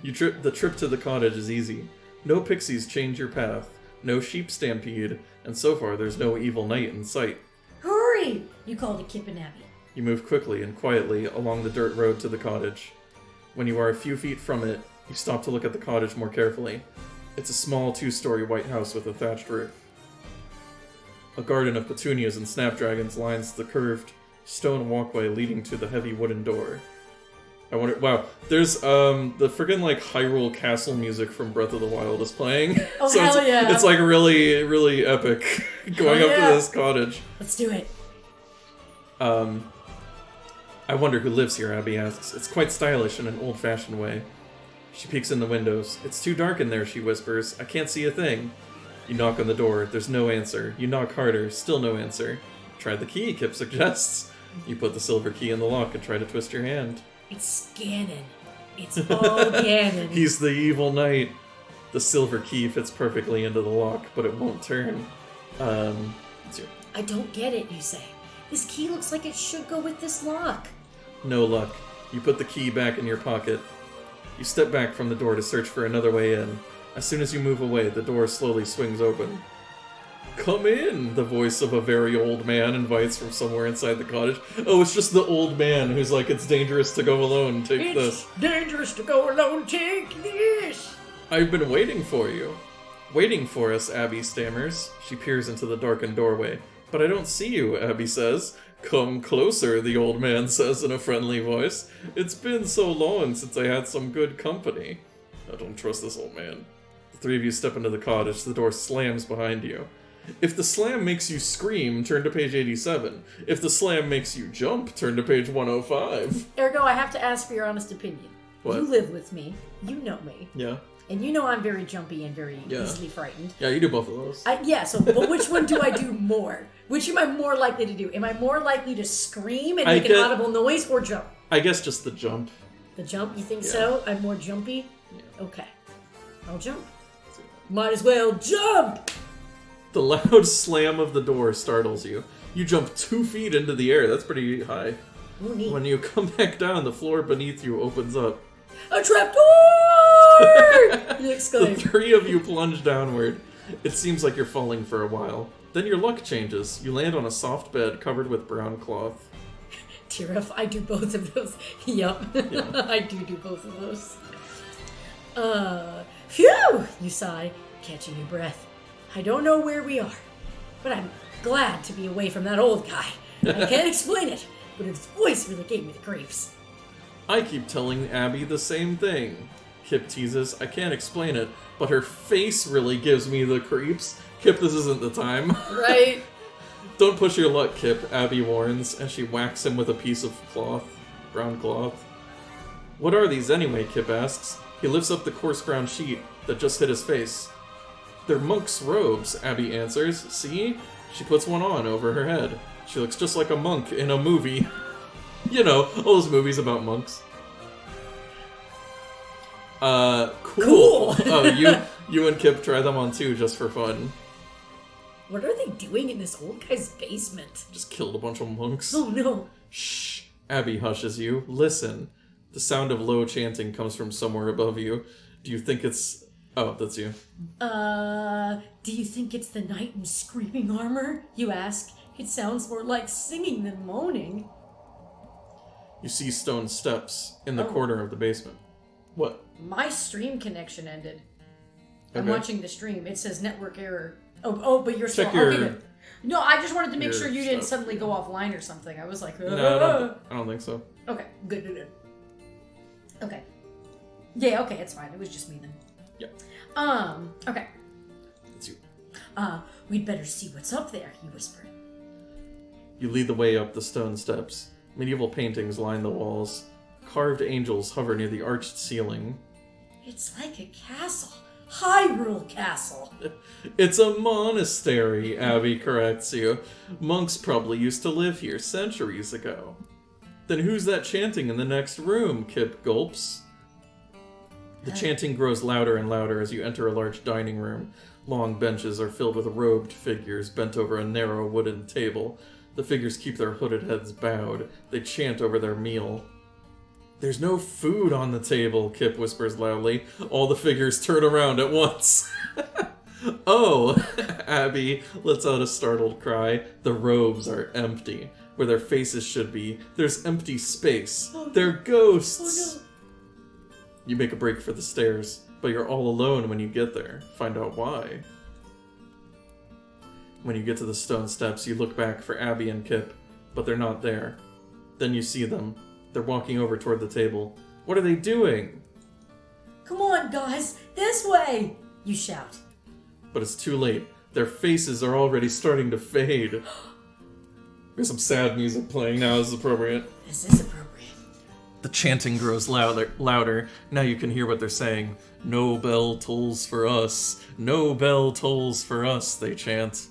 the trip to the cottage is easy. No pixies change your path, no sheep stampede, and so far there's no evil knight in sight. Hurry! You call to Kip and Abby. You move quickly and quietly along the dirt road to the cottage. When you are a few feet from it, you stop to look at the cottage more carefully. It's a small 2-story white house with a thatched roof. A garden of petunias and snapdragons lines the curved stone walkway leading to the heavy wooden door. I wonder, wow, there's the friggin' like Hyrule Castle music from Breath of the Wild is playing. Oh, so hell yeah. It's like really, really epic going up to this cottage. Let's do it. I wonder who lives here, Abby asks. It's quite stylish in an old-fashioned way. She peeks in the windows. It's too dark in there, she whispers. I can't see a thing. You knock on the door. There's no answer. You knock harder. Still no answer. Try the key, Kip suggests. You put the silver key in the lock and try to twist your hand. It's Ganon. It's all Ganon. He's the evil knight. The silver key fits perfectly into the lock, but it won't turn. It's you. I don't get it, you say. This key looks like it should go with this lock. No luck. You put the key back in your pocket. You step back from the door to search for another way in. As soon as you move away, the door slowly swings open. Come in, the voice of a very old man invites from somewhere inside the cottage. Oh, it's just the old man who's like, it's dangerous to go alone, take this. It's dangerous to go alone, take this. I've been waiting for you. Waiting for us, Abby stammers. She peers into the darkened doorway. But I don't see you, Abby says. Come closer, the old man says in a friendly voice. It's been so long since I had some good company. I don't trust this old man. The three of you step into the cottage. The door slams behind you. If the slam makes you scream, turn to page 87. If the slam makes you jump, turn to page 105. Ergo, I have to ask for your honest opinion. What? You live with me. You know me. Yeah. And you know I'm very jumpy and very easily frightened. Yeah, you do both of those. But which one do I do more? Which am I more likely to do? Am I more likely to scream and make an audible noise or jump? I guess just the jump. The jump? You think so? I'm more jumpy? Yeah. Okay. I'll jump. Might as well jump! The loud slam of the door startles you. You jump 2 feet into the air. That's pretty high. Ooh, neat. When you come back down, the floor beneath you opens up. A trapdoor! You exclaim. The three of you plunge downward. It seems like you're falling for a while. Then your luck changes. You land on a soft bed covered with brown cloth. Tirif, I do both of those. Yup. Yeah. I do both of those. Phew! You sigh, catching your breath. I don't know where we are, but I'm glad to be away from that old guy. I can't explain it, but his voice really gave me the creeps. I keep telling Abby the same thing. Kip teases, I can't explain it, but her face really gives me the creeps. Kip, this isn't the time. Right? Don't push your luck, Kip, Abby warns, as she whacks him with a piece of cloth. Brown cloth. What are these anyway, Kip asks. He lifts up the coarse brown sheet that just hit his face. They're monk's robes, Abby answers. See? She puts one on over her head. She looks just like a monk in a movie. You know, all those movies about monks. Cool. Oh, you and Kip try them on too, just for fun. What are they doing in this old guy's basement? Just killed a bunch of monks. Oh no. Shh. Abby hushes you. Listen. The sound of low chanting comes from somewhere above you. Do you think it's... Oh, that's you. Do you think it's the knight in screaming armor? You ask. It sounds more like singing than moaning. You see stone steps in the corner of the basement. What? My stream connection ended. I'm Okay. watching the stream. It says network error. Oh, but you're Check still... your- Okay, good. No, I just wanted to make your sure you didn't stuff. suddenly go offline or something. I was like... No, I don't think so. Okay, good. Okay. Yeah, okay, it's fine. It was just me then. Yeah. Okay. It's you. We'd better see what's up there, he whispered. You lead the way up the stone steps. Medieval paintings line the walls. Carved angels hover near the arched ceiling. It's like a castle. Hyrule Castle. It's a monastery, Abby corrects you. Monks probably used to live here centuries ago. Then who's that chanting in the next room? Kip gulps. The chanting grows louder and louder as you enter a large dining room. Long benches are filled with robed figures bent over a narrow wooden table. The figures keep their hooded heads bowed. They chant over their meal. There's no food on the table, Kip whispers loudly. All the figures turn around at once. Oh, Abby lets out a startled cry. The robes are empty. Where their faces should be, there's empty space. Oh, no. They're ghosts. Oh You make a break for the stairs, but you're all alone when you get there. Find out why. When you get to the stone steps, you look back for Abby and Kip, but they're not there. Then you see them. They're walking over toward the table. What are they doing? Come on, guys, this way! You shout. But it's too late. Their faces are already starting to fade. There's some sad music playing now. This is appropriate. This is appropriate. The chanting grows louder. Now you can hear what they're saying. No bell tolls for us. No bell tolls for us, they chant.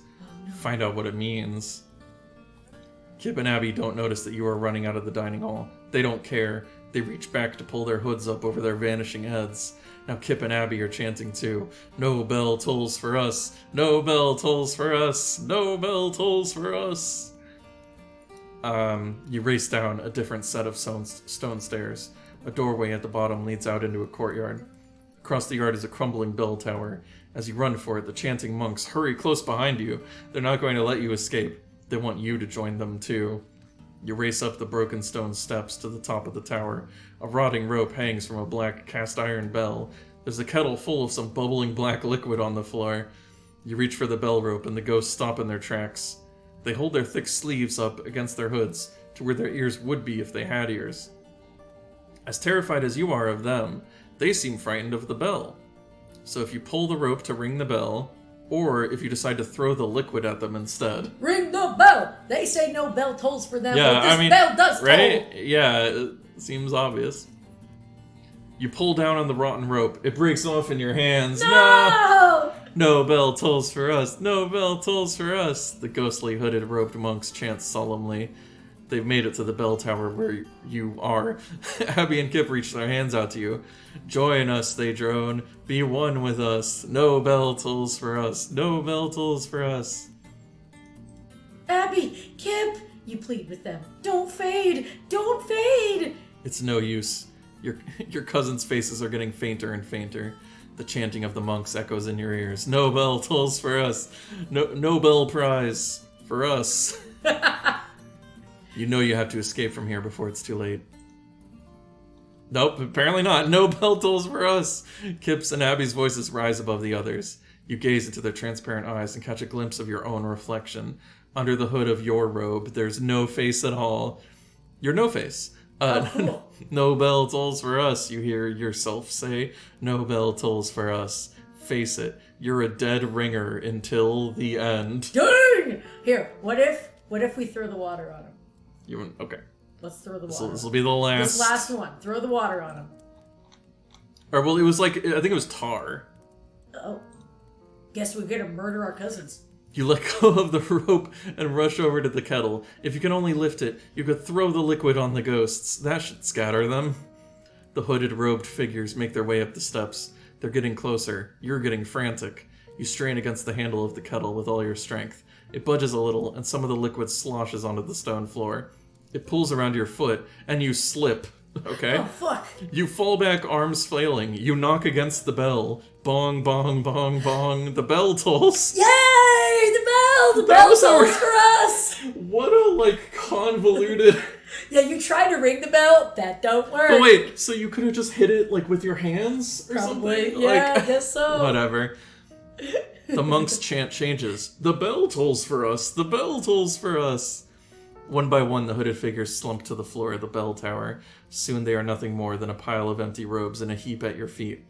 Find out what it means. Kip and Abby don't notice that you are running out of the dining hall. They don't care. They reach back to pull their hoods up over their vanishing heads. Now Kip and Abby are chanting too. No bell tolls for us. No bell tolls for us. No bell tolls for us. You race down a different set of stone stairs. A doorway at the bottom leads out into a courtyard. Across the yard is a crumbling bell tower. As you run for it, the chanting monks hurry close behind you. They're not going to let you escape. They want you to join them too. You race up the broken stone steps to the top of the tower. A rotting rope hangs from a black cast iron bell. There's a kettle full of some bubbling black liquid on the floor. You reach for the bell rope and the ghosts stop in their tracks. They hold their thick sleeves up against their hoods to where their ears would be if they had ears. As terrified as you are of them, they seem frightened of the bell. So if you pull the rope to ring the bell, or if you decide to throw the liquid at them instead. Ring the bell! They say no bell tolls for them, Yeah, but this I mean, bell does right? toll! Yeah, it seems obvious. You pull down on the rotten rope. It breaks off in your hands. No! No bell tolls for us. No bell tolls for us. The ghostly hooded robed monks chant solemnly. They've made it to the bell tower where you are. Abby and Kip reach their hands out to you. Join us, they drone. Be one with us. No bell tolls for us. No bell tolls for us. Abby, Kip, you plead with them. Don't fade! Don't fade! It's no use. Your cousins' faces are getting fainter and fainter. The chanting of the monks echoes in your ears. No bell tolls for us. No bell prize for us. You know you have to escape from here before it's too late. Nope, apparently not. No bell tolls for us. Kip's and Abby's voices rise above the others. You gaze into their transparent eyes and catch a glimpse of your own reflection. Under the hood of your robe, there's no face at all. You're no face. Cool. No bell tolls for us, you hear yourself say. No bell tolls for us. Face it, you're a dead ringer until the end. Dang! Here, what if we throw the water on him? Okay. Let's throw the water. This will be the last. This last one. Throw the water on him. Or well, it was like I think it was tar. Oh, guess we're gonna murder our cousins. You let go of the rope and rush over to the kettle. If you can only lift it, you could throw the liquid on the ghosts. That should scatter them. The hooded, robed figures make their way up the steps. They're getting closer. You're getting frantic. You strain against the handle of the kettle with all your strength. It budges a little, and some of the liquid sloshes onto the stone floor. It pulls around your foot, and you slip. Okay? Oh, fuck. You fall back, arms flailing. You knock against the bell. Bong, bong, bong, bong. The bell tolls. Yay! The bell! The bell tolls for us! What a, convoluted... Yeah, you try to ring the bell, that don't work. But wait, so you could have just hit it, with your hands or Probably, something? yeah, I guess so. Whatever. The monk's chant changes. The bell tolls for us. The bell tolls for us. One by one, the hooded figures slump to the floor of the bell tower. Soon they are nothing more than a pile of empty robes in a heap at your feet.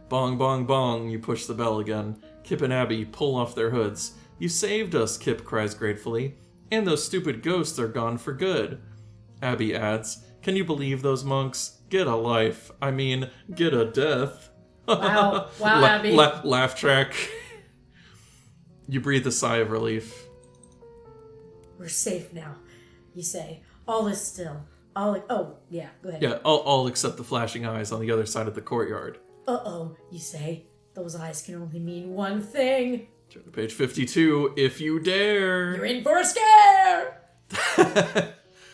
Bong, bong, bong, you push the bell again. Kip and Abby pull off their hoods. You saved us, Kip cries gratefully. And those stupid ghosts are gone for good. Abby adds, can you believe those monks? Get a life. I mean, get a death. Wow, Abby. Laugh track. You breathe a sigh of relief. We're safe now, you say. All is still. Oh, yeah, go ahead. Yeah, all except the flashing eyes on the other side of the courtyard. Uh-oh, you say. Those eyes can only mean one thing. Turn to page 52, if you dare. You're in for a scare!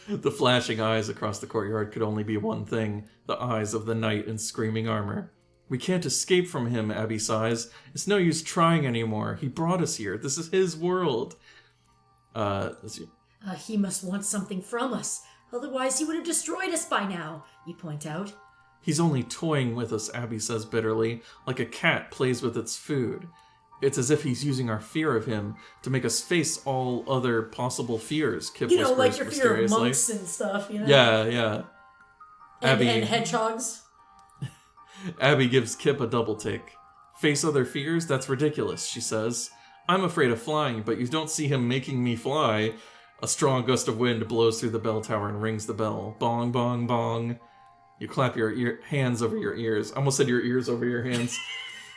The flashing eyes across the courtyard could only be one thing. The eyes of the knight in screaming armor. We can't escape from him, Abby sighs. It's no use trying anymore. He brought us here. This is his world. He must want something from us. Otherwise, he would have destroyed us by now, you point out. He's only toying with us, Abby says bitterly, like a cat plays with its food. It's as if he's using our fear of him to make us face all other possible fears, Kip whispers like your fear of mysteriously. monks and stuff, Yeah. And hedgehogs. Abby gives Kip a double take. Face other fears? That's ridiculous, she says. I'm afraid of flying, but you don't see him making me fly. A strong gust of wind blows through the bell tower and rings the bell. Bong, bong, bong. You clap your hands over your ears. I almost said your ears over your hands.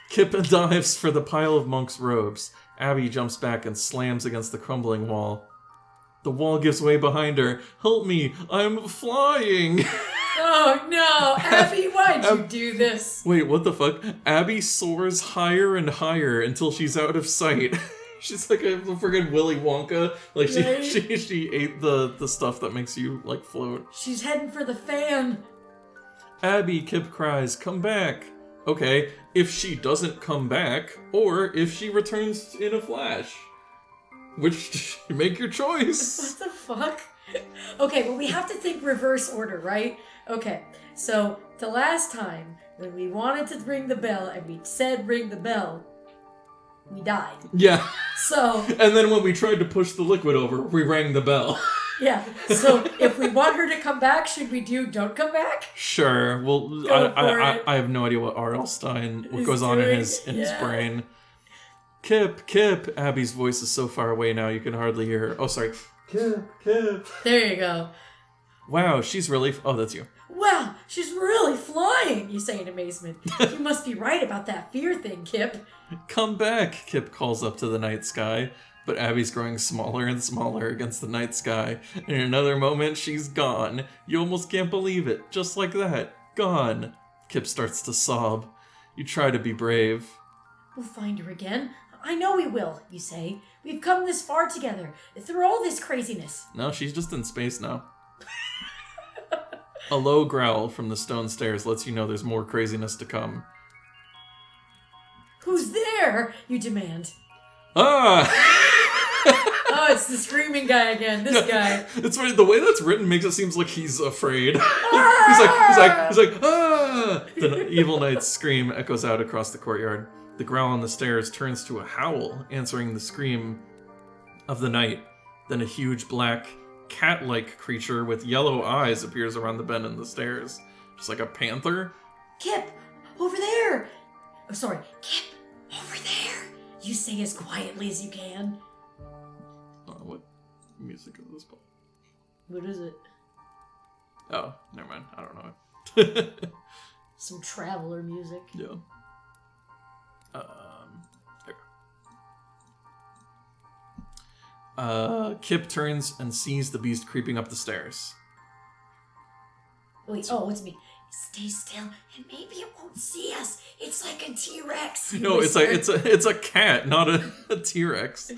Kip dives for the pile of monk's robes. Abby jumps back and slams against the crumbling wall. The wall gives way behind her. Help me, I'm flying! Oh no, Abby, why'd you do this? Wait, what the fuck? Abby soars higher and higher until she's out of sight. She's like a friggin' Willy Wonka. Like she ate the stuff that makes you like float. She's heading for the fan. Abby, Kip cries, come back. Okay, if she doesn't come back, or if she returns in a flash. Which, make your choice. What the fuck? Okay, well we have to think reverse order, right? Okay, so the last time when we wanted to ring the bell and we said ring the bell, we died. Yeah. So... And then when we tried to push the liquid over, we rang the bell. Yeah, so if we want her to come back, should we do don't come back? Sure. Well, I have no idea what R.L. Stein, what goes on in his brain. Kip, Abby's voice is so far away now you can hardly hear her. Oh, sorry. Kip. There you go. Wow, she's really... Oh, that's you. Wow, she's really flying, you say in amazement. You must be right about that fear thing, Kip. Come back, Kip calls up to the night sky. But Abby's growing smaller and smaller against the night sky. In another moment, she's gone. You almost can't believe it. Just like that. Gone. Kip starts to sob. You try to be brave. We'll find her again. I know we will, you say. We've come this far together, through all this craziness. No, she's just in space now. A low growl from the stone stairs lets you know there's more craziness to come. Who's there? You demand. Ah! Oh, it's the screaming guy again. This guy. It's funny. The way that's written makes it seem like he's afraid. he's like, ah! The evil knight's scream echoes out across the courtyard. The growl on the stairs turns to a howl, answering the scream of the knight. Then a huge black, cat-like creature with yellow eyes appears around the bend in the stairs, just like a panther. Kip, over there. Oh, sorry, Kip, over there. You say as quietly as you can. What music is this? What is it? Oh, never mind. I don't know. Some traveler music. Yeah. There. Kip turns and sees the beast creeping up the stairs. Wait, oh, it's me. Stay still, and maybe it won't see us. It's like a T-Rex. No, it's a cat, not a T-Rex.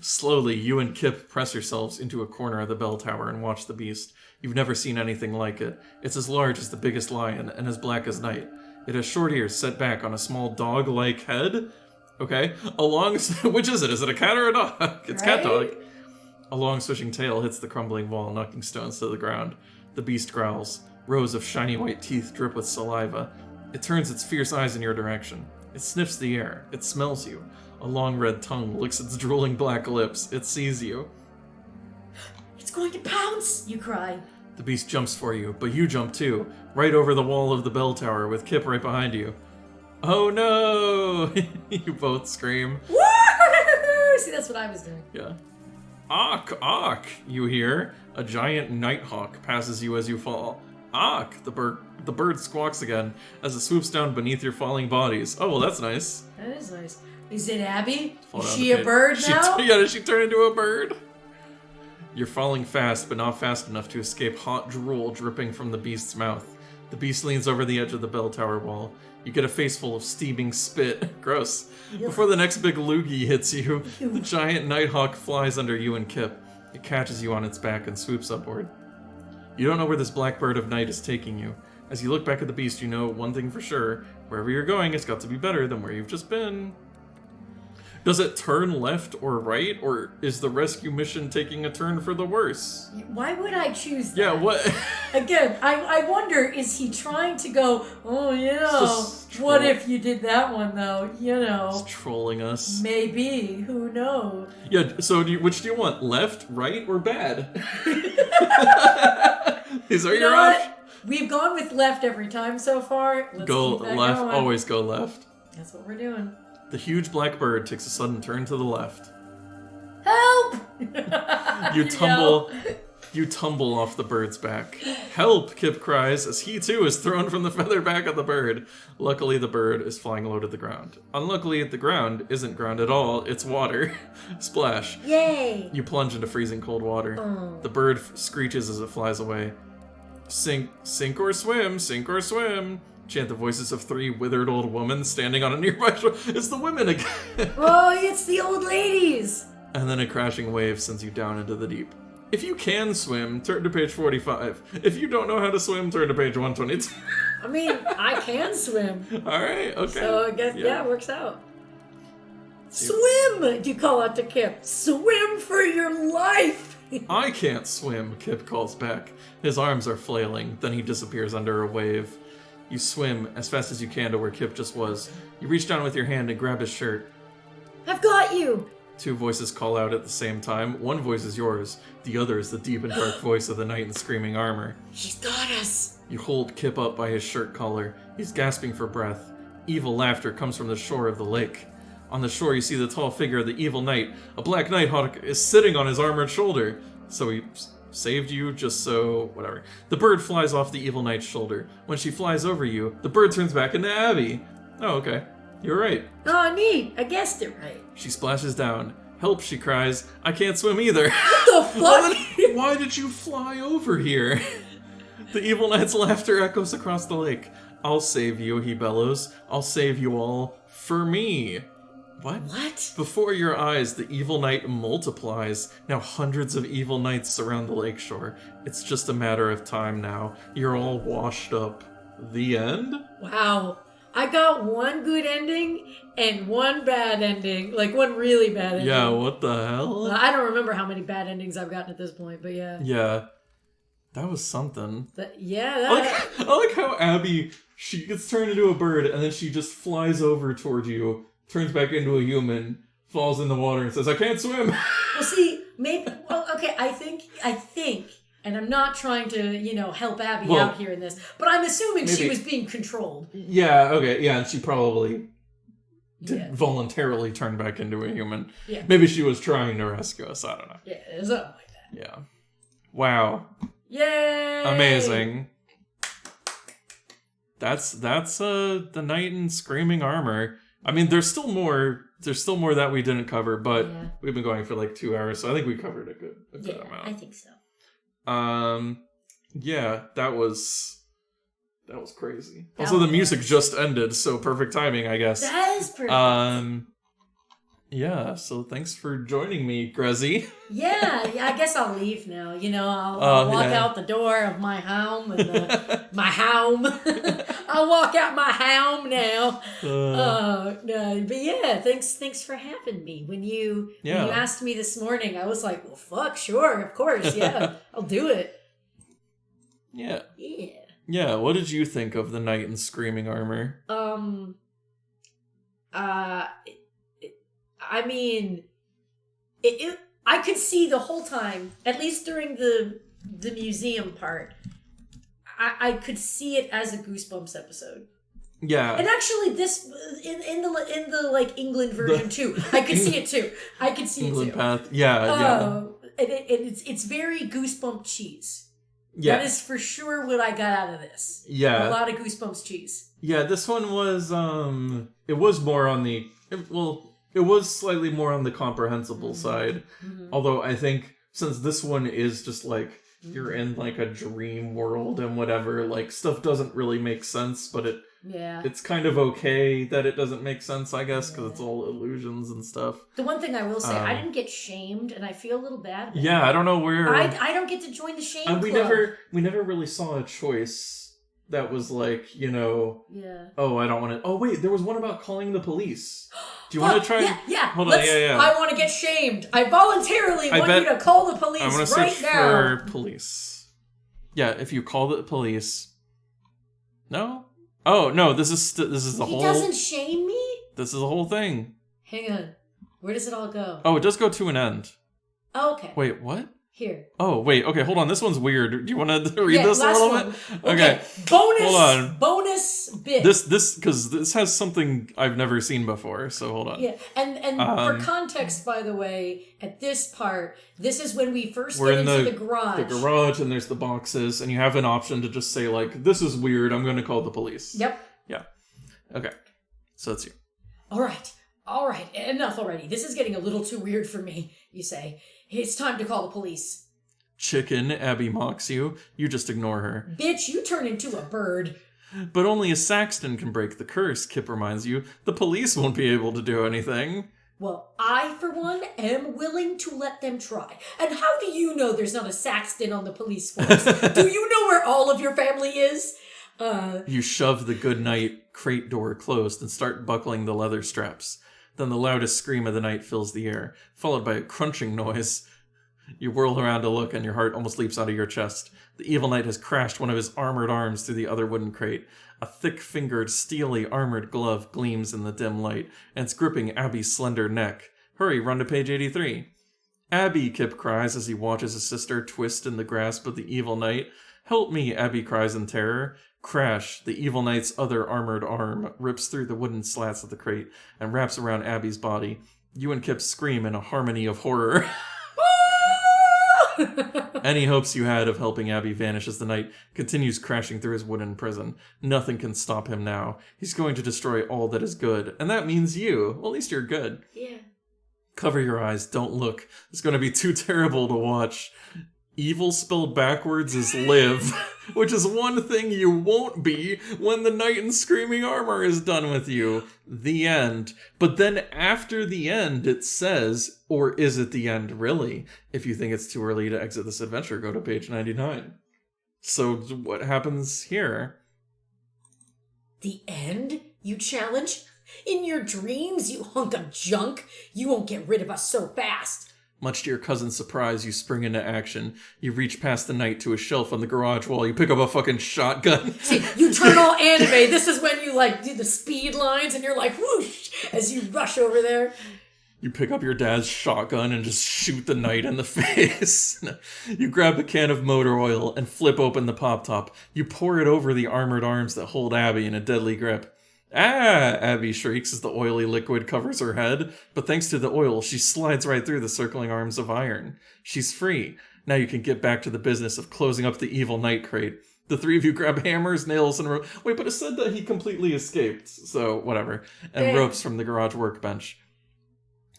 Slowly, you and Kip press yourselves into a corner of the bell tower and watch the beast. You've never seen anything like it. It's as large as the biggest lion and as black as night. It has short ears set back on a small dog-like head. Okay, which is it? Is it a cat or a dog? It's cat dog. A long swishing tail hits the crumbling wall, knocking stones to the ground. The beast growls. Rows of shiny white teeth drip with saliva. It turns its fierce eyes in your direction. It sniffs the air. It smells you. A long red tongue licks its drooling black lips. It sees you. It's going to pounce, you cry. The beast jumps for you, but you jump too, right over the wall of the bell tower with Kip right behind you. Oh no! You both scream. Woo! See, that's what I was doing. Yeah. Auk, auk, you hear. A giant nighthawk passes you as you fall. Auk, the bird squawks again as it swoops down beneath your falling bodies. Oh, well, that's nice. That is nice. Is it Abby? Fall Is down she the a bird now? Does she turn into a bird? You're falling fast, but not fast enough to escape hot drool dripping from the beast's mouth. The beast leans over the edge of the bell tower wall. You get a face full of steaming spit. Gross. Before the next big loogie hits you, the giant nighthawk flies under you and Kip. It catches you on its back and swoops upward. You don't know where this black bird of night is taking you. As you look back at the beast, you know one thing for sure. Wherever you're going, it's got to be better than where you've just been. Does it turn left or right, or is the rescue mission taking a turn for the worse? Why would I choose that? Yeah, what? Again, I wonder, is he trying to go, oh, you know, what if you did that one, though, you know? He's trolling us. Maybe, who knows? Yeah, so which do you want, left, right, or bad? These are your options. We've gone with left every time so far. Let's go keep that left, going. always go left. That's what we're doing. The huge black bird takes a sudden turn to the left. Help! You tumble. You tumble off the bird's back. Help, Kip cries as he too is thrown from the feather back of the bird. Luckily, the bird is flying low to the ground. Unluckily, the ground isn't ground at all, it's water. Splash. Yay! You plunge into freezing cold water. Oh. The bird screeches as it flies away. Sink or swim, sink or swim. Chant the voices of 3 withered old women standing on a nearby shore. It's the women again. Oh, it's the old ladies! And then a crashing wave sends you down into the deep. If you can swim, turn to page 45. If you don't know how to swim, turn to page 122. I mean, I can swim. Alright, okay. So I guess, yeah, it works out. Swim! You call out to Kip. Swim for your life! I can't swim, Kip calls back. His arms are flailing, then he disappears under a wave. You swim as fast as you can to where Kip just was. You reach down with your hand and grab his shirt. I've got you! 2 voices call out at the same time. One voice is yours. The other is the deep and dark voice of the knight in screaming armor. She's got us! You hold Kip up by his shirt collar. He's gasping for breath. Evil laughter comes from the shore of the lake. On the shore, you see the tall figure of the evil knight. A black nighthawk is sitting on his armored shoulder. So he saved you just so... whatever. The bird flies off the evil knight's shoulder. When she flies over you, the bird turns back into Abby. Oh, okay. You're right. Oh, neat! I guessed it right. She splashes down. Help, she cries. I can't swim either. What the fuck? Why did you fly over here? The evil knight's laughter echoes across the lake. I'll save you, he bellows. I'll save you all. For me. What? What? Before your eyes, the evil knight multiplies. Now hundreds of evil knights surround the lakeshore. It's just a matter of time now. You're all washed up. The end? Wow. I got one good ending and one bad ending. Like, one really bad ending. Yeah, what the hell? Well, I don't remember how many bad endings I've gotten at this point, but yeah. Yeah. That was something. I like how Abby, she gets turned into a bird, and then she just flies over toward you, turns back into a human, falls in the water, and says, I can't swim! Well, see, maybe... Well, okay, I think... And I'm not trying to, help Abby out here in this, but I'm assuming she was being controlled. Yeah, okay, yeah, and she probably did voluntarily turn back into a human. Yeah. Maybe she was trying to rescue us, I don't know. Yeah, something like that. Yeah. Wow. Yay! Amazing. That's the knight in screaming armor. I mean, there's still more that we didn't cover, but we've been going for like 2 hours, so I think we covered a good amount. I think so. Yeah, that was crazy. Also, the music just ended, so perfect timing, I guess. That is perfect. Yeah, so thanks for joining me, Grezy. Yeah, I guess I'll leave now. I'll walk out the door of my home and my home. I'll walk out my home now. But yeah, thanks for having me. When you asked me this morning, I was like, well, fuck, sure, of course, yeah, I'll do it. Yeah. Yeah. Yeah, what did you think of the knight in screaming armor? I mean, I could see the whole time, at least during the museum part, I could see it as a Goosebumps episode. Yeah. And actually, this in the like England version too, I could see it too. I could see England it too. Path. Yeah. It's very Goosebump cheese. Yeah. That is for sure what I got out of this. Yeah. A lot of Goosebumps cheese. Yeah, this one was it was more on the it was slightly more on the comprehensible side. Mm-hmm. Although I think since this one is just like you're in like a dream world and whatever, like stuff doesn't really make sense, but it's kind of okay that it doesn't make sense, I guess, because it's all illusions and stuff. The one thing I will say, I didn't get shamed, and I feel a little bad. Yeah, I don't know where I don't get to join the shame club. We never really saw a choice that was like, Yeah. Oh, I don't want to. Oh, wait, there was one about calling the police. Do you want to try? Yeah. Hold on. Yeah. I want to get shamed. I voluntarily want you to call the police right now. I'm going to search for police. Yeah, if you call the police. No. Oh no, this is the whole. He doesn't shame me. This is the whole thing. Hang on. Where does it all go? Oh, it does go to an end. Oh, okay. Wait, what? Here. Oh, wait. Okay, hold on. This one's weird. Do you want to read this a last little one. bit? Okay. Bonus. Hold on. Bonus bit. Because this has something I've never seen before, so hold on. Yeah, and for context, by the way, at this part, this is when we first We're get in into the garage. The garage, and there's the boxes, and you have an option to just say, like, this is weird, I'm going to call the police. Yep. Yeah. Okay. So that's you. All right, enough already. This is getting a little too weird for me, you say. It's time to call the police. Chicken, Abby mocks you. You just ignore her. Bitch, you turn into a bird. But only a Saxton can break the curse, Kip reminds you. The police won't be able to do anything. Well, I, for one, am willing to let them try. And how do you know there's not a Saxton on the police force? Do you know where all of your family is? You shove the goodnight crate door closed and start buckling the leather straps. Then the loudest scream of the night fills the air, followed by a crunching noise. You whirl around to look, and your heart almost leaps out of your chest. The evil knight has crashed one of his armored arms through the other wooden crate. A thick-fingered, steely, armored glove gleams in the dim light, and it's gripping Abby's slender neck. Hurry, run to page 83. Abby, Kip cries as he watches his sister twist in the grasp of the evil knight. Help me, Abby cries in terror. Crash, the evil knight's other armored arm rips through the wooden slats of the crate and wraps around Abby's body. You and Kip scream in a harmony of horror. Any hopes you had of helping Abby vanish as the knight continues crashing through his wooden prison. Nothing can stop him now. He's going to destroy all that is good, and that means you. Well, at least you're good. Yeah. Cover your eyes, don't look. It's going to be too terrible to watch. Evil spelled backwards is live, which is one thing you won't be when the knight in screaming armor is done with you. The end. But then after the end, it says, or is it the end really? If you think it's too early to exit this adventure, go to page 99. So what happens here? The end? You challenge? In your dreams, you hunk of junk? You won't get rid of us so fast. Much to your cousin's surprise, you spring into action. You reach past the knight to a shelf on the garage wall. You pick up a fucking shotgun. See, you turn all anime. This is when you, like, do the speed lines and you're like, whoosh, as you rush over there. You pick up your dad's shotgun and just shoot the knight in the face. You grab a can of motor oil and flip open the pop top. You pour it over the armored arms that hold Abby in a deadly grip. Ah! Abby shrieks as the oily liquid covers her head, but thanks to the oil, she slides right through the circling arms of iron. She's free. Now you can get back to the business of closing up the evil knight crate. The three of you grab hammers, nails, and wait, but it said that he completely escaped, so whatever. And ropes from the garage workbench.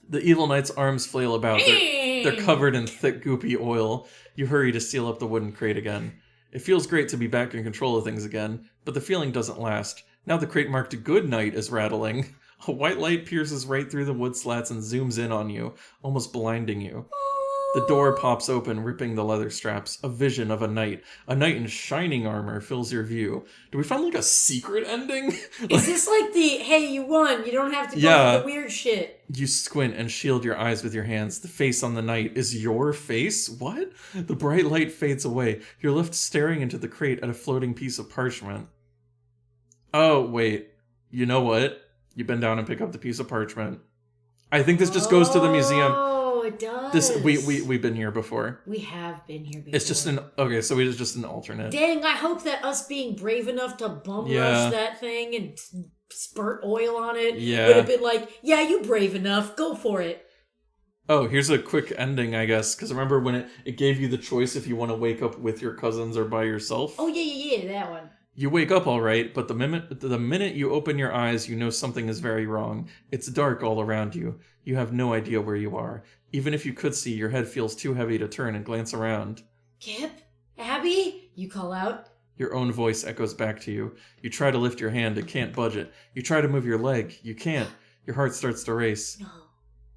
The evil knight's arms flail about. They're covered in thick, goopy oil. You hurry to seal up the wooden crate again. It feels great to be back in control of things again, but the feeling doesn't last. Now the crate marked Good Night is rattling. A white light pierces right through the wood slats and zooms in on you, almost blinding you. The door pops open, ripping the leather straps. A vision of a knight in shining armor fills your view. Do we find like a secret ending? Is this like the, hey, you won, you don't have to go for the weird shit? You squint and shield your eyes with your hands. The face on the knight is your face? What? The bright light fades away. You're left staring into the crate at a floating piece of parchment. Oh, wait. You know what? You bend down and pick up the piece of parchment. I think this just goes to the museum. Oh, it does. We've been here before. We have been here before. It's just it's just an alternate. Dang, I hope that us being brave enough to bum rush that thing and spurt oil on it would have been like, yeah, you brave enough, go for it. Oh, here's a quick ending, I guess, because remember when it gave you the choice if you want to wake up with your cousins or by yourself? Oh, yeah, that one. You wake up all right, but the minute you open your eyes, you know something is very wrong. It's dark all around you. You have no idea where you are. Even if you could see, your head feels too heavy to turn and glance around. Kip? Abby? You call out. Your own voice echoes back to you. You try to lift your hand and can't budge it. You try to move your leg. You can't. Your heart starts to race. No.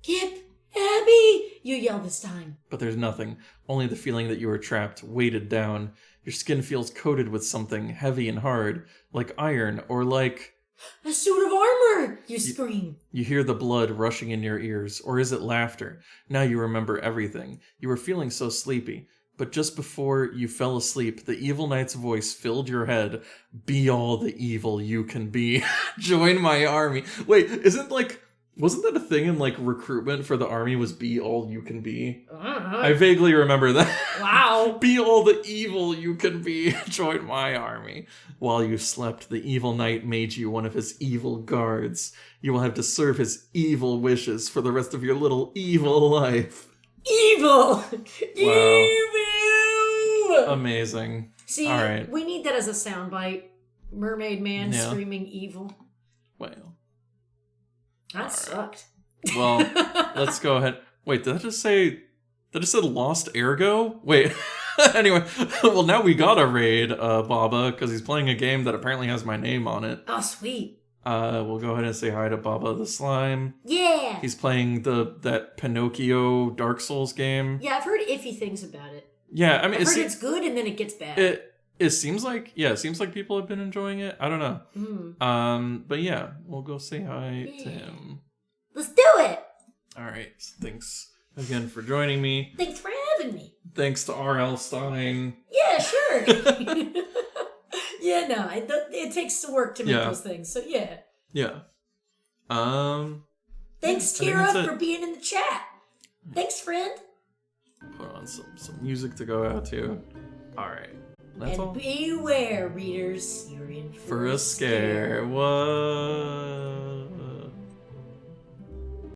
Kip? Abby! You yell this time. But there's nothing. Only the feeling that you are trapped, weighted down. Your skin feels coated with something heavy and hard, like iron or like... A suit of armor! You scream. You hear the blood rushing in your ears, or is it laughter? Now you remember everything. You were feeling so sleepy. But just before you fell asleep, the evil knight's voice filled your head. Be all the evil you can be. Join my army. Wait, isn't like... Wasn't that a thing in, like, recruitment for the army was be all you can be? Uh-huh. I vaguely remember that. Wow. Be all the evil you can be. Join my army. While you slept, the evil knight made you one of his evil guards. You will have to serve his evil wishes for the rest of your little evil life. Evil! Wow. Evil! Amazing. See, all right. We need that as a soundbite. Mermaid Man screaming evil. Well. That sucked. Well, let's go ahead. Wait, did I just say... That just said lost Ergo? Wait. Anyway, well, now we gotta raid Baba, because he's playing a game that apparently has my name on it. Oh, sweet. We'll go ahead and say hi to Baba the Slime. Yeah! He's playing that Pinocchio Dark Souls game. Yeah, I've heard iffy things about it. Yeah, I mean... I've heard it's good and then it gets bad. It seems like people have been enjoying it. I don't know. But yeah, we'll go say hi to him. Let's do it! Alright, thanks again for joining me. Thanks for having me. Thanks to R.L. Stein. Yeah, sure. Yeah, no, it takes work to make those things, so yeah. Yeah. Thanks, Tira, for being in the chat. Thanks, friend. Put on some music to go out to. Alright. That's all. And beware, readers. You're in for a scare. What?